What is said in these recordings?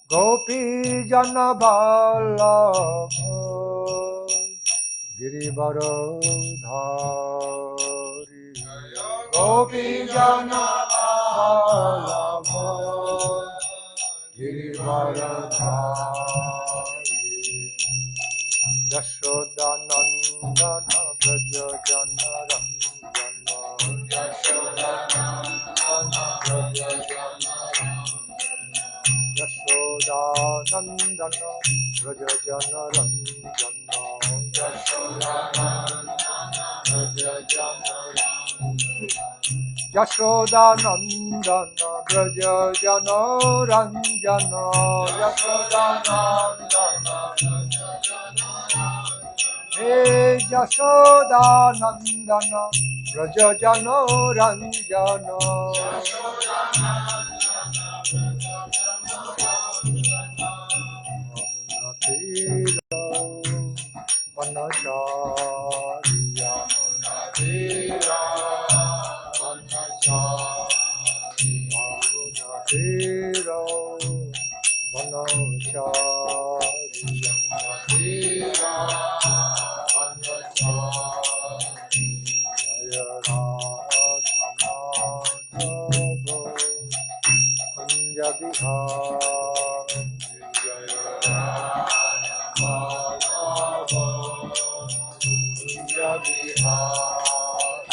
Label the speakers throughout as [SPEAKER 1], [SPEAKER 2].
[SPEAKER 1] Gopi Jana Vallabha Girivaradhari. Gopi Jana Vallabha Girivaradhari. Yashoda Nandana Braja Jana Ranjana. Yashoda Nandana Braja Jana Ranjana. Yashoda Nandana Braja Jana Ranjana. Yashoda Nandana Braja Jana Ranjana. Yashoda Nandana Braja Jana Ranjana. Yashoda Nandana Braja Jana Ranjana. Hey Yashoda Nandana Braja Jana Ranjana. Yashoda Nandana Braja Jana Ranjana. Amunatira Vanacharya. Amunatira Vanacharya. Amunatira Vanacharya. Amunatira Vanacharya. Jaya Radha Madhava Kunja Vihari. Jaya Radha Madhava Kunja Vihari.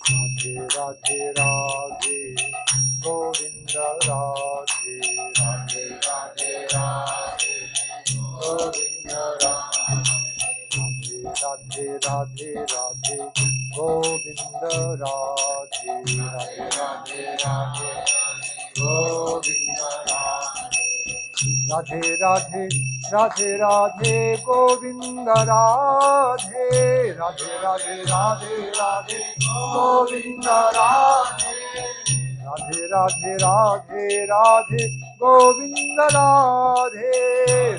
[SPEAKER 1] Radhe Radhe Radhe Govinda Radhe. Radhe Radhe Radhe Govinda Radhe. Radhe Radhe Radhe Govinda Radhe. Radhe Radhe Radhe Govinda Radhe. Radhe Radhe Radhe Radhe Govinda Radhe. Radhe Radhe Radhe Radhe Govinda Radhe. Radhe Radhe Radhe Radhe Govinda Radhe.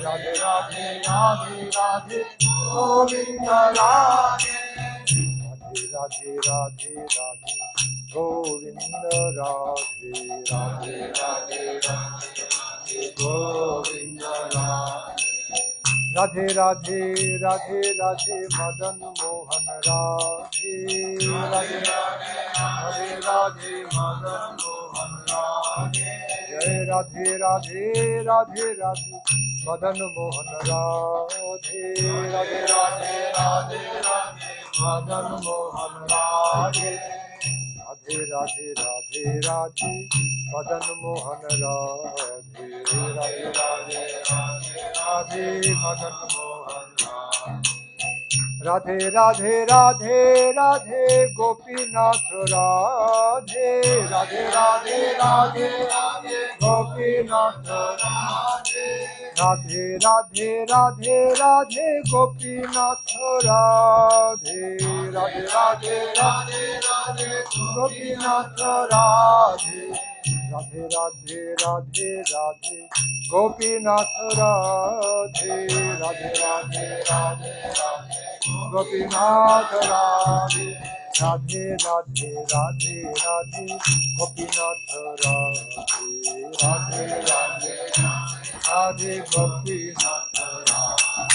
[SPEAKER 1] Radhe Radhe Radhe Radhe Govinda Radhe. Radhe Radhe Radhe Govinda Radhe. Radhe Radhe Radhe Govinda Radhe. Radhe Radhe Radhe Radhe Madan Mohan Radhe. Radhe Radhe Radhe Radhe Madan Mohan Radhe. Jai Radhe Radhe Radhe Radhe Madan Mohan Radhe. Radhe Radhe Radhe Radhe Madan Mohan Radhe. Radhe Radhe Radhe Radhe Madan Mohan Radhe. Radhe Radhe Radhe Radhe Madan Mohan Radhe. Radhe Radhe Radhe Radhe Gopinath Radhe. Radhe Radhe Radhe Radhe Gopinath Radhe. Radhe Radhe Radhe Radhe Gopinath Radhe. Radhe Radhe Radhe Radhe Gopinath Radhe. Radhe Radhe Radhe Radhe Gopinath Radhe. Radhe Radhe Radhe Radhe Gopinath Radhe. Radhe Radhe Radhe Radhe Gopinath Radhe. Radhe Radhe Radhe Gopinath Radhe.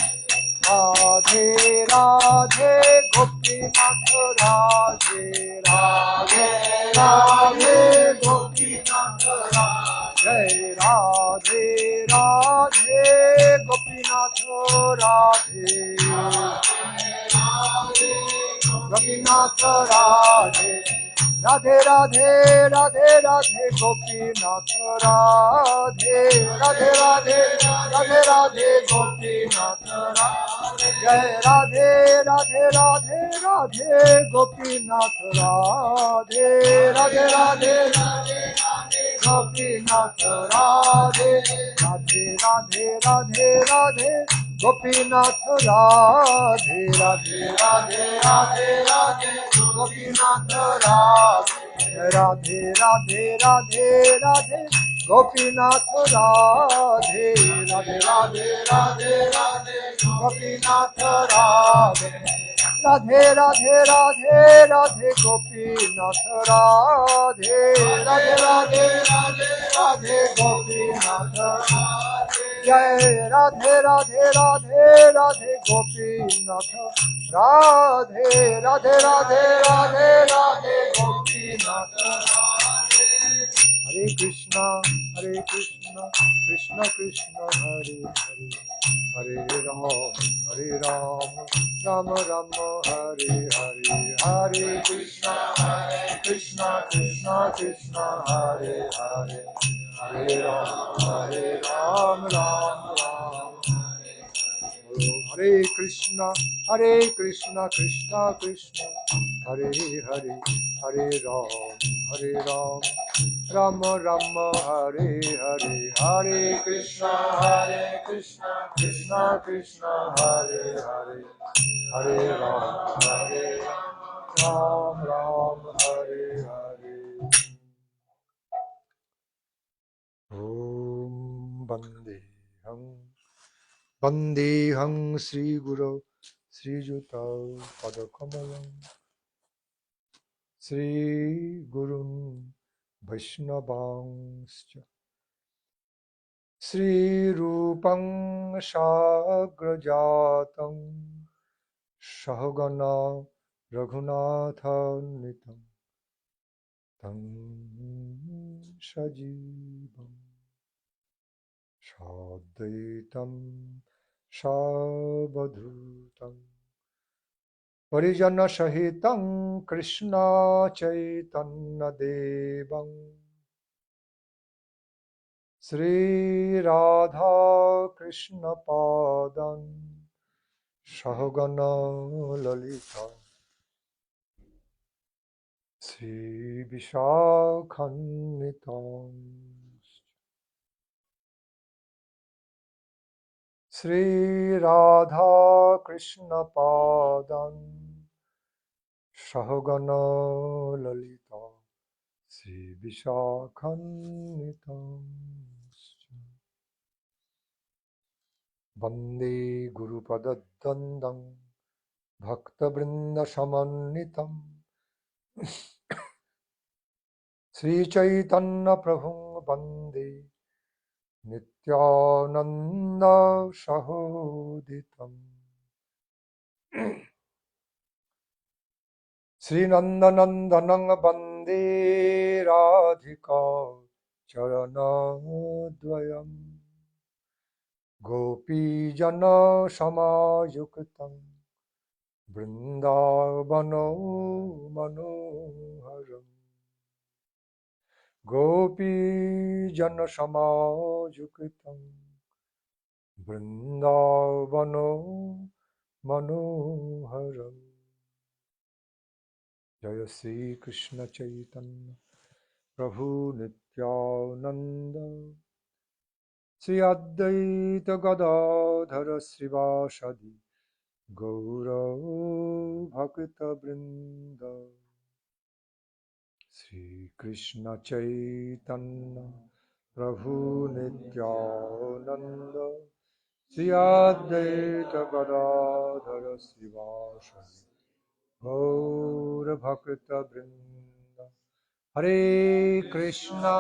[SPEAKER 1] Radhe Radhe Gopinath Radhe. Radhe Radhe Gopinath Radhe. Radhe Radhe Gopinath Radhe. Gopinath Radhe. Radhe Radhe Radhe Radhe Gopinath Radhe. Radhe Radhe Radhe Radhe Gopinath Radhe. Jai Radhe Radhe Radhe Radhe Gopinath Radhe. Radhe Radhe Radhe Radhe Gopinath Radhe. Radhe Radhe Radhe Radhe Gopinath Radhe. Radhe Radhe Radhe Radhe Gopinath Radhe. Radhe Radhe Radhe Radhe Gopinath Radhe. Radhe Radhe Radhe Radhe Gopinath Radhe. Radhe Radhe Radhe Radhe Gopinath Radhe Radhe Radhe Radhe Radhe Gopinath Radhe Jai Radhe Radhe Radhe Radhe Gopinath Radhe Radhe Radhe Radhe Radhe Gopinath Radhe Hare Krishna Krishna Krishna Hare Hare Hare Ram Rama Rama Hare Hare Hare Krishna Krishna Krishna Hare Hare Hare Ram Ram Hare Krishna Krishna Krishna Hare Hare Hare Ram Rama Rama Hare Hare Hare Krishna Krishna Krishna Hare Hare Hare Ram Ram Hare Hare Om Bandeham Sri Guru Sri Juta Padakamalam Sri Gurun Vaishnavangscha Sri Rupam Shagrajatam Sahagana Raghunatha Tam Shajivam Shadaitam Shabadhutam Parijana Shahitam Krishna Chaitanya Devam Sri Radha-Krishna Padam Sahagana Lalita Sri Vishakhannitam Sri Radha-Krishna Padam Sahagana Lalita Sri Vishakhannitam Bande Guru Padadandam Bhakta Vrinda Samannitam Sri Chaitanya Prabhu Bande Nityananda Sahoditam Sri Nandanandanang Bande Radhika Charanadvayam Gopi Jana Samayuktam Vrindavano Manoharam Gopi Jana Samayuktam Vrindavano Manoharam Jaya Sri Krishna Chaitanya Prabhu Nityananda Sri Advaita Gadadhara Srivasadi Gaura Bhakta Vrinda Sri Krishna Chaitanya Prabhu Nityananda Sri Advaita Gadadhara Srivasadi Gaura Bhakta Vrinda Hare Krishna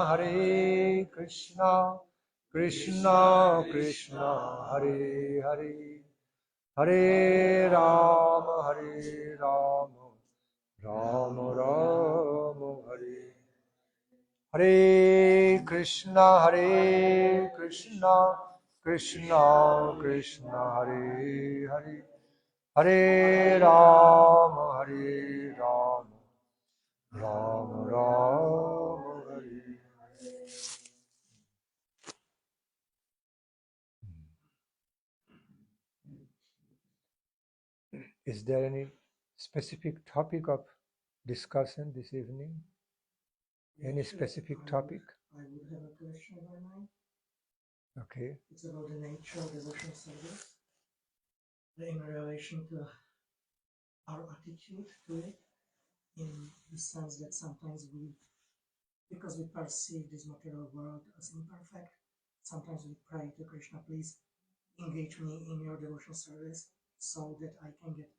[SPEAKER 1] Krishna Krishna Hare Hare Hare Rama Rama Rama Hare Hare Krishna Krishna Krishna Hare Hare Hare Rama Rama Rama Hare. Is there any specific topic of discussion this evening? Any specific topic?
[SPEAKER 2] I would have a question in my mind.
[SPEAKER 1] Okay.
[SPEAKER 2] It's about the nature of devotional service in relation to our attitude to it, in the sense that sometimes because we perceive this material world as imperfect, sometimes we pray to Krishna, please engage me in your devotional service so that I can get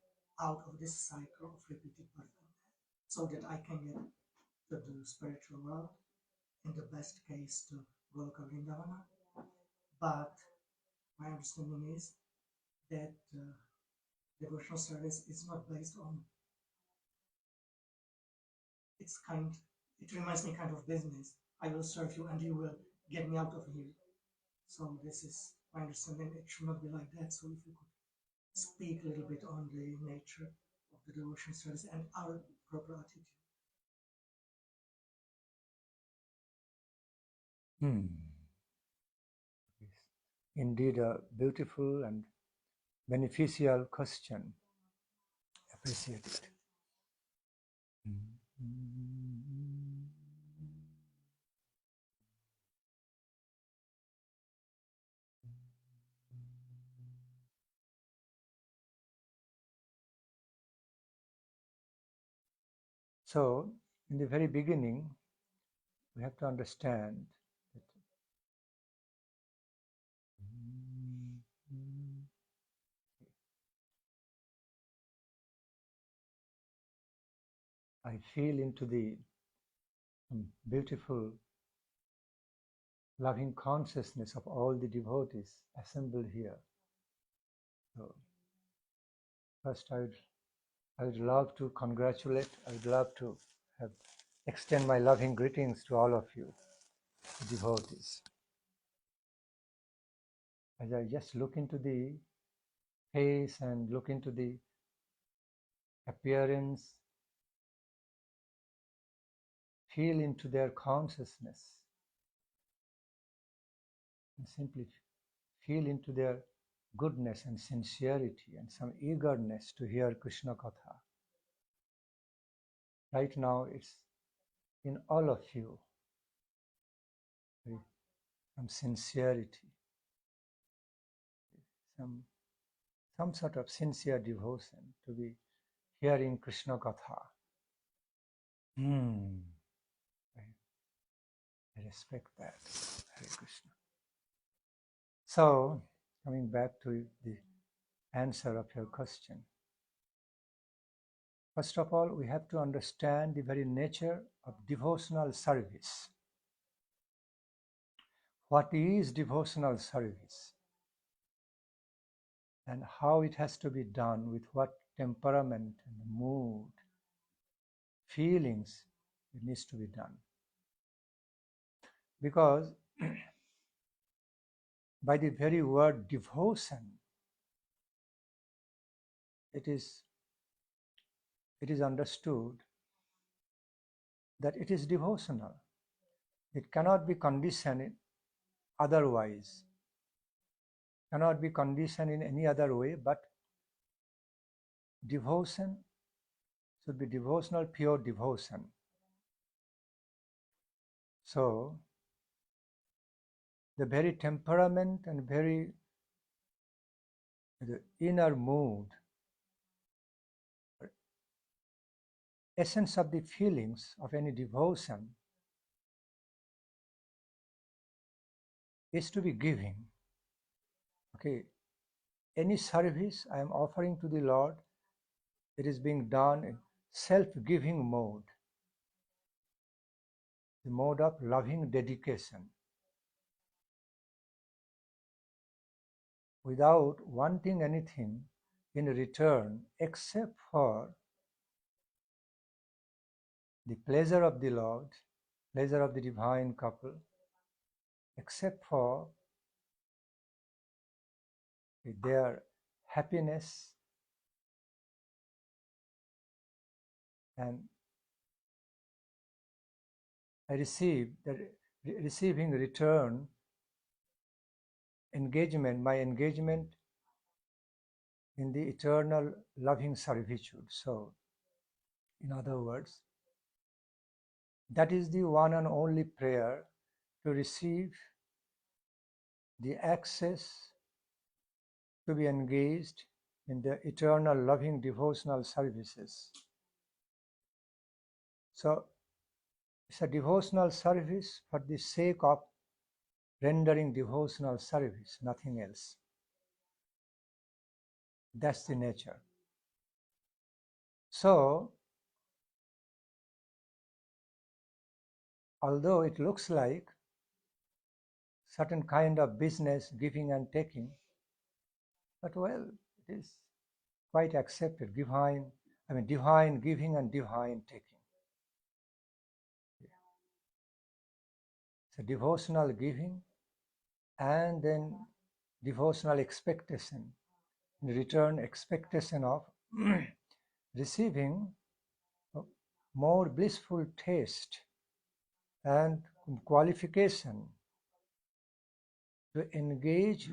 [SPEAKER 2] out of this cycle of repeated birth and death, so that I can get to the spiritual world, in the best case to Goloka Vrindavana. But my understanding is that devotional service is not based on, it reminds me kind of business. I will serve you and you will get me out of here. So this is my understanding. It should not be like that. So if you could speak a little bit on the nature of the devotional service and our proper attitude.
[SPEAKER 1] Yes. Indeed, a beautiful and beneficial question. Appreciate it. So, in the very beginning, we have to understand that I feel into the beautiful, loving consciousness of all the devotees assembled here. So, first I would love to congratulate, I would love to extend my loving greetings to all of you, the devotees. As I just look into the face and look into the appearance, feel into their consciousness, and simply feel into their goodness and sincerity and some eagerness to hear Krishna Katha. Right now, it's in all of you, some sincerity, some sort of sincere devotion to be hearing Krishna Katha. I respect that. Hare Krishna. So, coming back to the answer of your question. First of all, we have to understand the very nature of devotional service. What is devotional service? And how it has to be done, with what temperament and mood, feelings it needs to be done. Because by the very word devotion, it is understood that it is devotional. It cannot be conditioned otherwise, cannot be conditioned in any other way, but devotion should be devotional, pure devotion. So, the very temperament and the inner mood, essence of the feelings of any devotion is to be giving. Okay, any service I am offering to the Lord, it is being done in self-giving mode, the mode of loving dedication, without wanting anything in return except for the pleasure of the Lord, pleasure of the divine couple, except for their happiness and I receiving return engagement, my engagement in the eternal loving servitude. So, in other words, that is the one and only prayer to receive the access to be engaged in the eternal loving devotional services. So, it's a devotional service for the sake of rendering devotional service, nothing else. That's the nature. So, although it looks like certain kind of business, giving and taking, but well, it is quite accepted, divine giving and divine taking. So devotional giving and then devotional expectation, in return expectation of receiving more blissful taste and qualification to engage,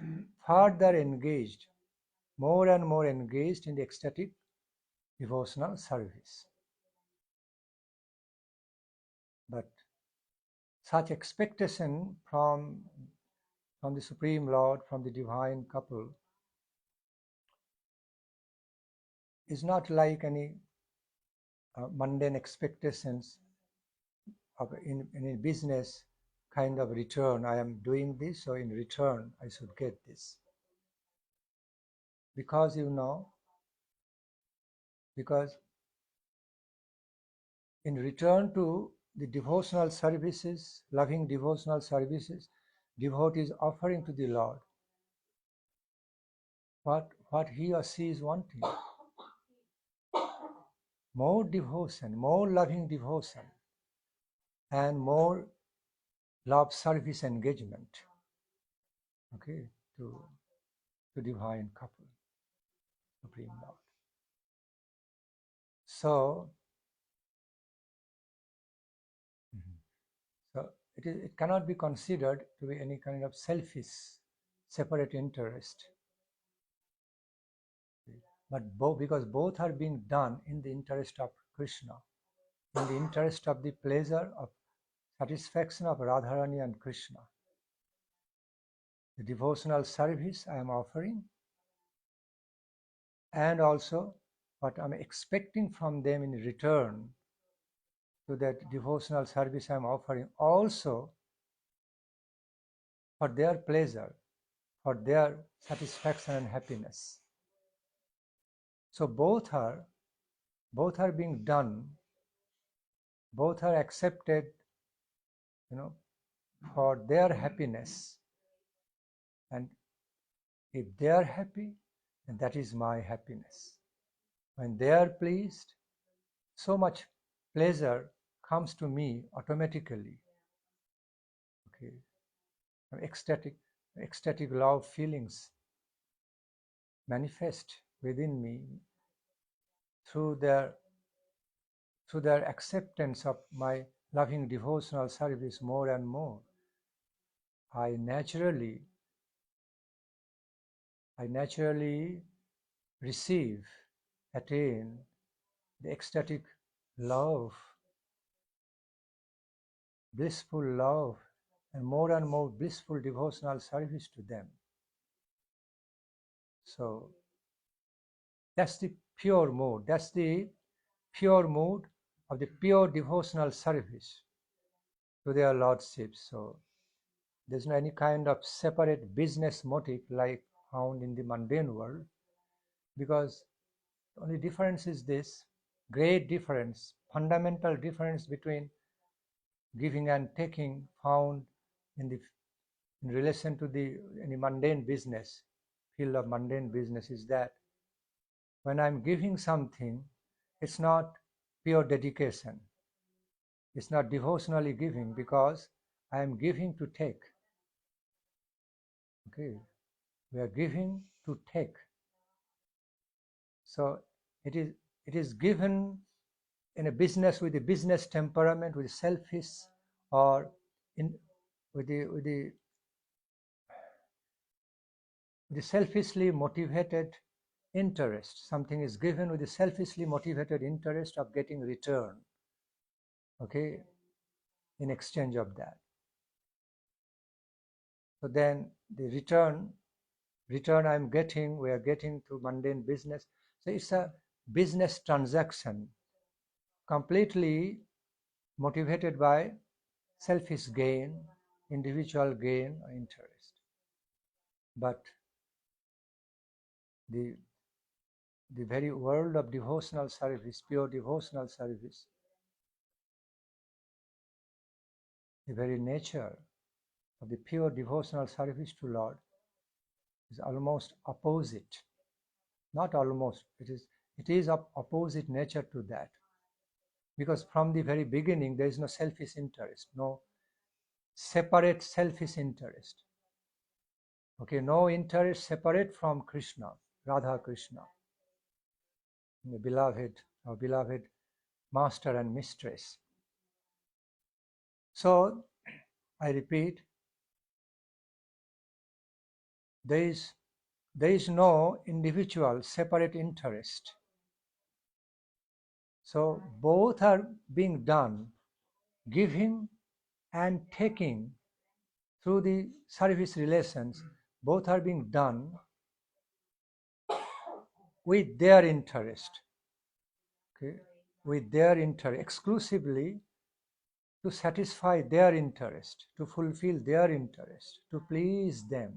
[SPEAKER 1] further engaged, more and more engaged in the ecstatic devotional service. But such expectation from the Supreme Lord, from the divine couple, is not like any mundane expectations of in a business kind of return. I am doing this, so in return I should get this. Because because in return to the devotional services, loving devotional services, devotee is offering to the Lord what he or she is wanting. More devotion, more loving devotion, and more love service engagement, okay, to divine couple, Supreme Lord. So it cannot be considered to be any kind of selfish, separate interest. But because both are being done in the interest of Krishna, in the interest of the pleasure of satisfaction of Radharani and Krishna. The devotional service I am offering, and also what I am expecting from them in return to that devotional service I am offering, also for their pleasure, for their satisfaction and happiness. So both are being done, both are accepted, for their happiness. And if they are happy, then that is my happiness. When they are pleased, so much pleasure comes to me automatically. Okay, ecstatic love feelings manifest within me through their acceptance of my loving devotional service more and more. I naturally receive, attain the ecstatic love, blissful love, and more blissful devotional service to them. So that's the pure mode. That's the pure mode of the pure devotional service to their lordship. So there's no any kind of separate business motive like found in the mundane world, because the only difference is this great difference, fundamental difference between giving and taking found in relation to any mundane business, field of mundane business, is that when I'm giving something, it's not pure dedication. It's not devotionally giving, because I am giving to take. Okay, we are giving to take. So it is given in a business with a business temperament, with selfish, or with the selfishly motivated interest. Something is given with the selfishly motivated interest of getting return, okay, in exchange of that. So then the return I'm getting, we are getting through mundane business. So it's a business transaction, completely motivated by selfish gain, individual gain or interest. But the the very world of devotional service, pure devotional service, the very nature of the pure devotional service to Lord is almost opposite. Not almost, it is of opposite nature to that. Because from the very beginning, there is no selfish interest, no separate selfish interest. Okay, no interest separate from Krishna, Radha-Krishna, the beloved, our beloved master and mistress. So, I repeat, there is no individual separate interest. So both are being done, giving and taking through the service relations, both are being done with their interest, okay, with their interest, exclusively to satisfy their interest, to fulfill their interest, to please them.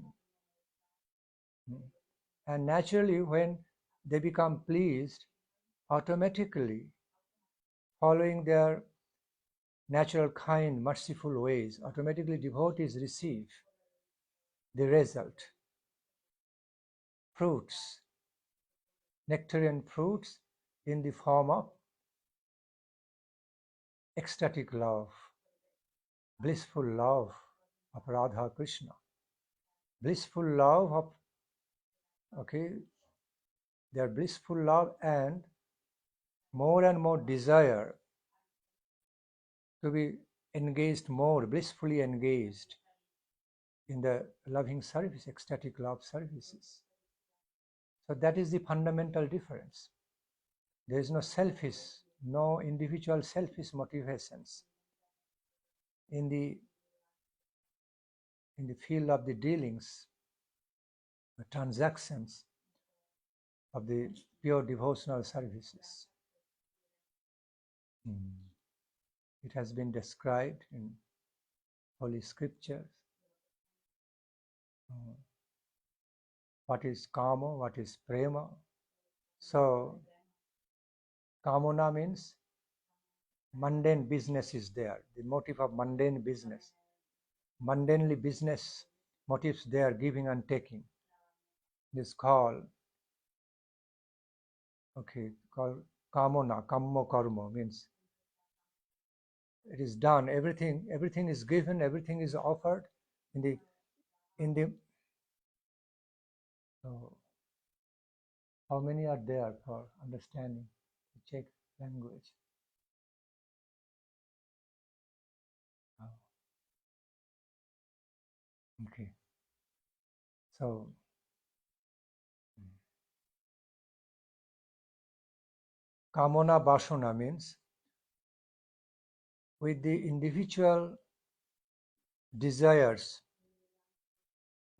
[SPEAKER 1] And naturally, when they become pleased, automatically, following their natural, kind, merciful ways, automatically devotees receive the result, fruits, nectarine fruits in the form of ecstatic love, blissful love of Radha-Krishna, blissful love of, okay, their blissful love and more desire to be engaged more, blissfully engaged in the loving service, ecstatic love services. So that is the fundamental difference. There is no selfish, no individual selfish motivations in the field of the dealings, the transactions of the pure devotional services. It has been described in Holy Scriptures. What is kama, what is prema. So, kamana means mundane business is there, the motive of mundane business. Mundanely business motives there, giving and taking. This called, called kamana, kammo karma, means it is done, everything is given, everything is offered in the so how many are there for understanding the Czech language? Okay. So kamana vasana means with the individual desires,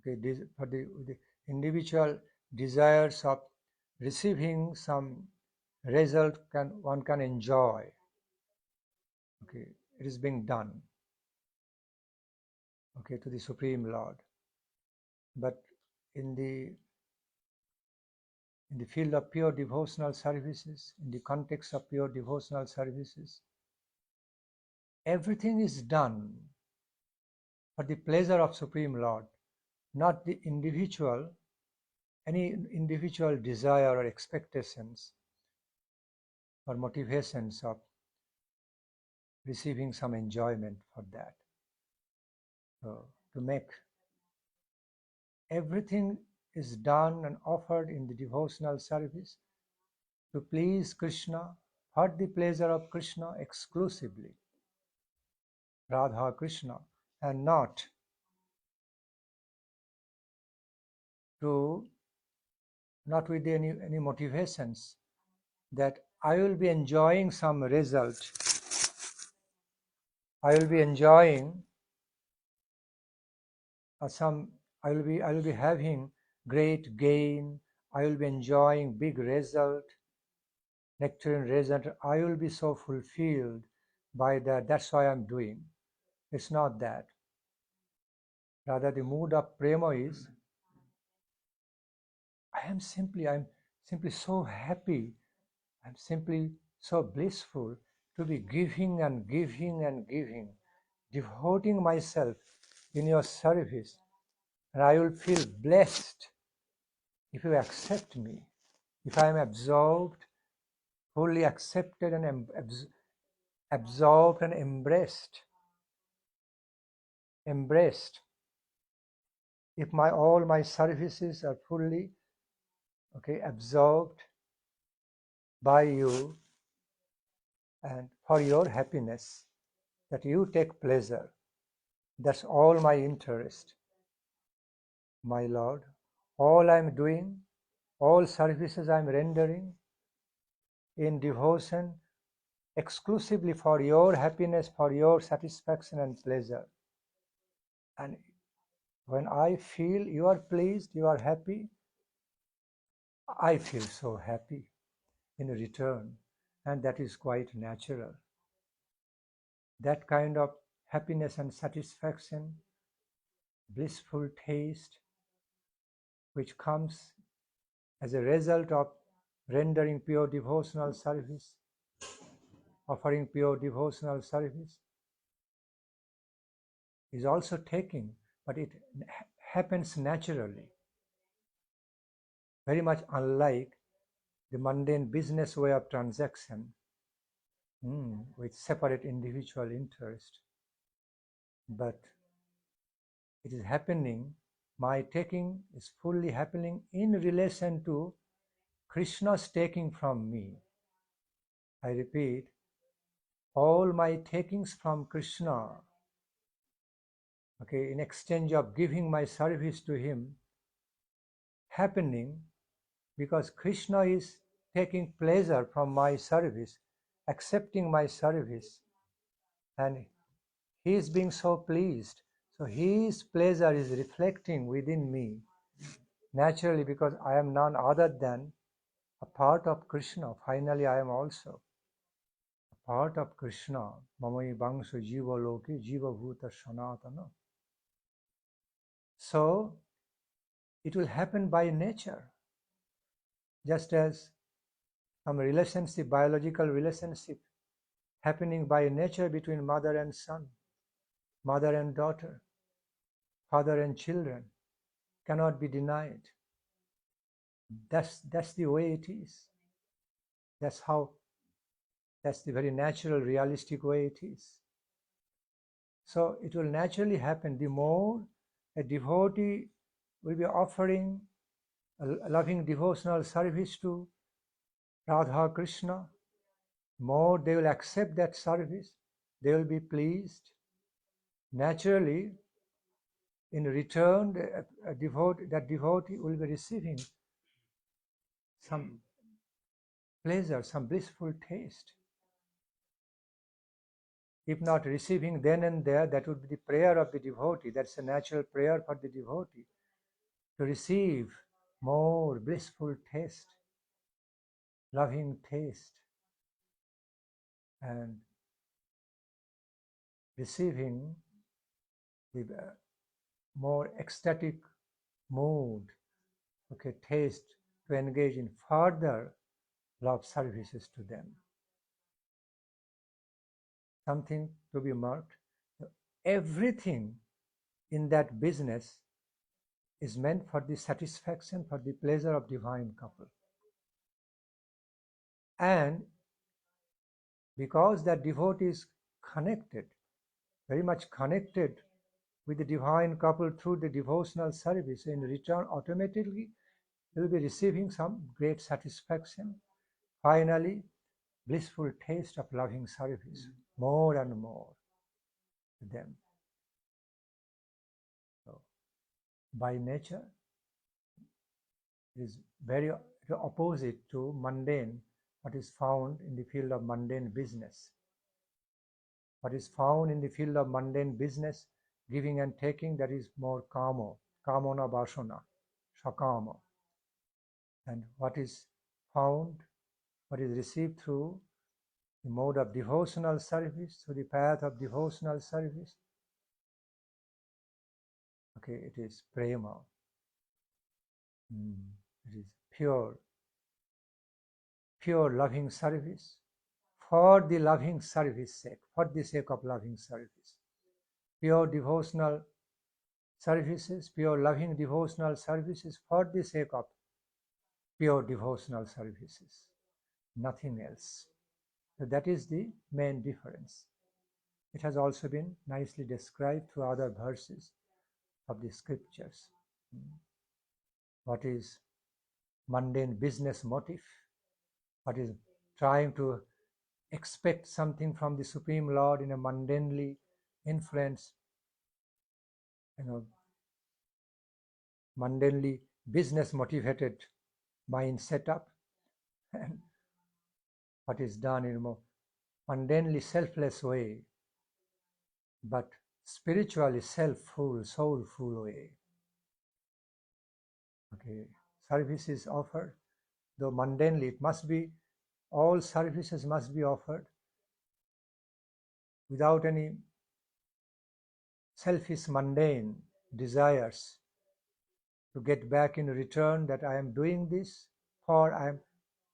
[SPEAKER 1] okay, with the individual desires of receiving some result one can enjoy. Okay, it is being done. Okay, to the Supreme Lord. But in the field of pure devotional services, in the context of pure devotional services, everything is done for the pleasure of Supreme Lord, not the any individual desire or expectations or motivations of receiving some enjoyment for that. So to make everything is done and offered in the devotional service to please Krishna, for the pleasure of Krishna exclusively, Radha-Krishna, and not with any motivations that I will be enjoying some result, I will be enjoying I will be having great gain, I will be enjoying big result, nectarine result, I will be so fulfilled by that, that's why I'm doing. It's not that. Rather, the mood of prema is, I'm simply so happy. I'm simply so blissful to be giving and giving and giving, devoting myself in your service. And I will feel blessed if you accept me, if I am absorbed, fully accepted and absorbed and embraced. If all my services are fully absorbed by you and for your happiness, that you take pleasure, that's all my interest, my Lord. All I'm doing, all services I'm rendering in devotion exclusively for your happiness, for your satisfaction and pleasure. And when I feel you are pleased, you are happy, I feel so happy in return. And that is quite natural. That kind of happiness and satisfaction, blissful taste, which comes as a result of rendering pure devotional service, offering pure devotional service, is also taking, but it happens naturally, very much unlike the mundane business way of transaction with separate individual interest. But it is happening, my taking is fully happening in relation to Krishna's taking from me. I repeat, all my takings from Krishna, in exchange of giving my service to him, happening because Krishna is taking pleasure from my service, accepting my service, and he is being so pleased. So his pleasure is reflecting within me naturally, because I am none other than a part of Krishna. Finally, I am also a part of Krishna. Mamai Bangsu Jiva Loki Jiva Bhuta Sanatana. So it will happen by nature, just as some relationship, biological relationship, happening by nature between mother and son, mother and daughter, father and children, cannot be denied. That's the way it is. That's the very natural, realistic way it is. So it will naturally happen. The more a devotee will be offering a loving devotional service to Radha-Krishna, more they will accept that service, they will be pleased. Naturally, in return, that devotee will be receiving some pleasure, some blissful taste. If not receiving then and there, that would be the prayer of the devotee. That's a natural prayer for the devotee, to receive more blissful taste, loving taste, and receiving the more ecstatic mood, taste, to engage in further love services to them. Something to be marked. Everything in that business is meant for the satisfaction, for the pleasure of divine couple. And because that devotee is connected, very much connected with the divine couple through the devotional service, in return automatically will be receiving some great satisfaction. Finally, blissful taste of loving service, more and more to them. So, by nature, it is very opposite to mundane, what is found in the field of mundane business. What is found in the field of mundane business, giving and taking, that is more kamo, kamona vasana, sakama. And what is found, what is received through the mode of devotional service, through the path of devotional service, it is prema. It is pure pure loving service, for the loving service sake, for the sake of loving service. Pure devotional services, pure loving devotional services for the sake of pure devotional services, nothing else. So that is the main difference. It has also been nicely described through other verses of the scriptures. What is mundane business motive? What is trying to expect something from the Supreme Lord in a mundanely influenced, mundanely business motivated mind setup, and what is done in a more mundanely selfless way, but spiritually self-full, soulful way. Okay, service is offered, though mundanely, it must be, all services must be offered without any selfish mundane desires to get back in return, that I am doing this for I am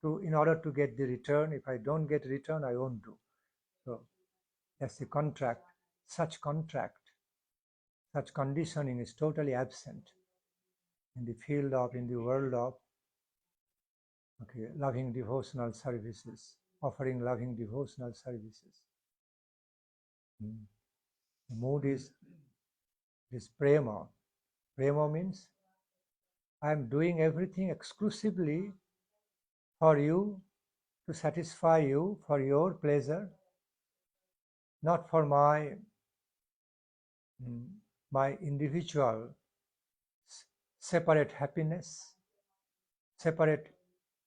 [SPEAKER 1] to, in order to get the return. If I don't get return, I won't do. So that's the contract. Such conditioning is totally absent in the field of, in the world of loving devotional services, offering loving devotional services. The mood is prema. Prema means I am doing everything exclusively for you, to satisfy you, for your pleasure, not for my individual separate happiness, separate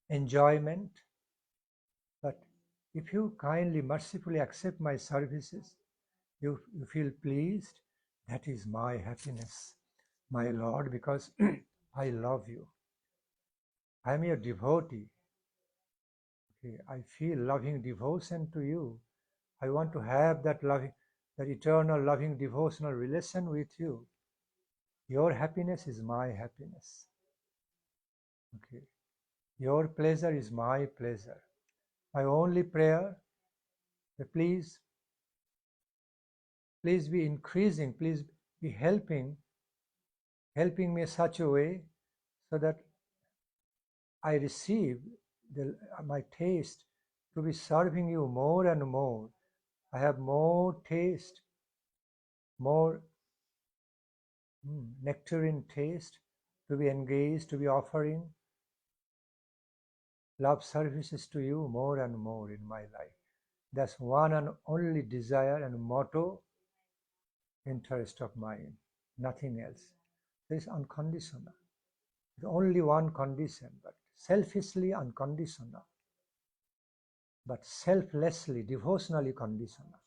[SPEAKER 1] enjoyment. But if you kindly, mercifully accept my services, you feel pleased, that is my happiness, my Lord, because I love you. I am your devotee. I feel loving devotion to you. I want to have that loving, that eternal loving devotional relation with you. Your happiness is my happiness. Your pleasure is my pleasure. My only prayer, please be increasing, please be helping me in such a way so that I receive my taste to be serving you more and more. I have more taste, more nectarine taste to be engaged, to be offering love services to you more and more in my life. That's one and only desire and motto, interest of mine, nothing else. There is unconditional. There's only one condition, but selfishly unconditional, but selflessly, devotionally conditional.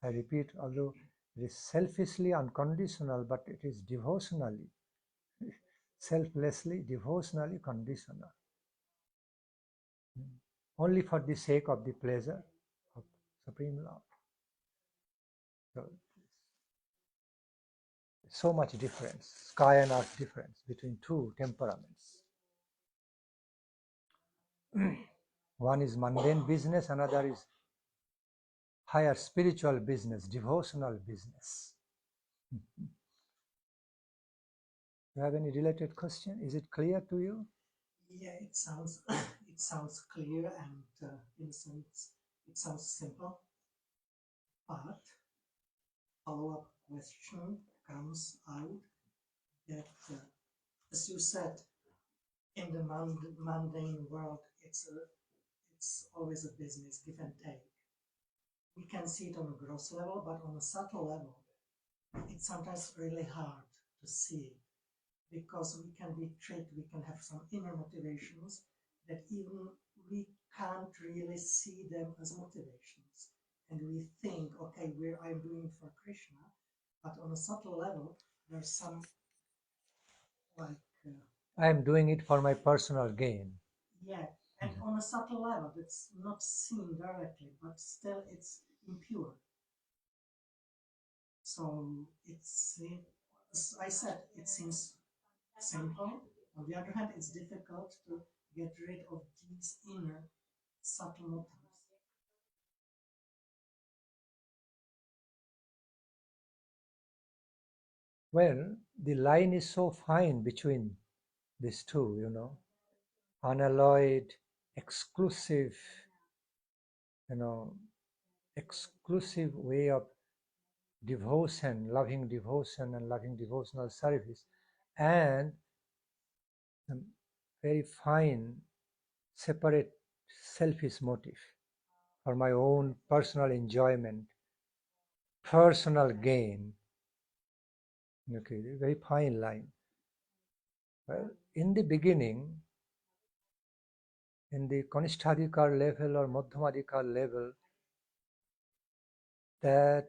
[SPEAKER 1] I repeat, although it is selfishly unconditional, but it is devotionally, selflessly, devotionally conditional. Only for the sake of the pleasure of Supreme Lord. So much difference, sky and earth difference between two temperaments. One is mundane business, another is higher spiritual business, devotional business. You have any related question? Is it clear to you?
[SPEAKER 2] Yeah, it sounds it sounds clear, and in a sense it sounds simple. But follow-up question comes out that, as you said, in the mundane world, it's always a business, give and take. We can see it on a gross level, but on a subtle level, it's sometimes really hard to see it, because we can be tricked, we can have some inner motivations that even we can't really see them as motivations. And we think, okay, I'm doing it for Krishna, but on a subtle level, there's some
[SPEAKER 1] I am doing it for my personal gain.
[SPEAKER 2] Yeah, and on a subtle level, it's not seen directly, but still it's impure. So it's, as I said, it seems simple. On the other hand, it's difficult to get rid of these inner subtle motives.
[SPEAKER 1] Well, the line is so fine between these two, unalloyed, exclusive, exclusive way of devotion, loving devotion and loving devotional service, and a very fine, separate, selfish motive for my own personal enjoyment, personal gain. Okay, very fine line. Well, in the beginning, in the Kanishtadikar level or Madhyamadikar level, that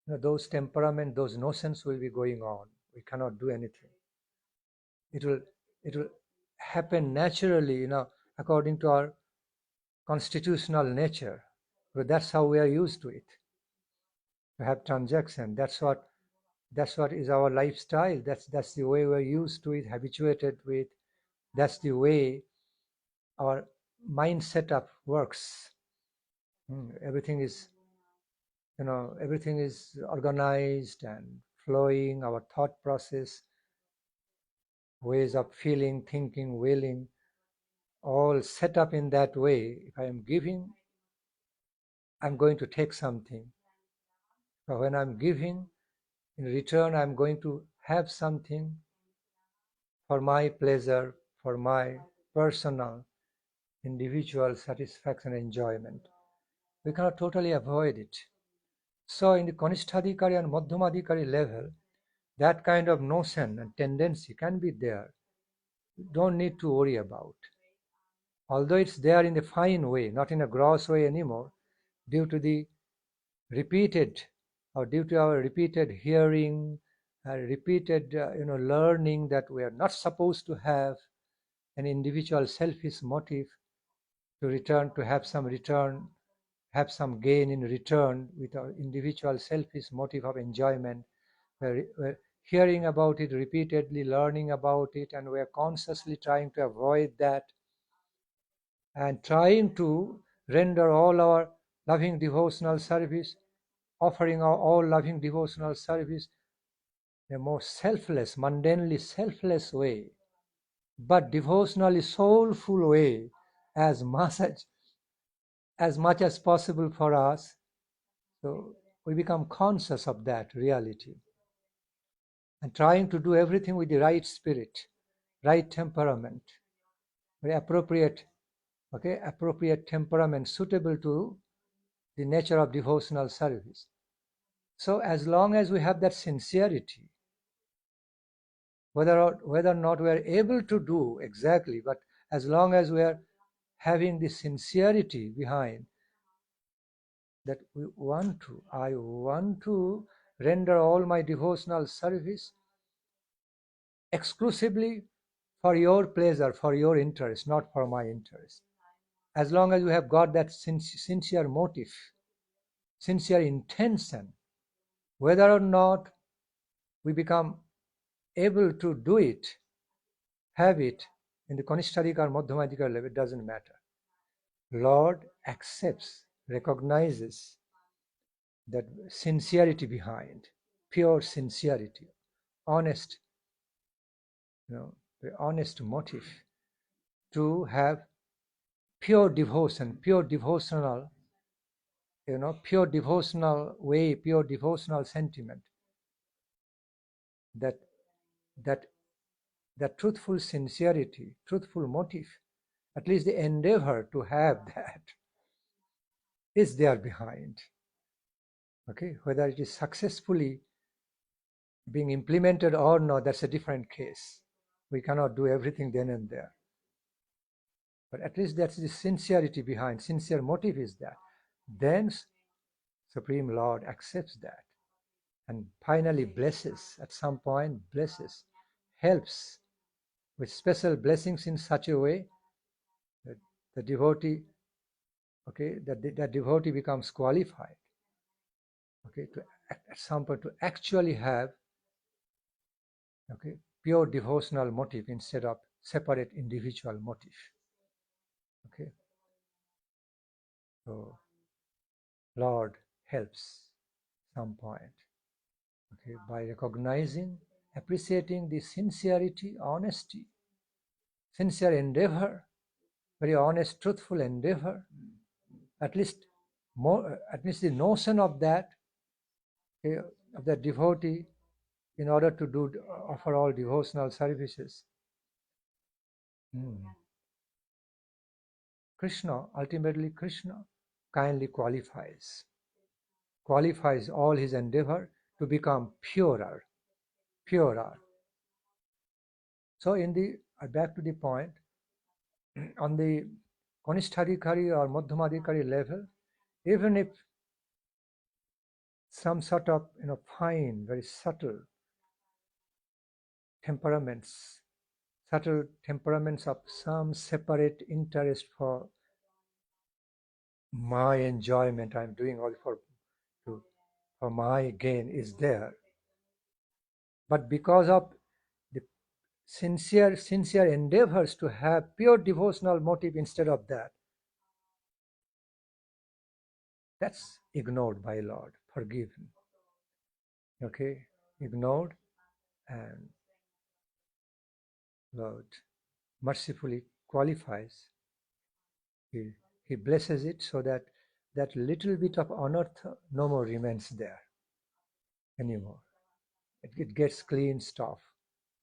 [SPEAKER 1] those temperament, those notions will be going on. We cannot do anything. It will happen naturally, according to our constitutional nature. But that's how we are used to it. To have transaction. That's what is our lifestyle. That's the way we're used to it, habituated with. That's the way our mind setup works. Everything is organized and flowing. Our thought process, ways of feeling, thinking, willing, all set up in that way. If I am giving, I'm going to take something. But when I'm giving, in return, I'm going to have something for my pleasure, for my personal, individual satisfaction and enjoyment. We cannot totally avoid it. So in the Kanishtadikari and Madhyamadikari level, that kind of notion and tendency can be there. You don't need to worry about. Although it's there in a fine way, not in a gross way anymore, due to the repeated, or due to our repeated hearing, repeated learning that we are not supposed to have an individual selfish motive to return, to have some return, have some gain in return with our individual selfish motive of enjoyment. We're hearing about it repeatedly, learning about it, and we're consciously trying to avoid that and trying to render all our loving devotional service, offering our all loving devotional service in a more selfless, mundanely selfless way, but devotionally soulful way, as much as possible for us. So we become conscious of that reality and trying to do everything with the right spirit, right temperament, very appropriate temperament suitable to the nature of devotional service. So as long as we have that sincerity, whether or not we are able to do exactly, but as long as we are having the sincerity behind that, I want to render all my devotional service exclusively for your pleasure, for your interest, not for my interest. As long as we have got that sincere motive, sincere intention, whether or not we become able to do it, have it in the Kanishtadika or Madhyamadika level, it doesn't matter. Lord accepts, recognizes that sincerity behind, pure sincerity, honest, the honest motive to have pure devotion, pure devotional way, pure devotional sentiment. That truthful sincerity, truthful motive, at least the endeavor to have that is there behind. Okay, whether it is successfully being implemented or not, that's a different case. We cannot do everything then and there. But at least that's the sincerity behind, sincere motive is that. Then Supreme Lord accepts that and finally blesses, at some point blesses, helps with special blessings in such a way that the devotee, that devotee becomes qualified, to at some point to actually have, pure devotional motive instead of separate individual motive. Okay. So Lord helps some point. Okay, by recognizing, appreciating the sincerity, honesty, sincere endeavor, very honest, truthful endeavor, at least the notion of that, okay, of the devotee, in order to offer all devotional services. Ultimately Krishna kindly qualifies all his endeavor to become purer. So back to the point, on the Kanishtadhikari or Madhyamadhikari level, even if some sort of fine, very subtle temperaments of some separate interest for my enjoyment, I'm doing all for my gain is there. But because of the sincere endeavors to have pure devotional motive instead of that, that's ignored by Lord, forgiven. Okay, ignored, and Lord mercifully qualifies. He blesses it so that that little bit of anartha no more remains there anymore. It gets cleansed off,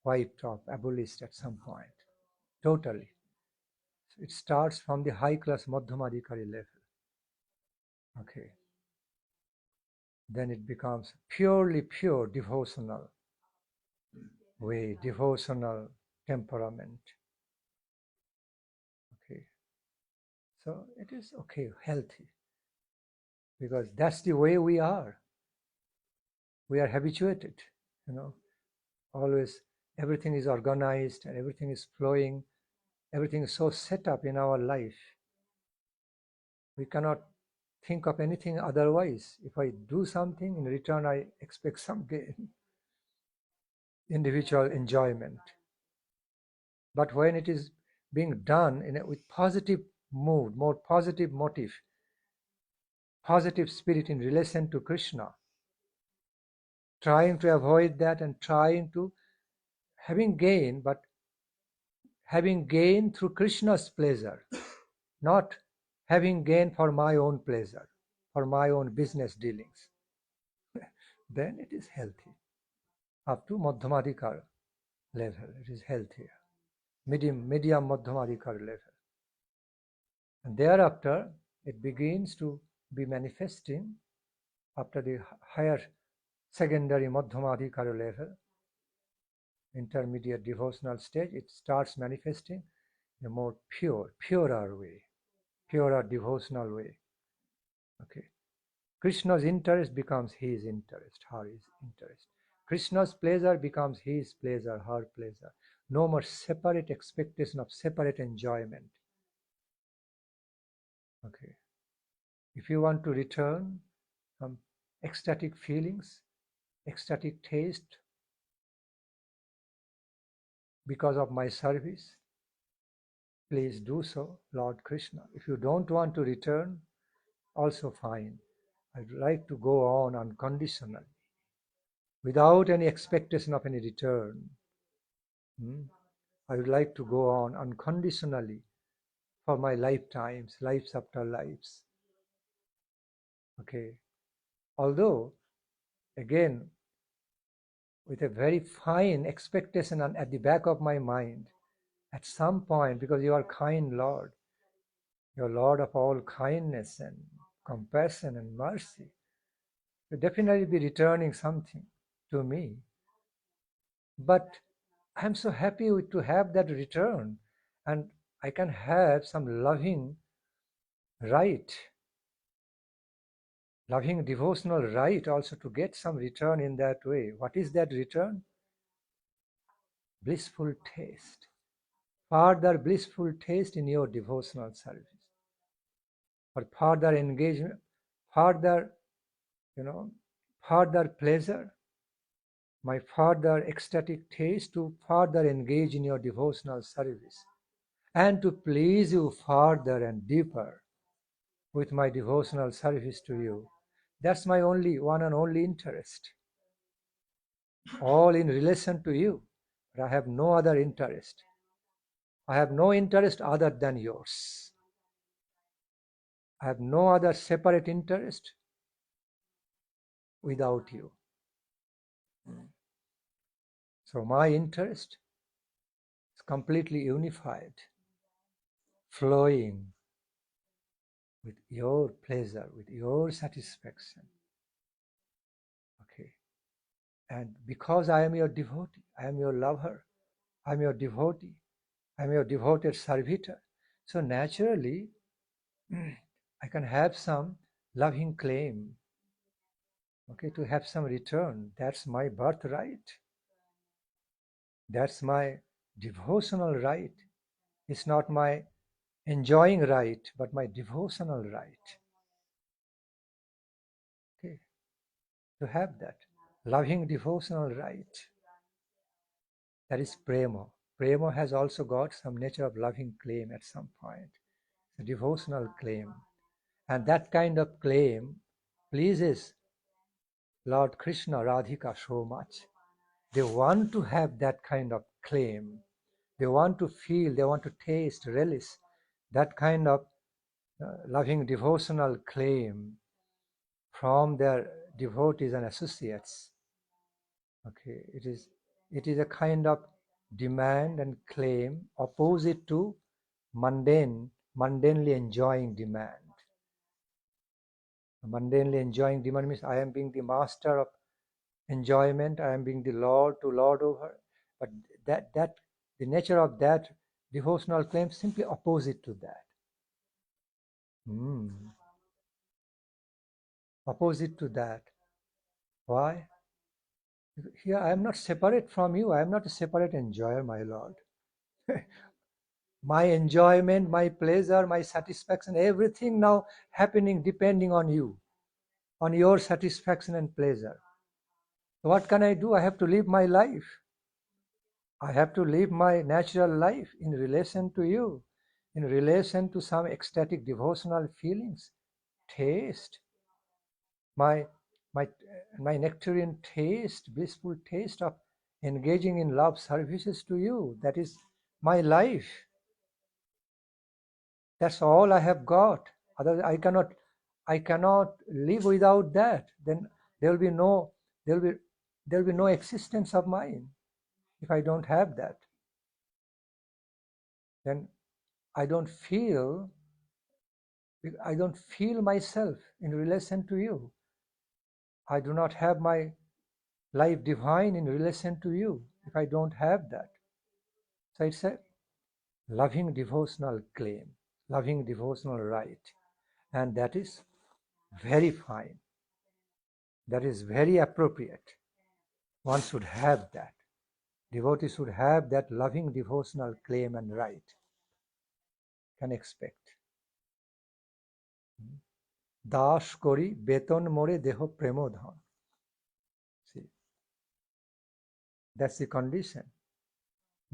[SPEAKER 1] wiped off, abolished at some point, totally. It starts from the high class Madhyamadhikari level. Okay. Then it becomes purely pure devotional way, devotional temperament. Okay. So it is okay, healthy. Because that's the way we are. We are habituated, always everything is organized and everything is flowing, everything is so set up in our life. We cannot think of anything otherwise. If I do something, in return I expect some gain, individual enjoyment. But when it is being done with positive mood, more positive motive, positive spirit in relation to Krishna, trying to avoid that and trying to having gain, but having gain through Krishna's pleasure, not having gain for my own pleasure, for my own business dealings, then it is healthy. Up to Madhyamadhikar level, it is healthier. Medium Madhyamadhikar level. And thereafter, it begins to be manifesting after the higher secondary Madhyamadhikar level, intermediate devotional stage, it starts manifesting in a more purer way, purer devotional way. Okay. Krishna's interest becomes his interest, her interest. Krishna's pleasure becomes his pleasure, her pleasure. No more separate expectation of separate enjoyment. Okay. If you want to return some ecstatic feelings, ecstatic taste because of my service, please do so, Lord Krishna. If you don't want to return, also fine. I'd like to go on unconditionally, without any expectation of any return. I would like to go on unconditionally for my lifetimes, lives after lives. Okay. Although, again, with a very fine expectation at the back of my mind, at some point, because you are kind Lord, you are Lord of all kindness and compassion and mercy, you'll definitely be returning something to me. But I'm so happy to have that return, and I can have some loving devotional right also to get some return in that way. What is that return? Blissful taste. Further blissful taste in your devotional service. For further engagement, further pleasure, my further ecstatic taste to further engage in your devotional service and to please you further and deeper with my devotional service to you. That's my only one and only interest. All in relation to you. But I have no other interest. I have no interest other than yours. I have no other separate interest without you. So my interest is completely unified, flowing with your pleasure, with your satisfaction. Okay. And because I am your devotee, I am your lover, I am your devotee, I am your devoted servitor. So naturally, I can have some loving claim, okay, to have some return. That's my birthright. That's my devotional right. It's not my enjoying right, but my devotional right. Okay, to have that loving devotional right. That is prema. Prema has also got some nature of loving claim at some point, a devotional claim. And that kind of claim pleases Lord Krishna, Radhika so much. They want to have that kind of claim. They want to feel, they want to taste, relish that kind of loving devotional claim from their devotees and associates. Okay, it is a kind of demand and claim opposite to mundanely enjoying demand. Mundanely enjoying demand means I am being the master of enjoyment, I am being the lord to lord over. But that the nature of that devotional claim is simply opposite to that. Opposite to that. Why? Here I am not separate from you. I am not a separate enjoyer, my Lord. My enjoyment, my pleasure, my satisfaction, everything now happening depending on you, on your satisfaction and pleasure. So what can I do? I have to live my life. I have to live my natural life in relation to you, in relation to some ecstatic devotional feelings, taste, my nectarine taste, blissful taste of engaging in love services to you. That is my life. That's all I have got. Otherwise, I cannot live without that. Then there will be no existence of mine. If I don't have that, then I don't feel myself in relation to you. I do not have my life divine in relation to you if I don't have that. So it's a loving devotional claim, loving devotional right, and that is very fine. That is very appropriate. One should have that. Devotee should have that loving devotional claim and right. Can expect. Das করি বেতন মোরে দেহ প্রেমধন. See, that's the condition.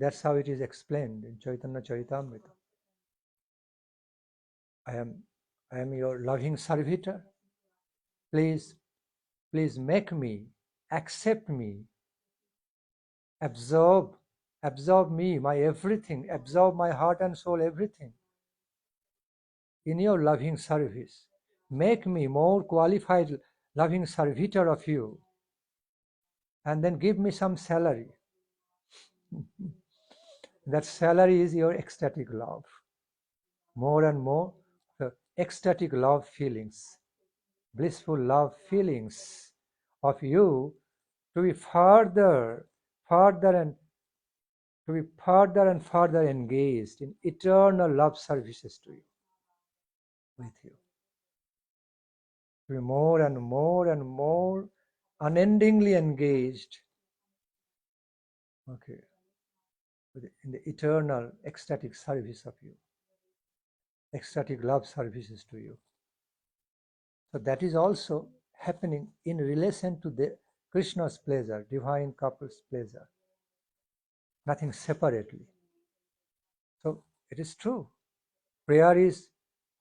[SPEAKER 1] That's how it is explained in Chaitanya Charitamrita. I am your loving servitor. Please make me, accept me, absorb me, my everything, absorb my heart and soul, everything in your loving service. Make me more qualified loving servitor of you, and then give me some salary. That salary is your ecstatic love. More and more ecstatic love feelings, blissful love feelings of you to be further and further engaged in eternal love services to you, with you. To be more and more unendingly engaged, okay, in the eternal ecstatic service of you, ecstatic love services to you. So that is also happening in relation to Krishna's pleasure, divine couple's pleasure. Nothing separately. So it is true. Prayer is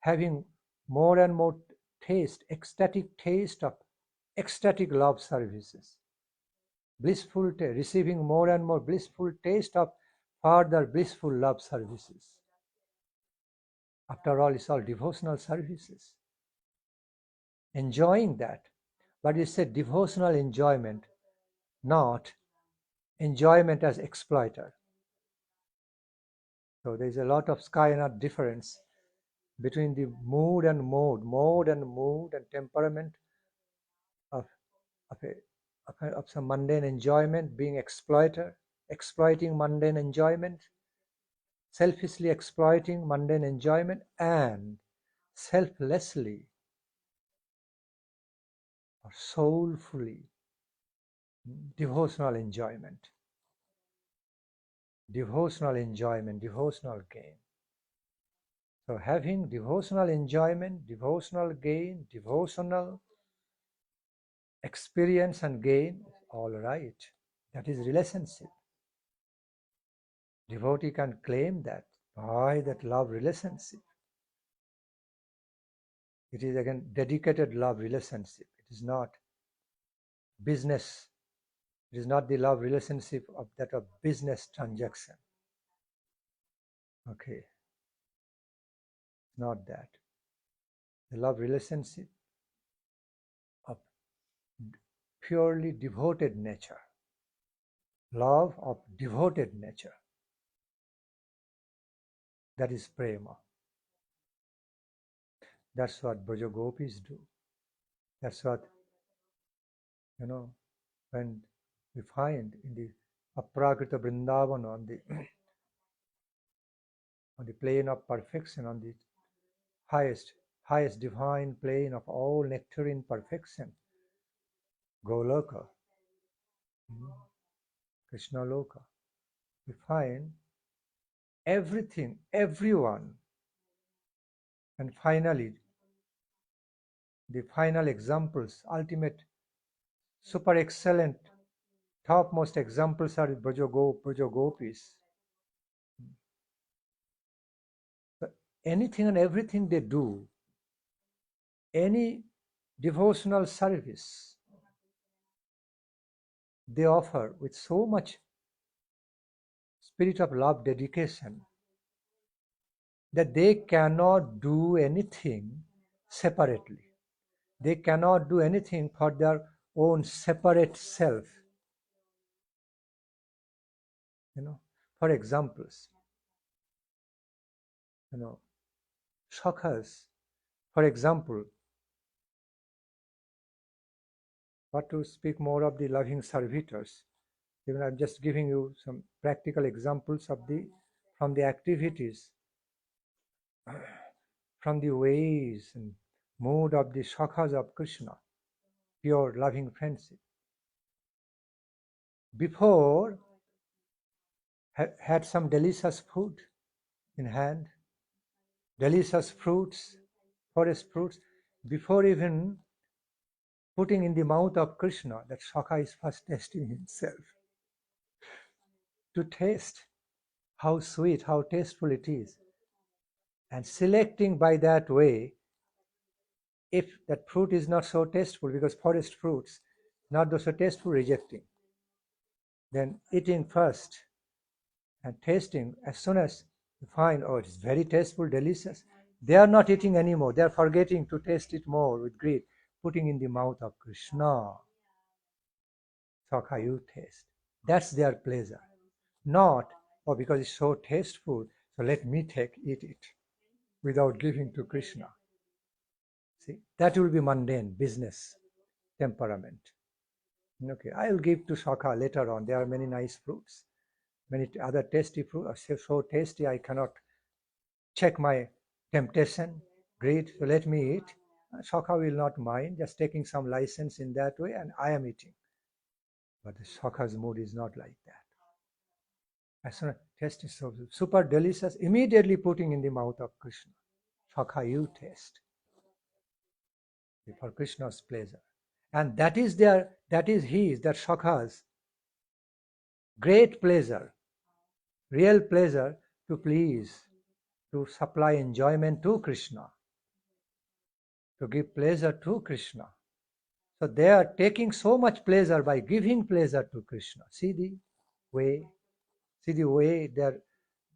[SPEAKER 1] having more and more taste, ecstatic taste of ecstatic love services. Blissful receiving more and more blissful taste of further blissful love services. After all, it's all devotional services. Enjoying that. But it's a devotional enjoyment, not enjoyment as exploiter. So there's a lot of sky and earth difference between the mood and mode and temperament of some mundane enjoyment, being exploiter, exploiting mundane enjoyment, selfishly exploiting mundane enjoyment, and selflessly or soulfully devotional enjoyment. Devotional enjoyment, devotional gain. So having devotional enjoyment, devotional gain, devotional experience and gain, all right. That is relationship. Devotee can claim that by that love relationship. It is again dedicated love relationship. It is not business. It is not the love relationship of that of business transaction. Okay. Not that. The love relationship of purely devoted nature. Love of devoted nature. That is prema. That's what Braja Gopis do. That's what, when we find in the Aprakrita Vrindavan on the plane of perfection, on the highest divine plane of all nectarine perfection, Goloka, Krishna Loka, we find everything, everyone, and finally, the final examples, ultimate, super excellent, topmost examples are Braja Gopis. So anything and everything they do, any devotional service they offer with so much spirit of love dedication that they cannot do anything separately. They cannot do anything for their own separate self. For examples, shakhas, for example, what to speak more of the loving servitors. Even I'm just giving you some practical examples from the activities, from the ways and mood of the shakhas of Krishna, pure loving friendship. Before, had some delicious food in hand, delicious fruits, forest fruits. Before even putting in the mouth of Krishna, that shakha is first tasting himself to taste how sweet, how tasteful it is, and selecting by that way. If that fruit is not so tasteful, because forest fruits not so tasteful, rejecting, then eating first and tasting. As soon as you find, oh, it is very tasteful, delicious, they are not eating anymore. They are forgetting to taste it more with greed, putting in the mouth of Krishna. Sakha, you taste. That's their pleasure. Not, oh, because it's so tasteful, so let me eat it without giving to Krishna. See, that will be mundane, business, temperament. Okay, I will give to Sakha later on. There are many nice fruits, many other tasty fruits are so tasty I cannot check my temptation, greed, so let me eat. Sakha will not mind, just taking some license in that way, and I am eating. But the Sakha's mood is not like that. As soon as taste is so super delicious, immediately putting in the mouth of Krishna. Sakha, you taste. For Krishna's pleasure. And that is their that Shakha's great pleasure, real pleasure to please, to supply enjoyment to Krishna, to give pleasure to Krishna. So they are taking so much pleasure by giving pleasure to Krishna. See the way their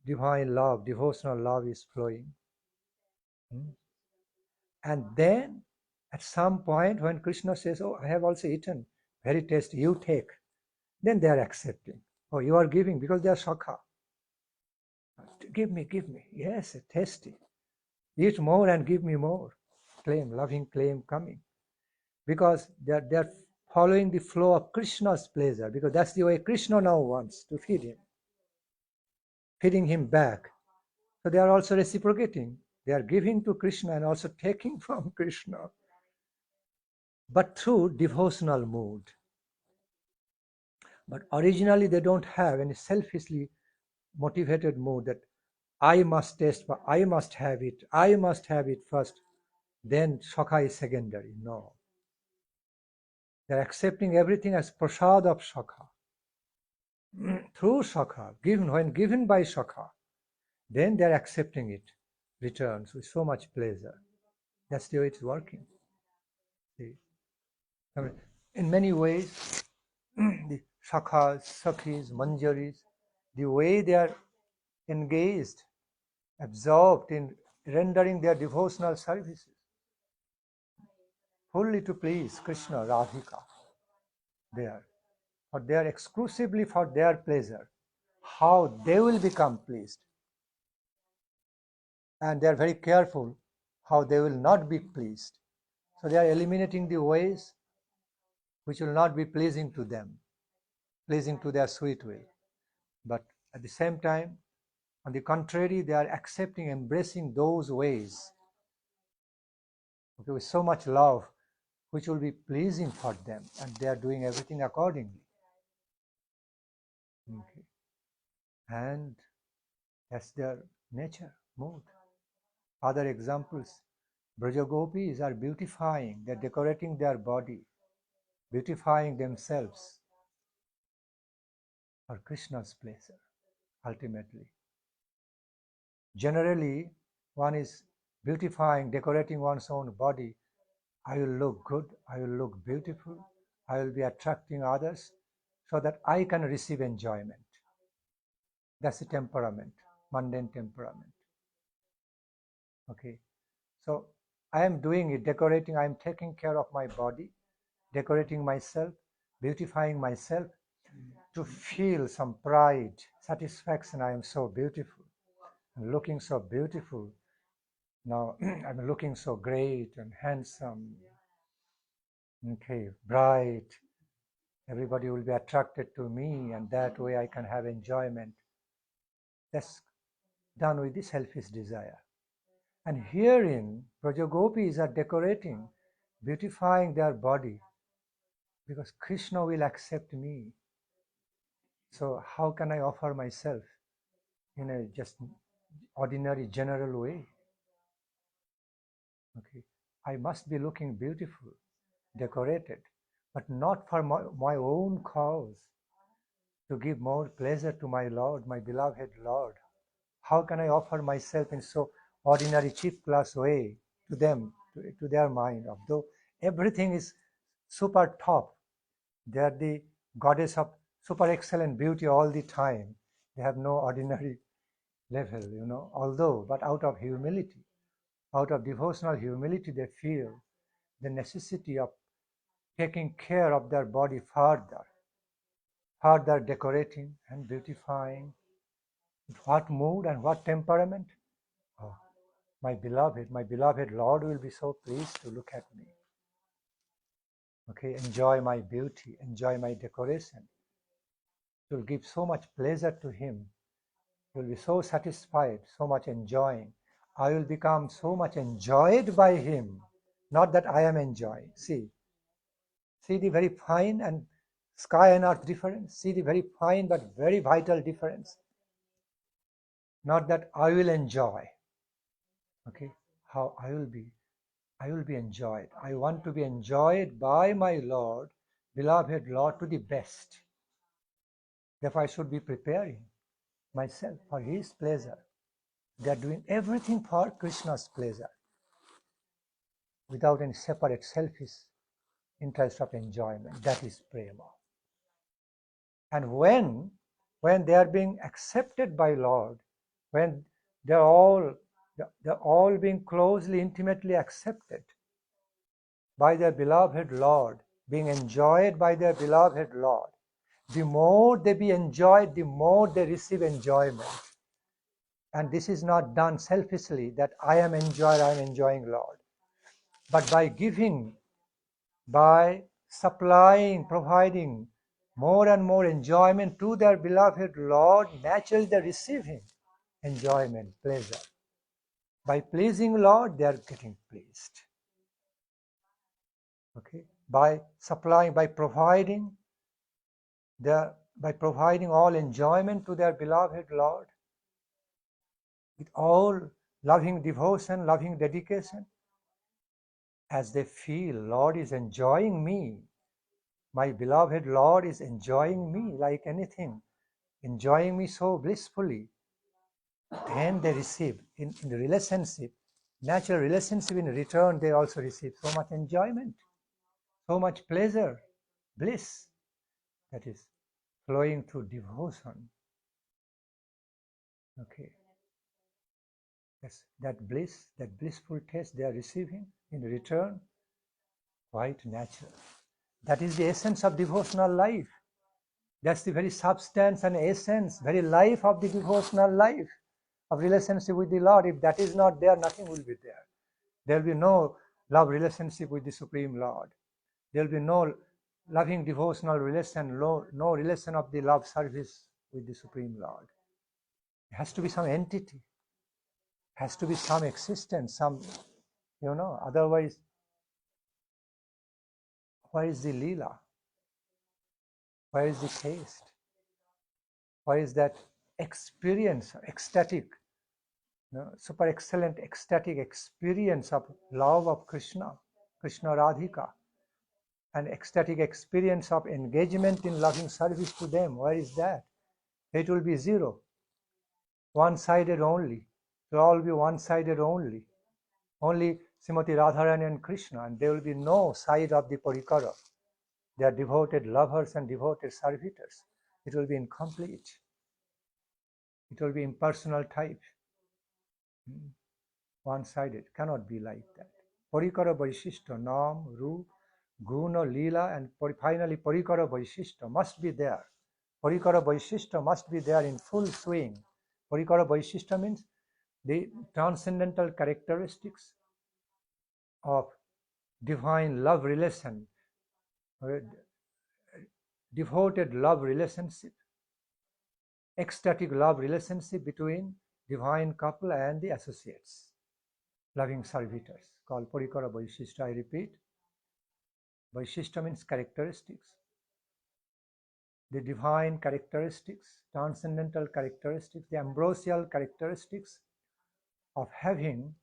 [SPEAKER 1] divine love, devotional love is flowing. And then at some point when Krishna says, oh, I have also eaten, very tasty, you take, then they are accepting. Oh, you are giving because they are Shakha. Give me. Yes, tasty. Eat more and give me more. Loving claim coming. Because they are following the flow of Krishna's pleasure, because that's the way Krishna now wants to feed him. Feeding him back. So they are also reciprocating. They are giving to Krishna and also taking from Krishna. But through devotional mood. But originally they don't have any selfishly motivated mood that I must taste, I must have it first, then Shakha is secondary. No. They are accepting everything as prasad of Shakha. Through Shakha, when given by Shakha, then they are accepting it, returns with so much pleasure. That's the way it's working. See? I mean, in many ways, the Shakhas, Sakhis, Manjaris, the way they are engaged, absorbed in rendering their devotional services, fully to please Krishna, Radhika, they are exclusively for their pleasure, how they will become pleased. And they are very careful how they will not be pleased. So they are eliminating the ways which will not be pleasing to them, pleasing to their sweet will. But at the same time, on the contrary, they are accepting, embracing those ways, with so much love, which will be pleasing for them, and they are doing everything accordingly. Okay. And that's their nature, mood. Other examples, Braja Gopis are beautifying, they're decorating their body, beautifying themselves for Krishna's pleasure, ultimately. Generally, one is beautifying, decorating one's own body. I will look good, I will look beautiful, I will be attracting others so that I can receive enjoyment. That's the temperament, mundane temperament. Okay, so I am doing it, decorating, I am taking care of my body, decorating myself, beautifying myself to feel some pride, satisfaction. I am so beautiful, I'm looking so beautiful. Now I'm looking so great and handsome, okay, bright. Everybody will be attracted to me, and that way I can have enjoyment. That's done with the selfish desire. And herein, Braja Gopis are decorating, beautifying their body, because Krishna will accept me. So how can I offer myself in a just ordinary, general way? Okay, I must be looking beautiful, decorated, but not for my own cause, to give more pleasure to my Lord, my beloved Lord. How can I offer myself in so ordinary, cheap class way to them, to their mind, although everything is super top. They are the goddess of super excellent beauty all the time. They have no ordinary level, although, but out of humility, out of devotional humility, they feel the necessity of taking care of their body further decorating and beautifying. What mood and what temperament? Oh, my beloved Lord will be so pleased to look at me. Okay, enjoy my beauty, enjoy my decoration. It will give so much pleasure to him. He will be so satisfied, so much enjoying. I will become so much enjoyed by him. Not that I am enjoying. See the very fine and sky and earth difference. See the very fine but very vital difference. Not that I will enjoy. Okay, how I will be enjoyed. I want to be enjoyed by my Lord beloved Lord to the best. Therefore, I should be preparing myself for His pleasure. They are doing everything for Krishna's pleasure without any separate selfish interest of enjoyment. That is prema. And when they are being accepted by Lord, when they're all being closely, intimately accepted by their beloved Lord, being enjoyed by their beloved Lord, the more they be enjoyed, the more they receive enjoyment. And this is not done selfishly, that I am enjoying Lord. But by giving, by supplying, providing more and more enjoyment to their beloved Lord, naturally they are receiving enjoyment, pleasure. By pleasing Lord, they are getting pleased. Okay? By supplying, by providing all enjoyment to their beloved Lord, with all loving devotion, loving dedication, as they feel Lord is enjoying me, my beloved Lord is enjoying me like anything, enjoying me so blissfully, then they receive in the relationship, natural relationship, in return they also receive so much enjoyment, so much pleasure, bliss, that is flowing through devotion. Okay. Yes, that bliss, that blissful taste they are receiving in return, quite natural. That is the essence of devotional life. That's the very substance and essence, very life of the devotional life, of relationship with the Lord. If that is not there, nothing will be there. There will be no love relationship with the Supreme Lord. There will be no loving devotional relation, no relation of the love service with the Supreme Lord. It has to be some entity, has to be some existence, some, otherwise, where is the Leela? Where is the taste? Where is that experience, ecstatic, super excellent ecstatic experience of love of Krishna Radhika, and ecstatic experience of engagement in loving service to them? Where is that? It will be zero, one-sided only. It will all be one-sided only. Only Srimati Radharani and Krishna, and there will be no side of the Parikara. They are devoted lovers and devoted servitors. It will be incomplete. It will be impersonal type. One-sided. Cannot be like that. Parikara Vaishishta, Nam, Roop, Guna, Leela, and finally Parikara Vaishishta must be there. Parikara Vaishishta must be there in full swing. Parikara Vaishishta means the transcendental characteristics of divine love relation, devoted love relationship, ecstatic love relationship between divine couple and the associates, loving servitors, called Parikara Vaishishta. I repeat, Vaishishta means characteristics. The divine characteristics, transcendental characteristics, the ambrosial characteristics of having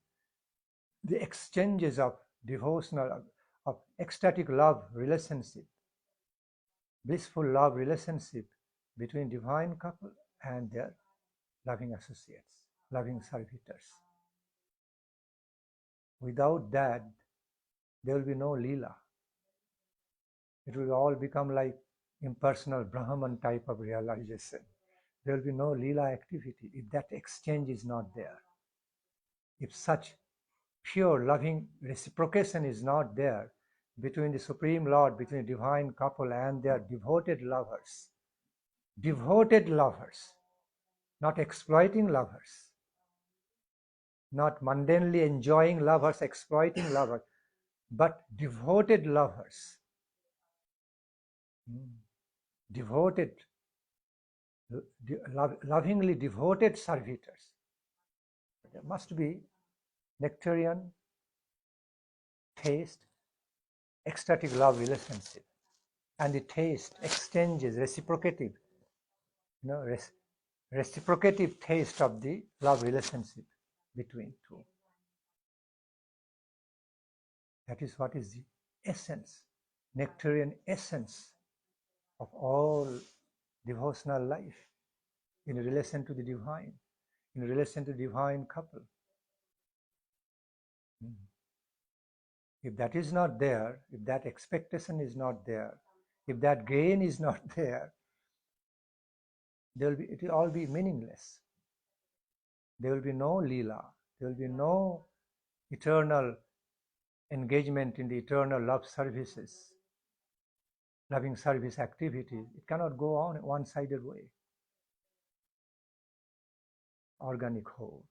[SPEAKER 1] the exchanges of devotional, of ecstatic love relationship, blissful love relationship between divine couple and their loving associates, loving servitors. Without that, there will be no Leela. It will all become like impersonal Brahman type of realization. There will be no Leela activity if that exchange is not there. If such pure loving reciprocation is not there between the Supreme Lord, between the divine couple and their devoted lovers, not exploiting lovers, not mundanely enjoying lovers, exploiting lovers, but devoted lovers, devoted, lovingly devoted servitors. There must be nectarine, taste, ecstatic love relationship, and the taste exchanges, reciprocative, reciprocative taste of the love relationship between two. That is what is the essence nectarine essence of all devotional life in relation to the divine, in relation to the divine couple. If that is not there, if that expectation is not there, if that gain is not there, it will all be meaningless. There will be no lila, there will be no eternal engagement in the eternal love services, loving service activities. It cannot go on a one-sided way. Organic whole.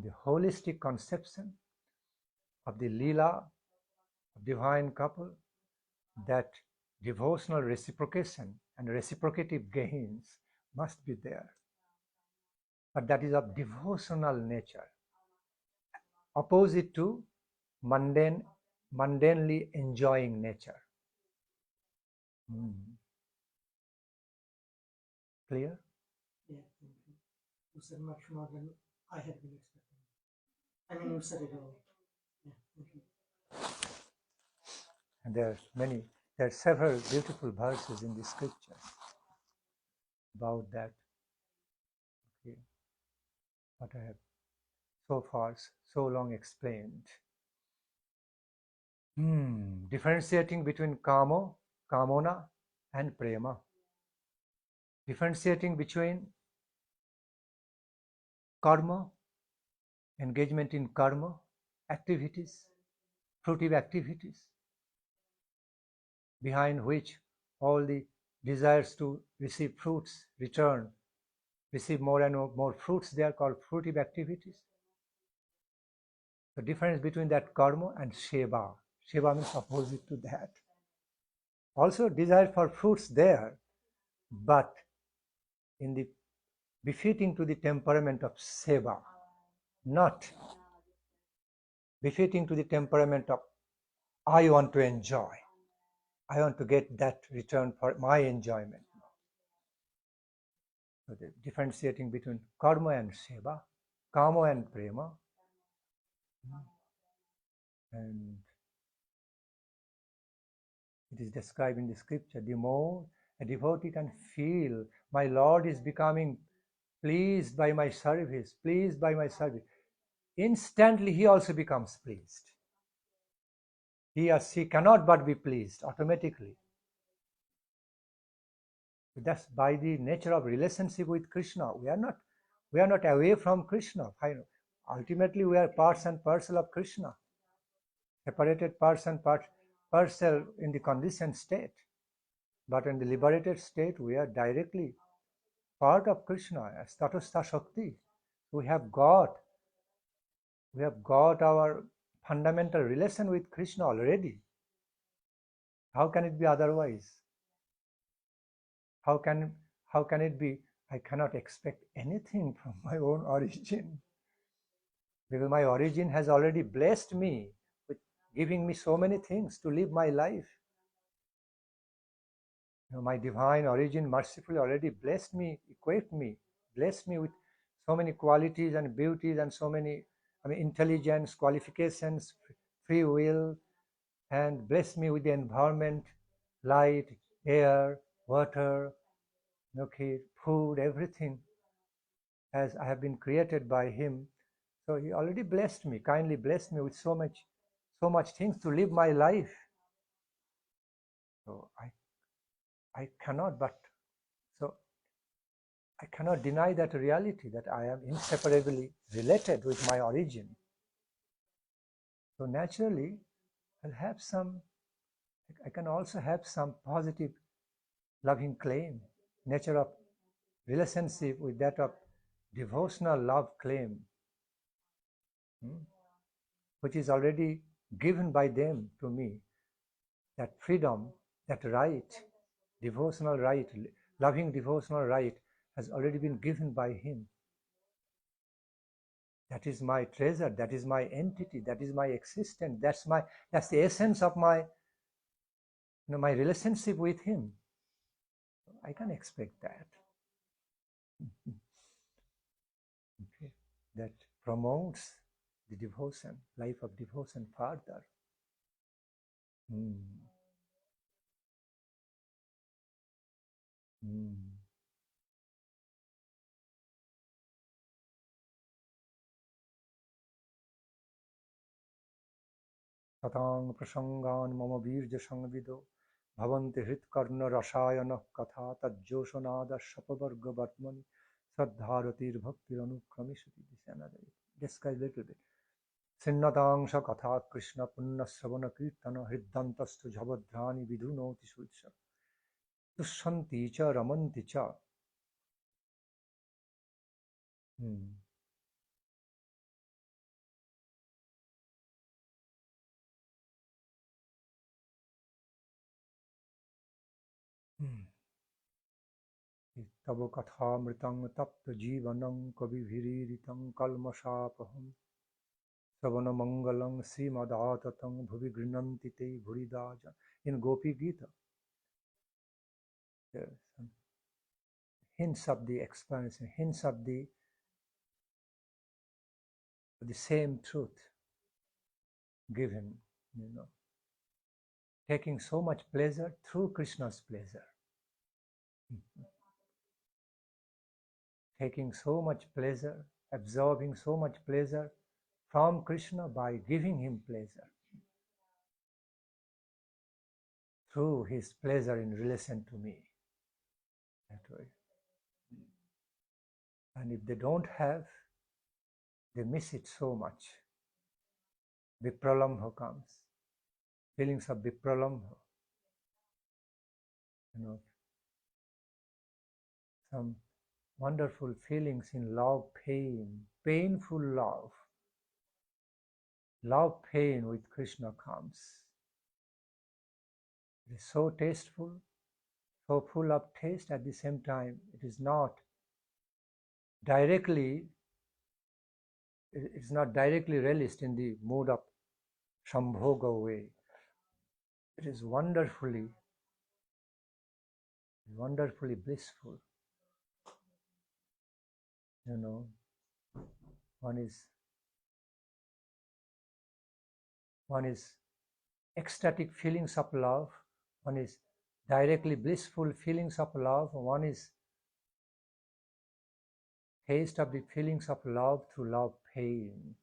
[SPEAKER 1] The holistic conception of the lila of divine couple, that devotional reciprocation and reciprocative gains must be there. But that is of devotional nature, opposite to mundanely enjoying nature. Clear?
[SPEAKER 2] Yeah, thank you. You said much more than I had been expecting. I mean, you said it all. Yeah, thank you.
[SPEAKER 1] And there are several beautiful verses in the scriptures about that. Okay. What I have so far so long explained. Differentiating between kamona and prema. Differentiating between karma, engagement in karma, activities, fruitive activities, behind which all the desires to receive fruits receive more and more fruits. They are called fruitive activities. The difference between that karma and seva. Seva means opposite to that. Also desire for fruits there, but in the befitting to the temperament of seva, not befitting to the temperament of I want to enjoy. I want to get that return for my enjoyment. So the differentiating between karma and seva, kama and prema. And it is described in the scripture, the more a devotee can feel, my Lord is becoming pleased by my service, pleased by my service, instantly he also becomes pleased. He or she cannot but be pleased automatically. That's by the nature of relationship with Krishna. We are not away from Krishna. Ultimately, we are parts and parcel of Krishna, separated parts and parcel in the conditioned state. But in the liberated state, we are directly part of Krishna as Tatastha Shakti. We have got our fundamental relation with Krishna already. How can it be otherwise? How can it be? I cannot expect anything from my own origin, because my origin has already blessed me with giving me so many things to live my life. My divine origin mercifully already blessed me, equipped me, blessed me with so many qualities and beauties and so many intelligence, qualifications, free will, and blessed me with the environment, light, air, water, food, everything, as I have been created by him. So he already blessed me, kindly blessed me with so much things to live my life. So I cannot deny that reality, that I am inseparably related with my origin. So naturally, I can also have some positive loving claim, nature of relationship with that of devotional love claim, which is already given by them to me. That freedom, that right, devotional right, loving devotional right has already been given by him. That is my treasure, that is my entity, that is my existence, that's the essence of my my relationship with him. I can expect that. Okay. That promotes the devotion, life of devotion further. Tatang prasangan mama virja sangvido bhavanti hritkarna rasayana katha tajjosanada shapavarga vatmani sadharatir bhaktir anukramisati. This is another. Describe a little bit. Sinnatangsha katha Krishna punna sravana kirtana hriddantastu jhabadhrani vidhunoti suitsha tushanti cha ramanti cha. Tavo kathamritang tapta jivanam kavibhiriritam kalmashapaham savana mangalam srimadatatang bhuvi grinanti te bhuridaja. In Gopi Gita, there are some hints of the explanation, hints of the same truth given, taking so much pleasure through Krishna's pleasure. Taking so much pleasure, absorbing so much pleasure from Krishna by giving him pleasure through his pleasure in relation to me. That way. And if they don't have, they miss it so much. Vipralambha comes. Feelings of vipralambha. Some wonderful feelings in love, pain, painful love. Love, pain with Krishna comes. It is so tasteful, so full of taste. At the same time, it is not directly relished in the mood of Shambhoga way. It is wonderfully blissful. One is ecstatic feelings of love, one is directly blissful feelings of love, one is taste of the feelings of love through love pain.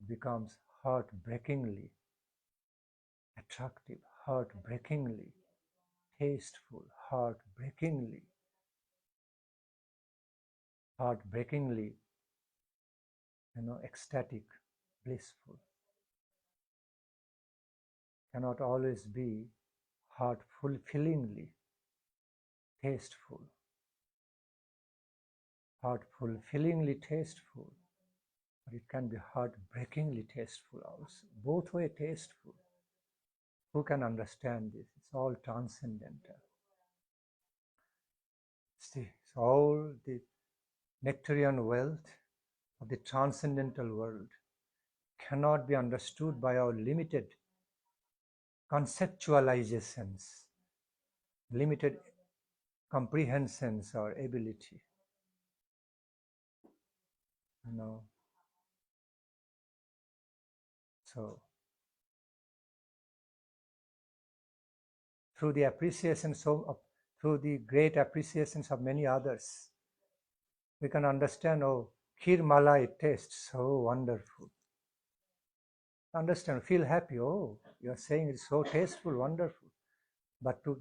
[SPEAKER 1] It becomes heartbreakingly attractive, heartbreakingly tasteful, heartbreakingly ecstatic, blissful. Cannot always be heart-fulfillingly tasteful, heart-fulfillingly tasteful, but it can be heartbreakingly tasteful also. Both way tasteful. Who can understand this? It's all transcendental. See, it's all the nectarine wealth of the transcendental world cannot be understood by our limited conceptualizations, limited comprehensions or ability. So, through the great appreciations of many others, we can understand, oh, Kheer Malai tastes so wonderful. Understand, feel happy, oh, you are saying it's so tasteful, wonderful. But to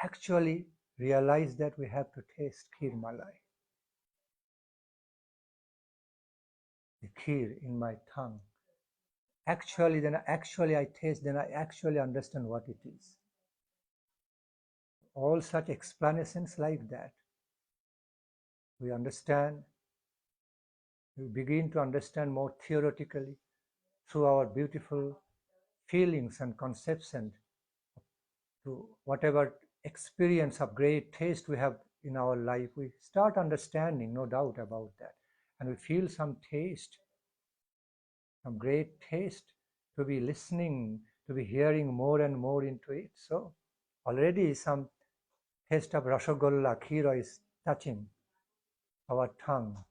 [SPEAKER 1] actually realize that we have to taste Kheer Malai. The kheer in my tongue. Actually I taste, then I actually understand what it is. All such explanations like that. We understand, we begin to understand more theoretically through our beautiful feelings and conceptions, to whatever experience of great taste we have in our life. We start understanding, no doubt about that. And we feel some taste, some great taste to be listening, to be hearing more and more into it. So already some taste of Rasagholla, Kheera is touching our tongue.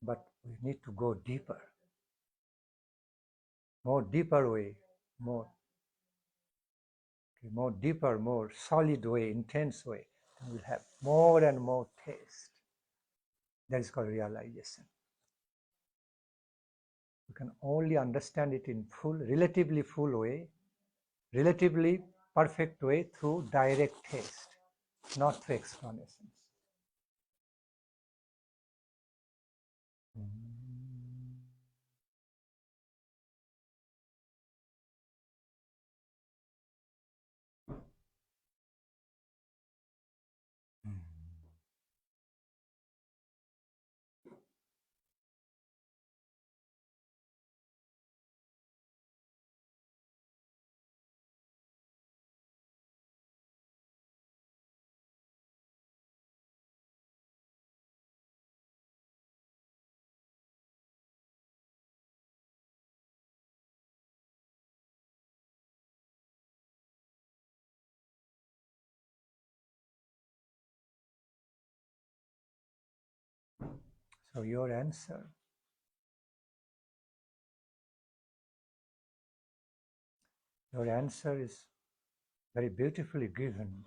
[SPEAKER 1] But we need to go deeper. more deeper way, more deeper, more solid way, intense way, and we'll have more and more taste. That is called realization. You can only understand it in full, relatively full way, relatively perfect way through direct taste, not through explanations. So your answer is very beautifully given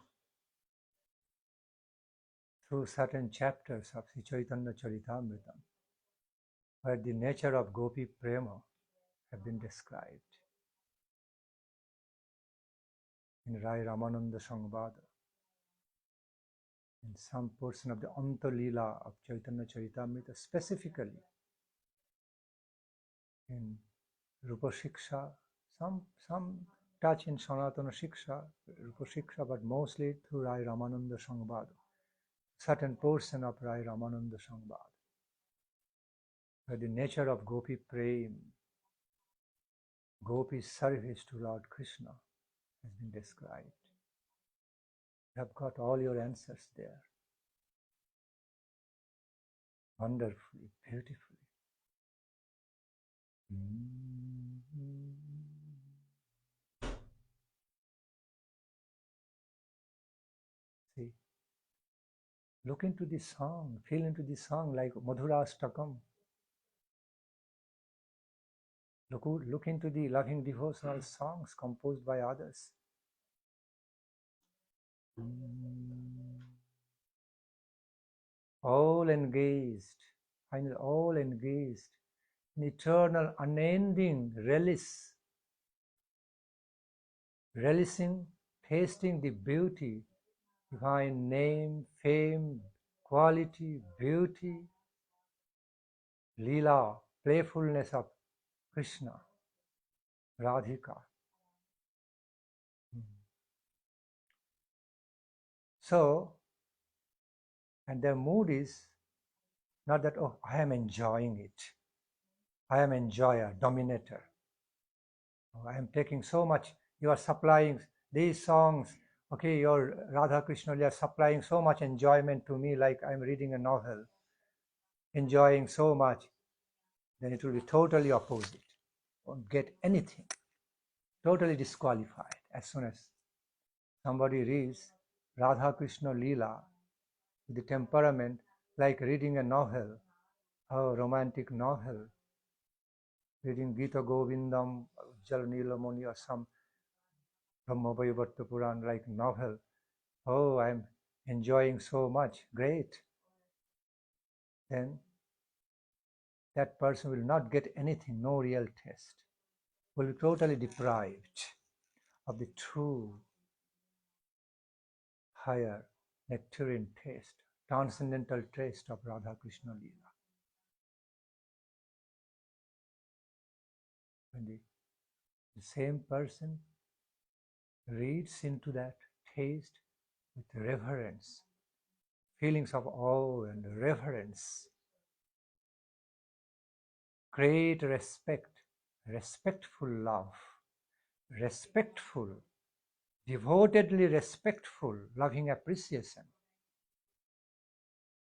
[SPEAKER 1] through certain chapters of Sri Chaitanya Charitamrita, where the nature of Gopi prema have been described. In Rai Ramananda Sangvada, in some portion of the Anta Leela of Chaitanya Charitamrita, specifically in Rupa Shiksha, some touch in Sanatana Shiksha, Rupa Shiksha, but mostly through Rai Ramananda Sangvada, certain portion of Rai Ramananda Sangvada, where the nature of Gopi Prem, Gopi's service to Lord Krishna has been described. You have got all your answers there. Wonderfully, beautifully. See, look into the song, feel into the song like Madhurashtakam. Look into the loving devotional songs composed by others. All engaged, finally all engaged in eternal, unending relish, relishing, tasting the beauty, divine name, fame, quality, beauty, Leela, playfulness of Krishna, Radhika. So, and their mood is not that, oh, I am enjoying it. I am enjoyer, dominator. Oh, I am taking so much. You are supplying these songs. Okay, your Radha-Krishna, you are supplying so much enjoyment to me like I am reading a novel. Enjoying so much. Then it will be totally opposite. Won't get anything. Totally disqualified as soon as somebody reads Radha-Krishna Leela with the temperament like reading a novel, a romantic novel, reading Gita Govindam, Jal Nilamani or some Brahmavaivarta Puran like novel. Oh, I am enjoying so much. Great. Then that person will not get anything, no real taste. Will be totally deprived of the true higher nectarine taste, transcendental taste of Radha-Krishna Leela. When the same person reads into that taste with reverence, feelings of awe and reverence, great respect, respectful love, respectful, devotedly respectful, loving appreciation,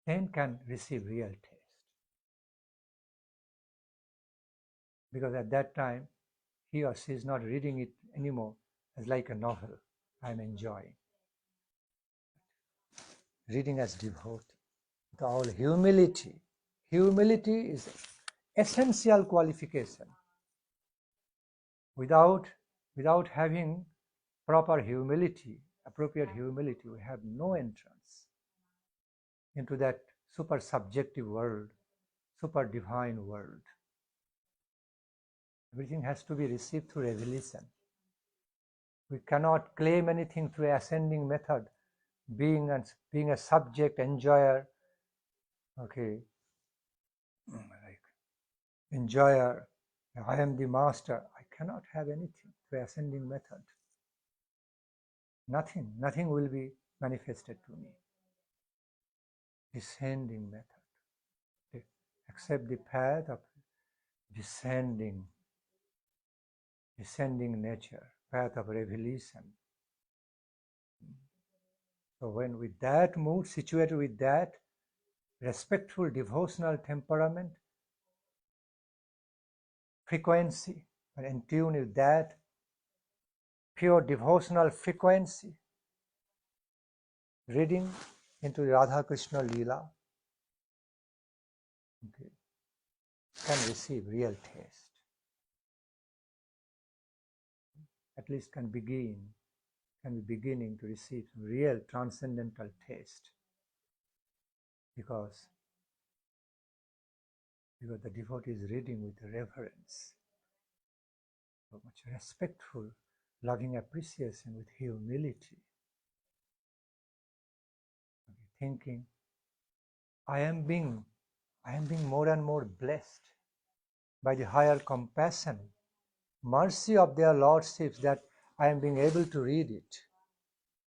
[SPEAKER 1] then can receive real taste. Because at that time, he or she is not reading it anymore as like a novel. I'm enjoying. Reading as devotee. With all humility. Humility is essential qualification Without having proper humility, appropriate humility, we have no entrance into that super subjective world, super divine world. Everything has to be received through revelation. We cannot claim anything through ascending method, being a subject, enjoyer, okay, like enjoyer, I am the master. I cannot have anything through ascending method. Nothing will be manifested to me. Descending method. Accept the path of descending nature, path of revelation. So when with that mood, situated with that respectful devotional temperament, frequency, and in tune with that pure devotional frequency, reading into Radha-Krishna Leela, okay, can receive real taste. At least can be beginning to receive real transcendental taste, because the devotee is reading with reverence, so much respectful, loving appreciation, with humility, okay, thinking, I am being more and more blessed by the higher compassion, mercy of their lordships, that I am being able to read it.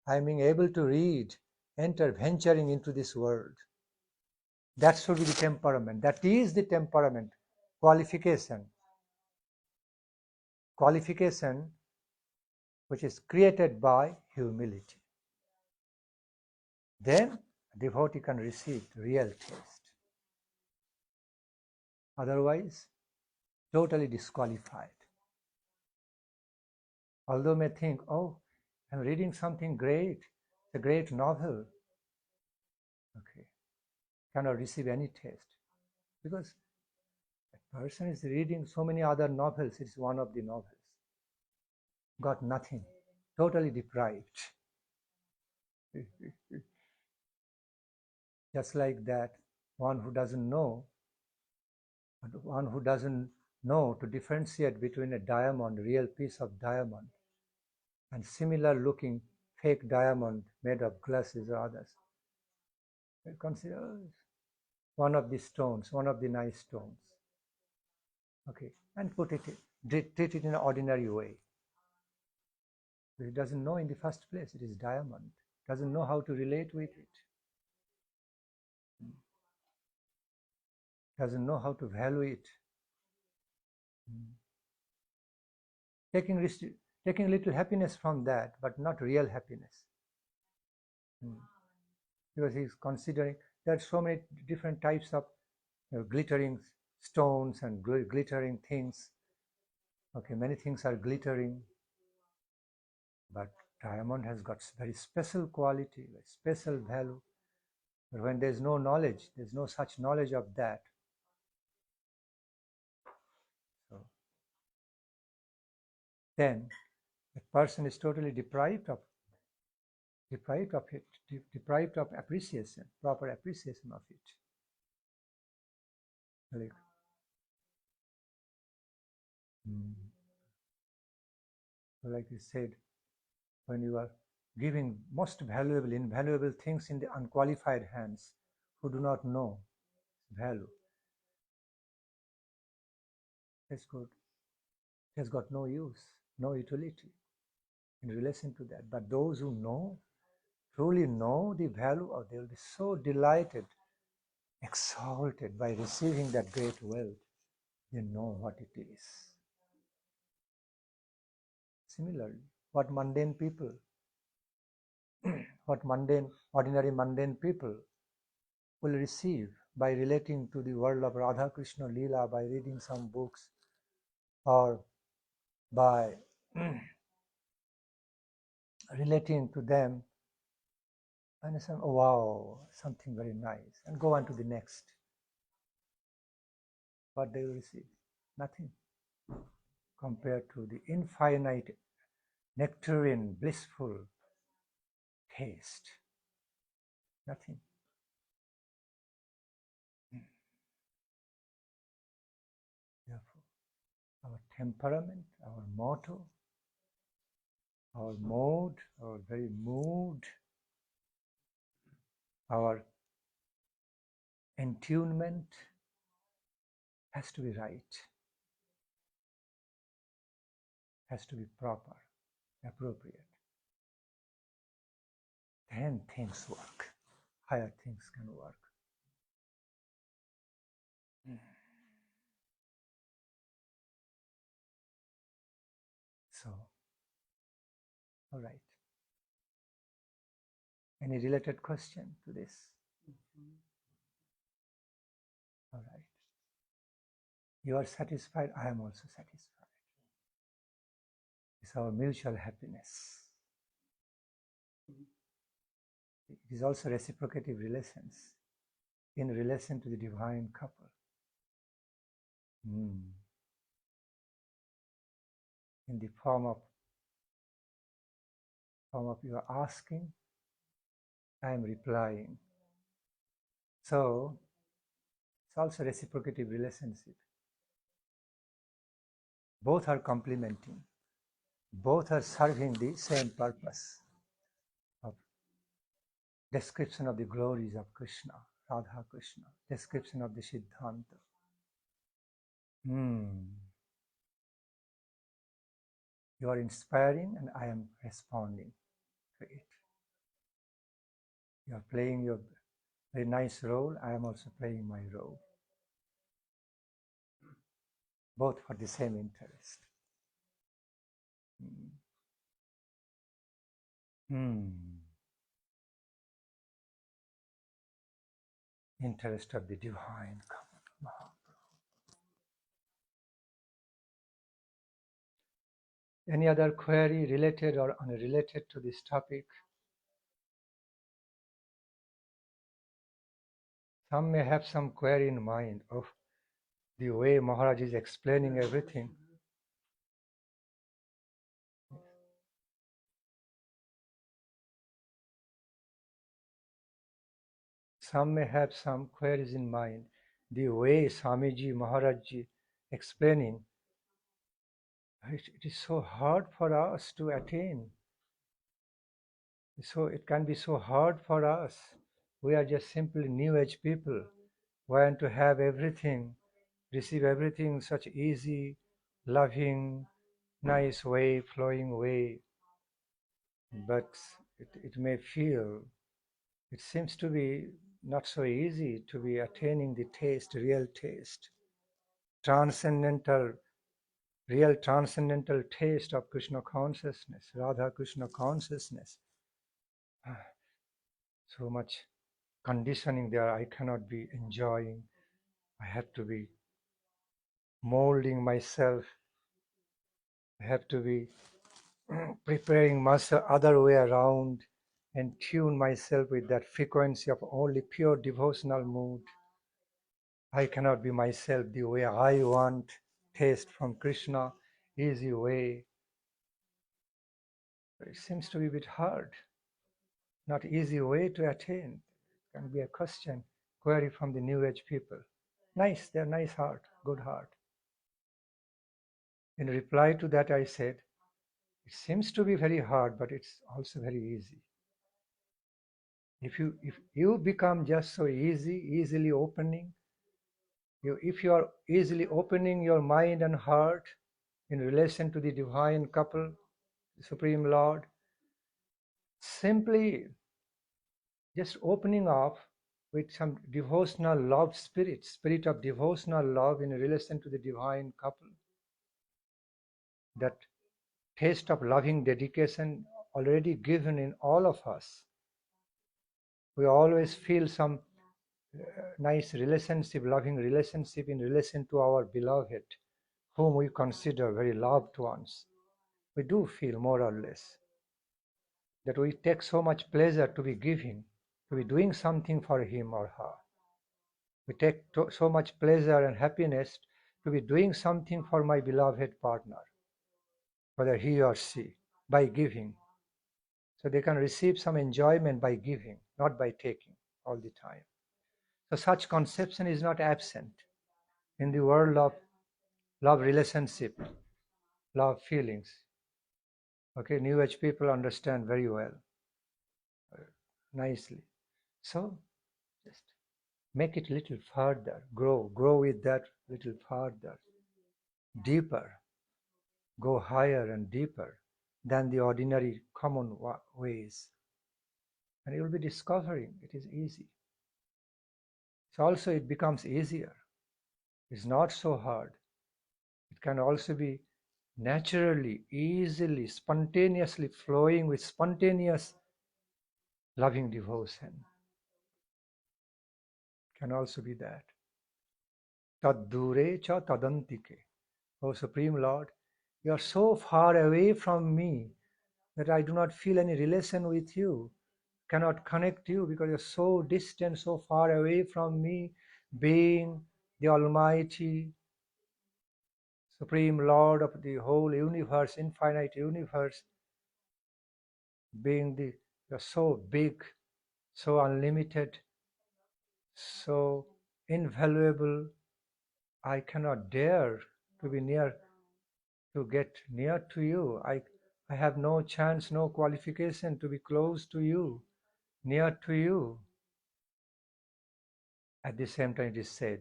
[SPEAKER 1] I am being able to read, venturing into this world. That should be the temperament. That is the temperament. Qualification which is created by humility. Then a devotee can receive real taste. Otherwise, totally disqualified. Although may think, oh, I'm reading something great, it's a great novel. Okay, cannot receive any taste, because a person is reading so many other novels, it's one of the novels. Got nothing, totally deprived. Just like that, one who doesn't know to differentiate between a diamond, real piece of diamond, and similar looking fake diamond made of glasses or others. They consider one of the stones, one of the nice stones. Okay, and treat it in an ordinary way. He doesn't know in the first place it is diamond, doesn't know how to relate with it, doesn't know how to value it. Taking little happiness from that, but not real happiness. Because he's considering there are so many different types of glittering stones and glittering things. Okay, many things are glittering, but diamond has got very special quality, very special value. But when there's no knowledge, there's no such knowledge of that. So then the person is totally deprived of it, deprived of appreciation, proper appreciation of it. Like you said, when you are giving most valuable, invaluable things in the unqualified hands who do not know value, that's good. It has got no use, no utility in relation to that. But those who know, truly know the value of, they will be so delighted, exalted by receiving that great wealth. They know what it is. Similarly, what ordinary mundane people will receive by relating to the world of Radha-Krishna Leela, by reading some books, or by relating to them, and say, oh, wow, something very nice, and go on to the next. What they will receive? Nothing. compared to the infinite nectarine, blissful taste. Nothing. Therefore, our temperament, our motto, our mode, our very mood, our entunement has to be right, has to be proper, appropriate. Then things work, higher things can work. So, all right. Any related question to this? All right. You are satisfied, I am also satisfied. It's our mutual happiness. It is also reciprocative relations in relation to the divine couple. In the form of you are asking, I am replying. So it's also reciprocative relationship. Both are complementing. Both are serving the same purpose of description of the glories of Krishna, Radha-Krishna, description of the Siddhanta. You are inspiring and I am responding to it. You are playing your very nice role, I am also playing my role. Both for the same interest. Interest of the divine couple. Any other query related or unrelated to this topic? Some may have some query in mind of the way Maharaj is explaining everything. Some may have some queries in mind. The way Swamiji, Maharaj explaining, it is so hard for us to attain. So it can be so hard for us. We are just simply new age people, want to have everything, receive everything such easy, loving, nice way, flowing way. But it may feel, it seems to be not so easy to be attaining the taste, real taste, transcendental, real transcendental taste of Krishna consciousness, Radha-Krishna consciousness. So much conditioning there, I cannot be enjoying. I have to be molding myself. I have to be preparing myself other way around and tune myself with that frequency of only pure devotional mood. I cannot be myself the way I want, taste from Krishna, easy way. It seems to be a bit hard, not easy way to attain. It can be a question, query from the New Age people. Nice, they're nice heart, good heart. In reply to that, I said, it seems to be very hard, but it's also very easy. If you become just so easily opening, if you are easily opening your mind and heart in relation to the divine couple, the Supreme Lord, simply just opening up with some devotional love spirit of devotional love in relation to the divine couple, that taste of loving dedication already given in all of us. We always feel some nice relationship, loving relationship in relation to our beloved, whom we consider very loved ones. We do feel more or less that we take so much pleasure to be giving, to be doing something for him or her. We take so much pleasure and happiness to be doing something for my beloved partner. whether he or she, by giving. So they can receive some enjoyment by giving, not by taking all the time. So such conception is not absent in the world of love relationship, love feelings. Okay, New Age people understand very well, nicely. So just make it little further, grow with that little further, deeper, go higher and deeper than the ordinary common ways. And you will be discovering it is easy. So also it becomes easier. It's not so hard. It can also be naturally, easily, spontaneously flowing with spontaneous loving devotion. Can also be that. Tad dure cha tadantike. O Supreme Lord, you are so far away from me that I do not feel any relation with you, cannot connect you because you're so distant, so far away from me, being the Almighty, Supreme Lord of the whole universe, infinite universe, being you're so big, so unlimited, so invaluable, I cannot dare to be near, to get near to you. I have no chance, no qualification to be close to you, near to you. At the same time it is said,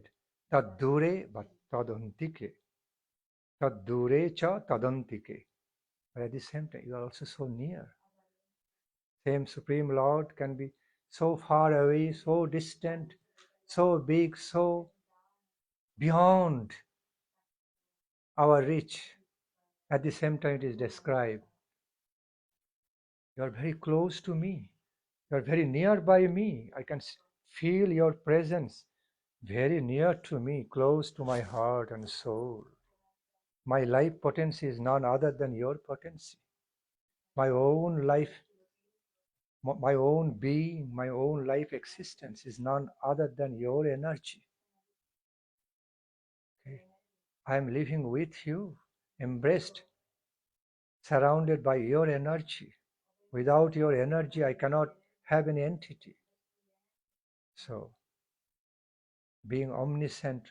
[SPEAKER 1] tad dure but tadantike. Tad dure cha tadantike. But at the same time you are also so near. Same Supreme Lord can be so far away, so distant, so big, so beyond our reach. At the same time it is described, you are very close to me. You are very near by me. I can feel your presence very near to me, close to my heart and soul. My life potency is none other than your potency. My own life, my own being, my own life existence is none other than your energy. Okay? I am living with you, embraced, surrounded by your energy. Without your energy, I cannot have any entity. So, being omniscient,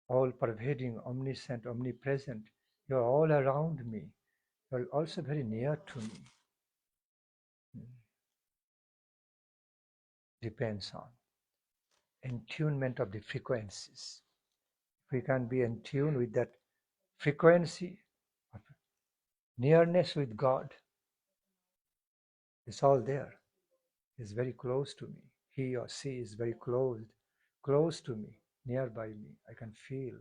[SPEAKER 1] all-pervading, omniscient, omnipresent, you are all around me. You are also very near to me. Depends on attunement of the frequencies. We can be in tune with that frequency of nearness with God. It's all there. It's very close to me. He or she is very close to me, nearby me. I can feel.